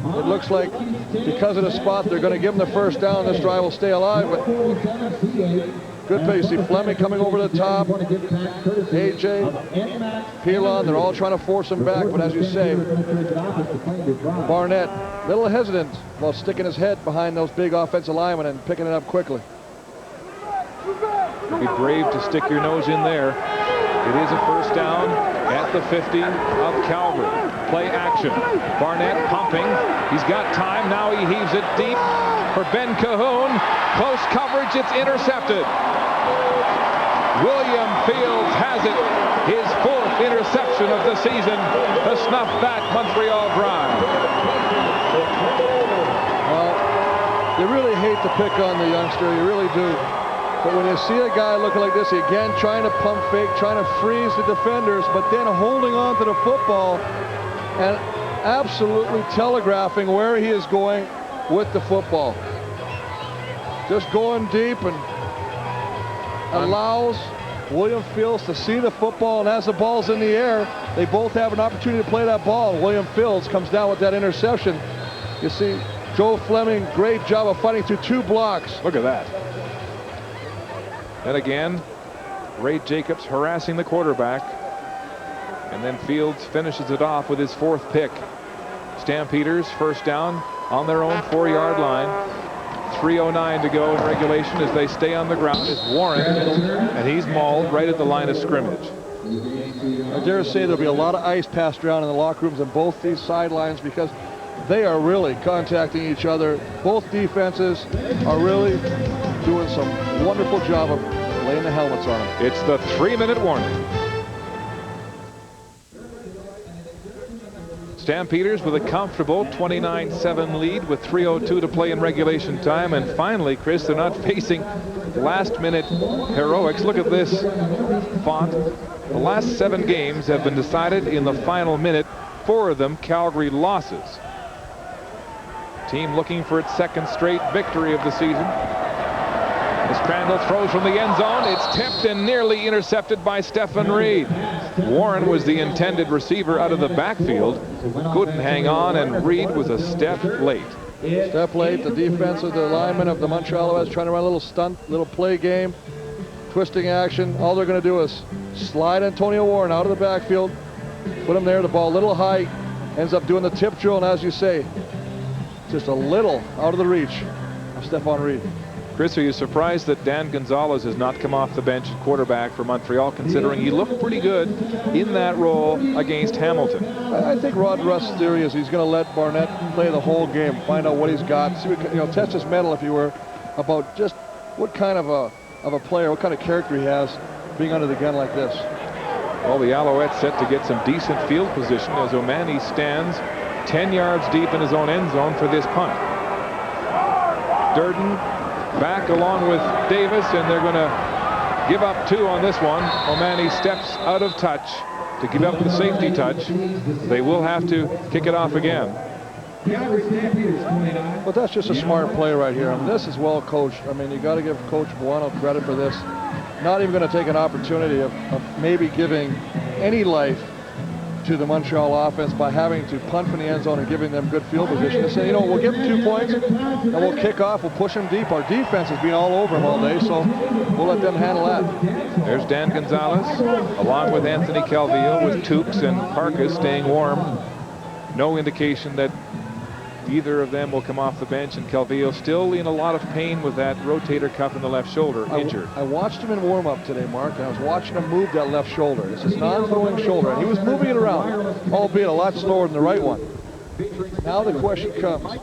it looks like because of the spot, they're going to give him the first down. This drive will stay alive, but good play. You see Fleming coming over the top. AJ, Pelon, they're all trying to force him back, but as you say, Barnett, a little hesitant while sticking his head behind those big offensive linemen and picking it up quickly. You'd be brave to stick your nose in there. It is a first down at the 50 of Calgary. Play action. Barnett pumping. He's got time. Now he heaves it deep for Ben Cahoon. Close coverage. It's intercepted. William Fields has it. His 4th interception of the season to snuff that Montreal drive. Well, you really hate to pick on the youngster. You really do. But when you see a guy looking like this, again, trying to pump fake, trying to freeze the defenders, but then holding on to the football and absolutely telegraphing where he is going with the football. Just going deep and allows William Fields to see the football, and as the ball's in the air, they both have an opportunity to play that ball. William Fields comes down with that interception. You see Joe Fleming, great job of fighting through 2 blocks. Look at that. And again, Ray Jacobs harassing the quarterback. And then Fields finishes it off with his 4th pick. Stampeders first down on their own 4-yard line. 3:09 to go in regulation as they stay on the ground. Is Warren, and he's mauled right at the line of scrimmage. I dare say there'll be a lot of ice passed around in the locker rooms on both these sidelines because they are really contacting each other. Both defenses are really doing some wonderful job of laying the helmets on them. It's the 3-minute warning. Stampeders with a comfortable 29-7 lead with 3:02 to play in regulation time. And finally, Chris, they're not facing last-minute heroics. Look at this font. The last 7 games have been decided in the final minute. 4 of them Calgary losses. Team looking for its 2nd straight victory of the season. As Crandall throws from the end zone, it's tipped and nearly intercepted by Stephen Reed. Warren was the intended receiver out of the backfield, couldn't hang on, and Reed was a step late. Step late. The defensive, the lineman of the Montreal Alouettes trying to run a little stunt, little play game, twisting action. All they're going to do is slide Antonio Warren out of the backfield, put him there, the ball a little high, ends up doing the tip drill, and as you say, just a little out of the reach of Stephon Reed. Chris, are you surprised that Dan Gonzalez has not come off the bench at quarterback for Montreal, considering he looked pretty good in that role against Hamilton? I think Rod Rust's theory is he's going to let Barnett play the whole game, find out what he's got, see what, test his mettle, if you were, about just what kind of a player, what kind of character he has being under the gun like this. Well, the Alouettes set to get some decent field position as O'Mahony stands 10 yards deep in his own end zone for this punt. Durden back along with Davis, and they're going to give up 2 on this one. O'Mahony steps out of touch to give up the safety touch. They will have to kick it off again. But that's just a smart play right here. I mean, this is well coached. I mean, you got to give Coach Buono credit for this. Not even going to take an opportunity of maybe giving any life to the Montreal offense by having to punt from the end zone and giving them good field position. They say, we'll give them 2 points and we'll kick off, we'll push them deep. Our defense has been all over them all day, so we'll let them handle that. There's Dan Gonzalez along with Anthony Calvillo, with Tukes and Parkas staying warm. No indication that either of them will come off the bench, and Calvillo still in a lot of pain with that rotator cuff in the left shoulder, injured. I watched him in warm-up today, Mark, and I was watching him move that left shoulder. It's his non-throwing shoulder, and he was moving it around, albeit a lot slower than the right one. Now the question comes,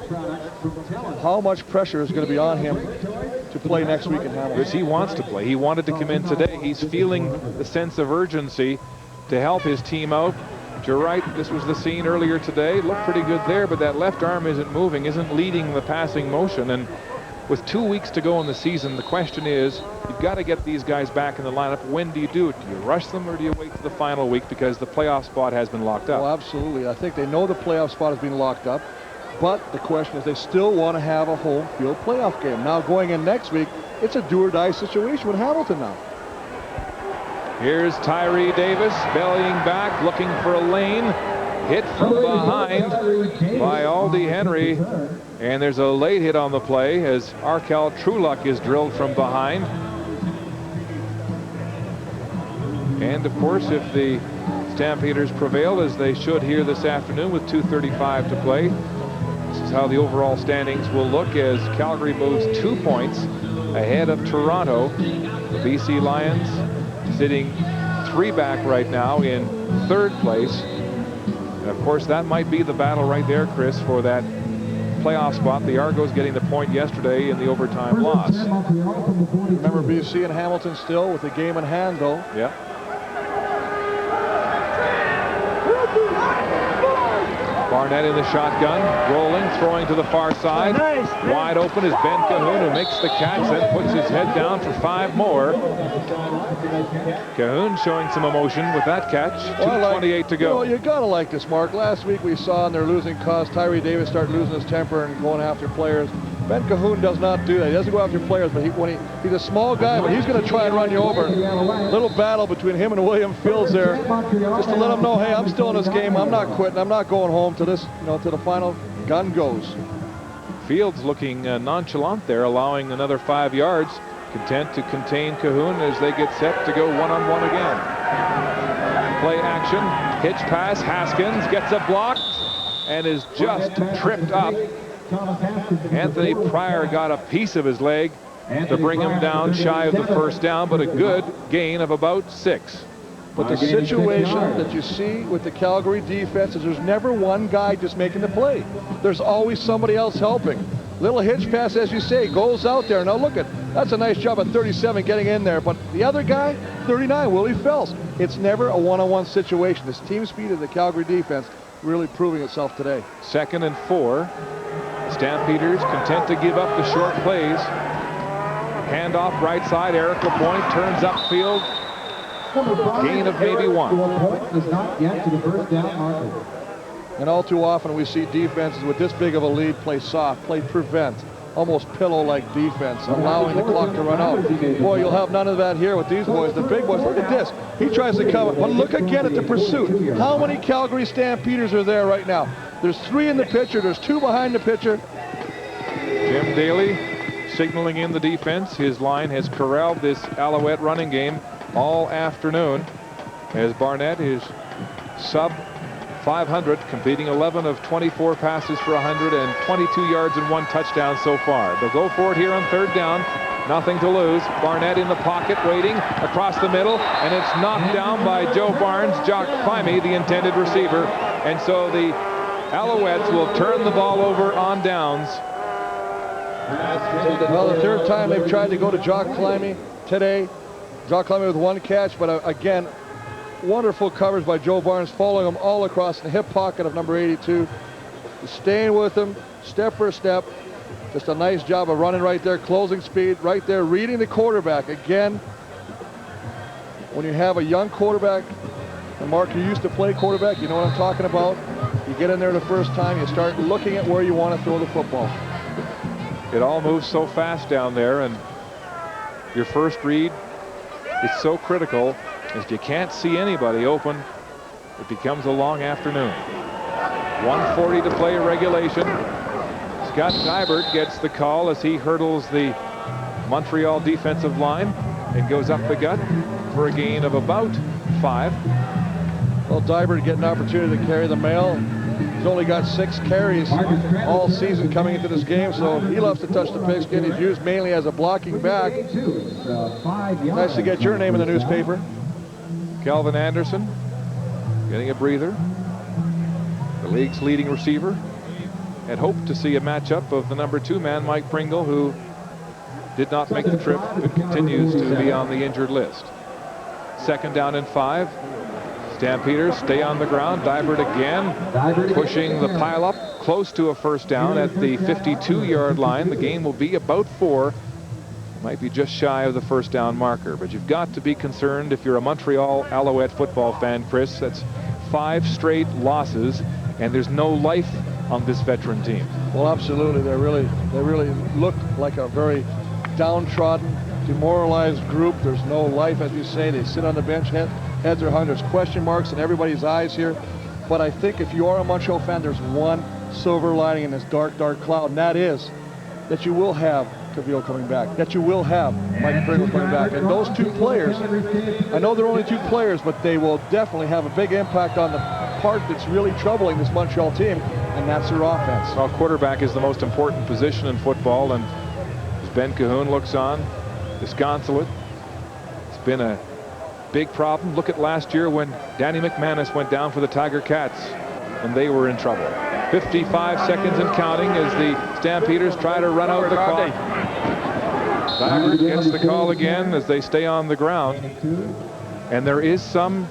how much pressure is going to be on him to play next week in Hamilton? Because he wants to play. He wanted to come in today. He's feeling the sense of urgency to help his team out. You're right, this was the scene earlier today. Looked pretty good there, but that left arm isn't moving, isn't leading the passing motion. And with 2 weeks to go in the season, the question is, you've got to get these guys back in the lineup. When do you do it? Do you rush them, or do you wait to the final week because the playoff spot has been locked up? Well, absolutely. I think they know the playoff spot has been locked up, but the question is they still want to have a home field playoff game. Now going in next week, it's a do-or-die situation with Hamilton now. Here's Tyree Davis bellying back, looking for a lane. Hit from behind by Aldi Henry. And there's a late hit on the play as Arkell Trueluck is drilled from behind. And of course, if the Stampeders prevail, as they should here this afternoon with 2:35 to play, this is how the overall standings will look as Calgary moves 2 points ahead of Toronto. The BC Lions sitting 3 back right now in 3rd place. And of course, that might be the battle right there, Chris, for that playoff spot. The Argos getting the point yesterday in the overtime loss. Remember BC and Hamilton still with the game in hand, though. Barnett in the shotgun, rolling, throwing to the far side. Wide open is Ben Cahoon, who makes the catch, then puts his head down for 5 more. Cahoon showing some emotion with that catch. 2:28 to go. You gotta like this, Mark. Last week we saw in their losing cause Tyree Davis start losing his temper and going after players. Ben Cahoon does not do that. He doesn't go after players, but he's a small guy, but he's going to try and run you over. Little battle between him and William Fields there, just to let him know, hey, I'm still in this game. I'm not quitting. I'm not going home to this, to the final. Gun goes. Fields looking nonchalant there, allowing another 5 yards, content to contain Cahoon as they get set to go one-on-one again. Play action, hitch pass, Haskins gets a block and is just tripped up. Anthony Pryor got a piece of his leg to bring him down shy of the first down, but a good gain of about 6. But the situation that you see with the Calgary defense is there's never one guy just making the play. There's always somebody else helping. Little hitch pass, as you say, goes out there. Now look that's a nice job at 37 getting in there. But the other guy, 39, Willie Fells. It's never a one-on-one situation. This team speed of the Calgary defense really proving itself today. 2nd and 4. Stampeders content to give up the short plays. Handoff right side. Eric LaPointe turns upfield. Gain of maybe 1. And all too often we see defenses with this big of a lead play soft, play prevent, almost pillow-like defense, allowing the clock to run out. Boy, you'll have none of that here with these boys, the big boys. Look at this. He tries to come, but look again at the pursuit. How many Calgary Stampeders are there right now? There's 3 in the pitcher. There's 2 behind the pitcher. Jim Daly signaling in the defense. His line has corralled this Alouette running game all afternoon as Barnett is sub 500, completing 11 of 24 passes for 122 yards and 1 touchdown so far. They'll go for it here on 3rd down. Nothing to lose. Barnett in the pocket waiting across the middle, and it's knocked down by Joe Barnes. Jock Climby, the intended receiver. And so the Alouettes will turn the ball over on downs. Well, the 3rd time they've tried to go to Jock Climby today. Jock Climby with 1 catch, but again, wonderful coverage by Joe Barnes, following him all across the hip pocket of number 82. Staying with him, step for step. Just a nice job of running right there, closing speed right there, reading the quarterback. Again, when you have a young quarterback, and Mark, you used to play quarterback, you know what I'm talking about. You get in there the first time, you start looking at where you want to throw the football. It all moves so fast down there, and your first read is so critical. If you can't see anybody open, it becomes a long afternoon. 1:40 to play regulation. Scott Dybert gets the call as he hurdles the Montreal defensive line and goes up the gut for a gain of about 5. Well, Dybert getting an opportunity to carry the mail. He's only got 6 carries all season coming into this game, so he loves to touch the pigskin. He's used mainly as a blocking back. Nice to get your name in the newspaper. Calvin Anderson getting a breather. The league's leading receiver. Had hoped to see a matchup of the number 2 man, Mike Pringle, who did not make the trip but continues to be on the injured list. 2nd down and 5. Stampeders stay on the ground. Dybert again pushing the pile up close to a 1st down at the 52-yard line. The game will be about 4. Might be just shy of the 1st down marker, but you've got to be concerned if you're a Montreal Alouette football fan, Chris. That's 5 straight losses, and there's no life on this veteran team. Well, absolutely. They really look like a very downtrodden, demoralized group. There's no life, as you say. They sit on the bench, heads are hung. There's question marks in everybody's eyes here. But I think if you are a Montreal fan, there's one silver lining in this dark, dark cloud, and that is that you will have Cavill coming back, that you will have Mike Pringle coming back. And those 2 players, I know they're only 2 players, but they will definitely have a big impact on the part that's really troubling this Montreal team, and that's their offense. Well, quarterback is the most important position in football, and as Ben Cahoon looks on, disconsolate. It's been a big problem. Look at last year when Danny McManus went down for the Tiger Cats, and they were in trouble. 55 seconds and counting as the Stampeders try to run out the clock. Dybert gets the call again as they stay on the ground. And there is some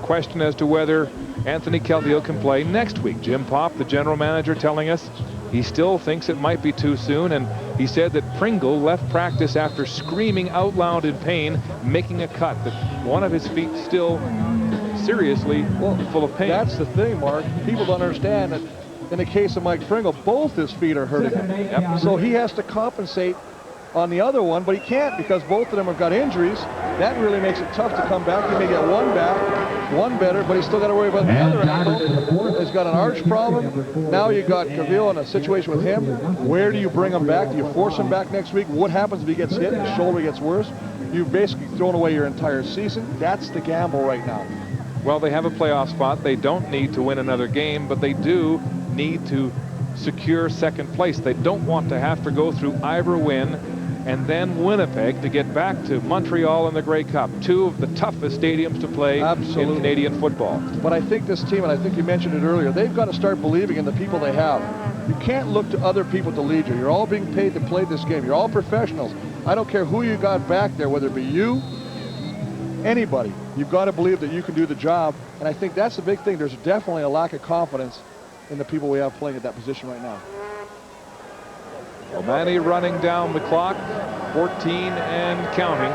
question as to whether Anthony Calvillo can play next week. Jim Popp, the general manager, telling us he still thinks it might be too soon, and he said that Pringle left practice after screaming out loud in pain, making a cut, that one of his feet still seriously full of pain. That's the thing, Mark. People don't understand that in the case of Mike Pringle, both his feet are hurting him. Yep. So he has to compensate on the other one, but he can't because both of them have got injuries. That really makes it tough to come back. He may get one back, one better, but he's still got to worry about the other ankle. He's got an arch problem. Now you got Calvillo in a situation with him. Where do you bring him back? Do you force him back next week? What happens if he gets hit and his shoulder gets worse? You've basically thrown away your entire season. That's the gamble right now. Well, they have a playoff spot. They don't need to win another game, but they do need to secure second place. They don't want to have to go through Ivor Wynne and then Winnipeg to get back to Montreal in the Grey Cup, two of the toughest stadiums to play in Canadian football. But I think this team, and I think you mentioned it earlier, they've got to start believing in the people they have. You can't look to other people to lead you. You're all being paid to play this game. You're all professionals. I don't care who you got back there, whether it be you, anybody. You've got to believe that you can do the job, and I think that's the big thing. There's definitely a lack of confidence in the people we have playing at that position right now. O'Mahony running down the clock, 14 and counting.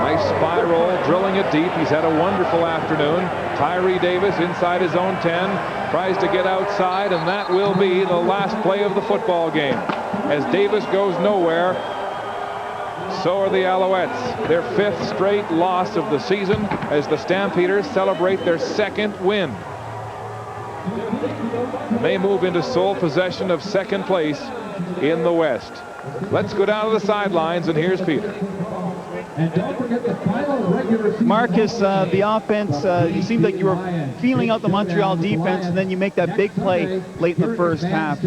Nice spiral, drilling it deep. He's had a wonderful afternoon. Tyree Davis inside his own 10, tries to get outside, and that will be the last play of the football game. As Davis goes nowhere, so are the Alouettes. Their 5th straight loss of the season as the Stampeders celebrate their 2nd win. They move into sole possession of second place in the West. Let's go down to the sidelines, and here's Peter. Marcus, the offense, you seemed like you were feeling out the Montreal defense, and then you make that big play late in the first half.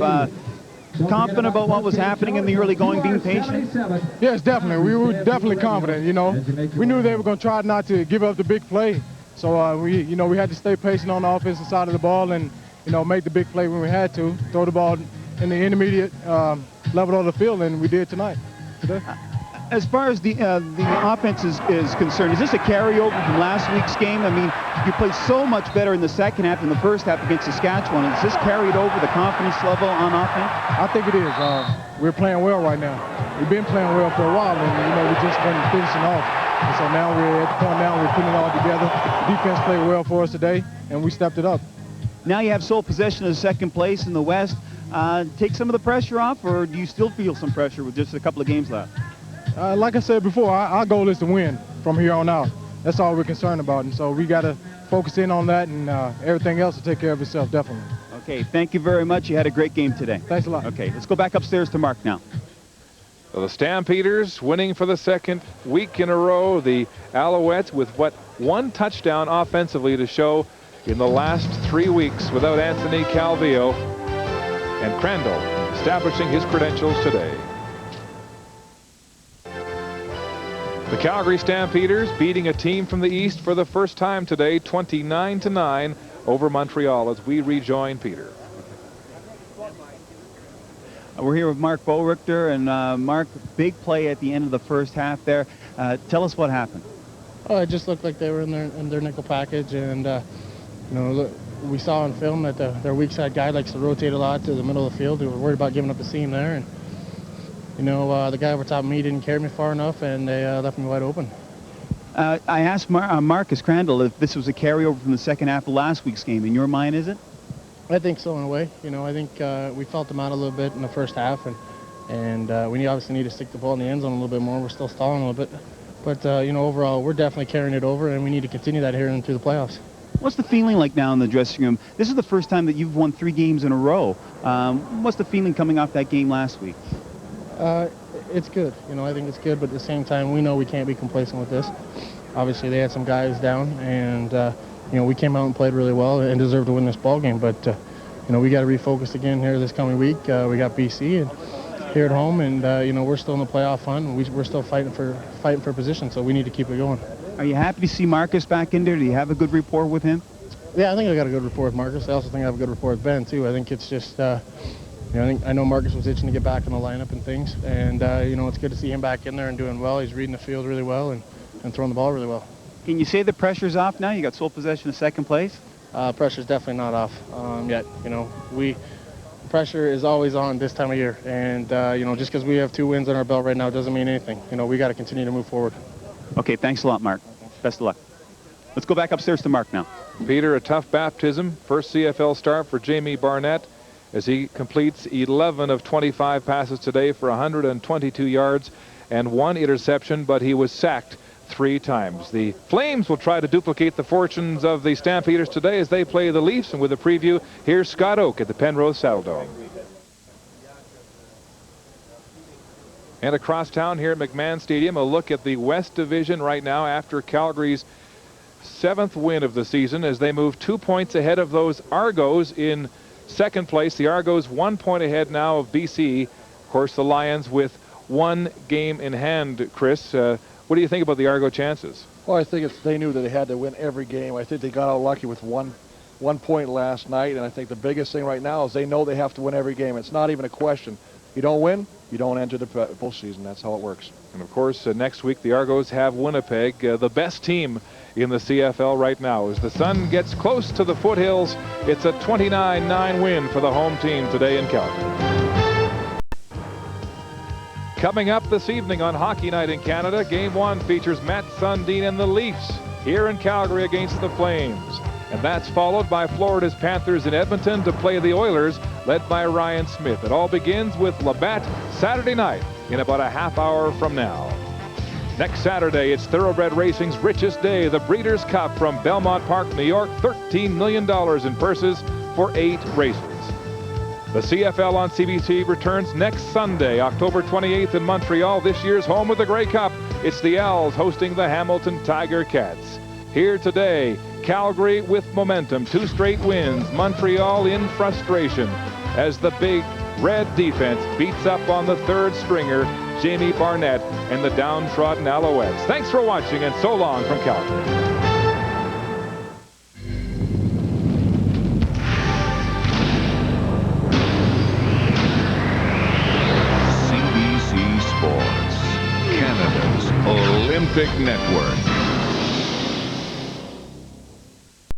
Confident about what was happening in the early going, being patient? Yes, definitely. We were definitely confident, you know. We knew they were going to try not to give up the big play. So, we had to stay patient on the offensive side of the ball and, make the big play when we had to. Throw the ball in the intermediate level of the field, and we did today. As far as the offense is concerned, is this a carryover from last week's game? I mean, you played so much better in the second half than the first half against Saskatchewan. Is this carried over the confidence level on offense? I think it is. We're playing well right now. We've been playing well for a while, and, we just been finishing off. And so now we're at the point now we're putting it all together. Defense played well for us today, and we stepped it up. Now you have sole possession of second place in the West. Take some of the pressure off, or do you still feel some pressure with just a couple of games left? Like I said before, our goal is to win from here on out. That's all we're concerned about, and so we got to focus in on that, and everything else will take care of itself, definitely. Okay, thank you very much. You had a great game today. Thanks a lot. Okay, let's go back upstairs to Mark now. So the Stampeders winning for the 2nd week in a row. The Alouettes with one touchdown offensively to show in the last 3 weeks without Anthony Calvillo, and Crandall establishing his credentials today. The Calgary Stampeders beating a team from the East for the first time today, 29-9 over Montreal, as we rejoin Peter. We're here with Mark Boerichter, and Mark, big play at the end of the first half there. Tell us what happened. Oh, it just looked like they were in their nickel package, and look, we saw on film that their weak side guy likes to rotate a lot to the middle of the field. We were worried about giving up the seam there, and the guy over top of me didn't carry me far enough, and they left me wide open. I asked Marcus Crandall if this was a carryover from the second half of last week's game. In your mind, is it? I think so, in a way. I think we felt them out a little bit in the first half, and we obviously need to stick the ball in the end zone a little bit more. We're still stalling a little bit. But, overall, we're definitely carrying it over, and we need to continue that here into the playoffs. What's the feeling like now in the dressing room? This is the first time that you've won 3 games in a row. What's the feeling coming off that game last week? It's good. I think it's good, but at the same time, we know we can't be complacent with this. Obviously, they had some guys down, and, we came out and played really well and deserved to win this ball game. But, we got to refocus again here this coming week. We got BC and here at home, and, we're still in the playoff hunt. We're still fighting for position, so we need to keep it going. Are you happy to see Marcus back in there? Do you have a good rapport with him? Yeah, I think I got a good rapport with Marcus. I also think I have a good rapport with Ben, too. I think it's just, I know Marcus was itching to get back in the lineup and things, and it's good to see him back in there and doing well. He's reading the field really well and throwing the ball really well. Can you say the pressure's off now? You got sole possession of second place? Pressure's definitely not off yet. Pressure is always on this time of year, and just because we have 2 wins on our belt right now doesn't mean anything. We got to continue to move forward. Okay, thanks a lot, Mark. Best of luck. Let's go back upstairs to Mark now. Peter, a tough baptism. First CFL start for Jamie Barnett as he completes 11 of 25 passes today for 122 yards and 1 interception, but he was sacked 3 times. The Flames will try to duplicate the fortunes of the Stampeders today as they play the Leafs, and with a preview, here's Scott Oak at the Penrose Saddledome. And across town here at McMahon Stadium, a look at the West Division right now after Calgary's 7th win of the season as they move 2 points ahead of those Argos in second place. The Argos 1 point ahead now of BC. Of course, the Lions with 1 game in hand. Chris, what do you think about the Argo chances? Well, I think they knew that they had to win every game. I think they got out lucky with one point last night, and I think the biggest thing right now is they know they have to win every game. It's not even a question. You don't win, you don't enter the postseason. That's how it works. And of course, next week the Argos have Winnipeg, the best team in the CFL right now. As the sun gets close to the foothills, it's a 29-9 win for the home team today in Calgary. Coming up this evening on Hockey Night in Canada, Game 1 features Matt Sundin and the Leafs here in Calgary against the Flames. And that's followed by Florida's Panthers in Edmonton to play the Oilers, led by Ryan Smith. It all begins with Labatt Saturday night in about a half hour from now. Next Saturday, it's Thoroughbred Racing's richest day, the Breeders' Cup from Belmont Park, New York. $13 million in purses for 8 races. The CFL on CBC returns next Sunday, October 28th in Montreal, this year's home of the Grey Cup. It's the Owls hosting the Hamilton Tiger Cats. Here today, Calgary with momentum, 2 straight wins. Montreal in frustration as the big red defense beats up on the 3rd stringer, Jamie Barnett, and the downtrodden Alouettes. Thanks for watching, and so long from Calgary. Canada's Olympic Network.